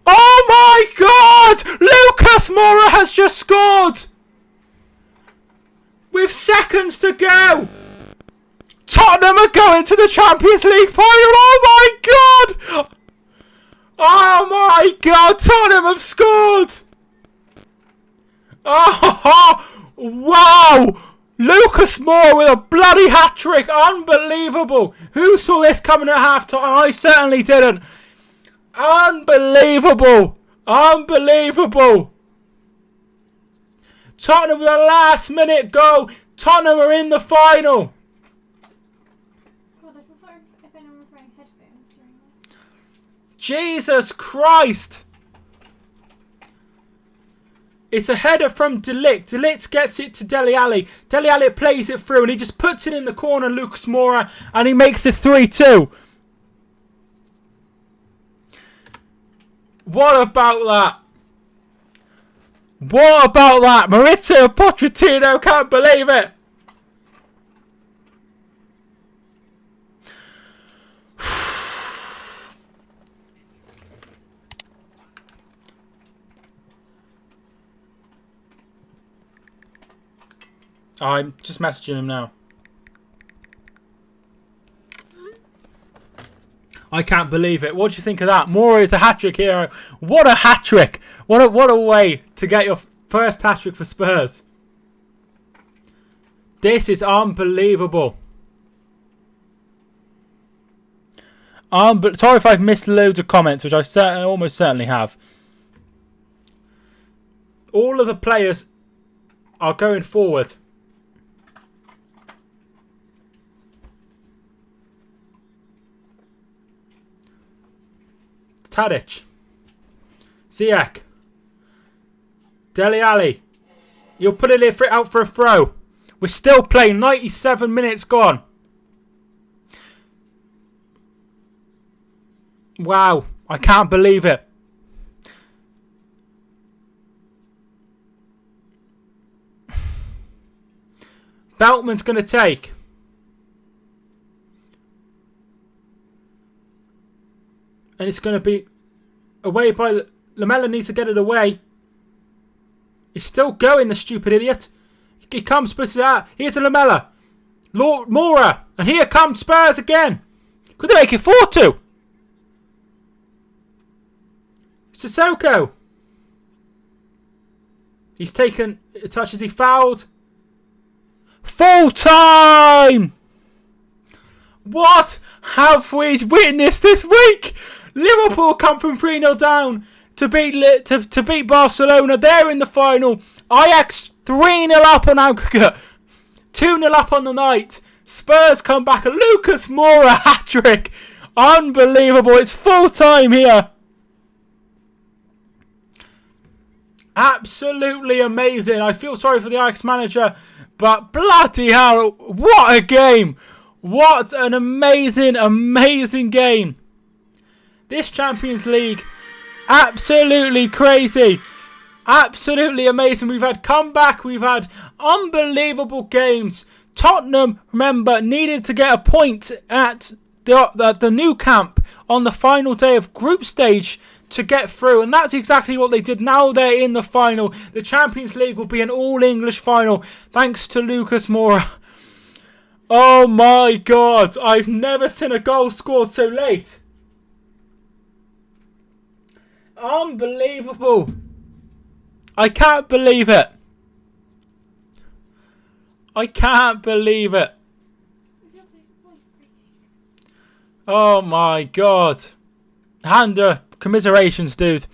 Oh my god! Lucas Moura has just scored! With seconds to go! Tottenham are going to the Champions League final! Oh my god! Oh my god! Tottenham have scored! Oh, wow! Lucas Moura with a bloody hat-trick. Unbelievable. Who saw this coming at half-time? I certainly didn't. Unbelievable. Unbelievable. Tottenham with a last-minute goal. Tottenham are in the final. God, I feel sorry if anyone was wearing headphones during this. Jesus Christ. It's a header from De Ligt. De Ligt gets it to Dele Alli. Dele Alli plays it through and he just puts it in the corner, Lucas Moura, and he makes it 3-2. What about that? What about that? Maurizio Pochettino can't believe it. I'm just messaging him now. I can't believe it. What do you think of that? Moura is a hat-trick hero. What a hat-trick. What a way to get your first hat-trick for Spurs. This is unbelievable. Sorry if I've missed loads of comments, which I almost certainly have. All of the players are going forward. Tadic. Ziyech. Dele Alli. You'll put it out for a throw. We're still playing. 97 minutes gone. Wow. I can't believe it. Beltman's going to take. And it's going to be away by... Lamela needs to get it away. He's still going, the stupid idiot. He comes, puts it out. Here's a Lamela. Moura. And here comes Spurs again. Could they make it 4-2? Sissoko. He's taken a touch as he fouled. Full time! What have we witnessed this week? Liverpool come from 3-0 down to beat Barcelona. They're in the final. Ajax 3-0 up on aggregate. 2-0 up on the night. Spurs come back. A Lucas Moura hat-trick. Unbelievable. It's full time here. Absolutely amazing. I feel sorry for the Ajax manager, but bloody hell, what a game. What an amazing, amazing game. This Champions League, absolutely crazy. Absolutely amazing. We've had comeback. We've had unbelievable games. Tottenham, remember, needed to get a point at the new camp on the final day of group stage to get through. And that's exactly what they did. Now they're in the final. The Champions League will be an all-English final thanks to Lucas Moura. Oh my God. I've never seen a goal scored so late. Unbelievable. I can't believe it. I can't believe it. Oh my god. Hander, commiserations, dude.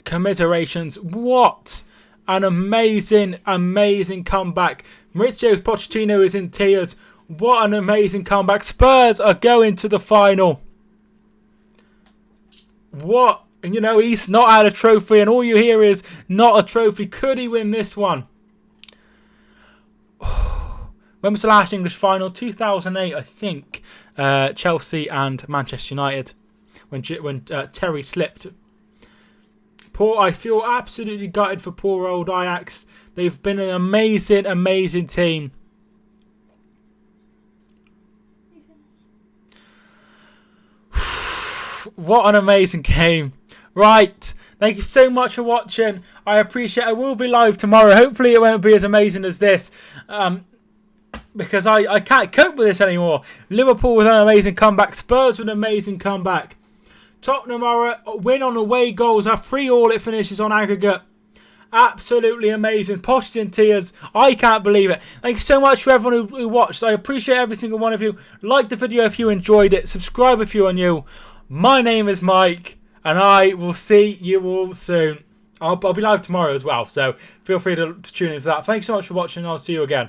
Commiserations. What an amazing, amazing comeback. Maurizio Pochettino is in tears. What an amazing comeback. Spurs are going to the final. What? And you know, he's not had a trophy, and all you hear is not a trophy. Could he win this one? When was the last English final? 2008, I think. Chelsea and Manchester United. When Terry slipped. I feel absolutely gutted for poor old Ajax. They've been an amazing, amazing team. What an amazing game. Right. Thank you so much for watching. I appreciate it. I will be live tomorrow. Hopefully it won't be as amazing as this. Because I can't cope with this anymore. Liverpool with an amazing comeback. Spurs with an amazing comeback. Tottenham are a win on away goals. Have 3-3 it finishes on aggregate. Absolutely amazing. Posh in tears. I can't believe it. Thanks so much for everyone who watched. I appreciate every single one of you. Like the video if you enjoyed it. Subscribe if you are new. My name is Mike. And I will see you all soon. I'll be live tomorrow as well. So feel free to tune in for that. Thanks so much for watching. I'll see you again.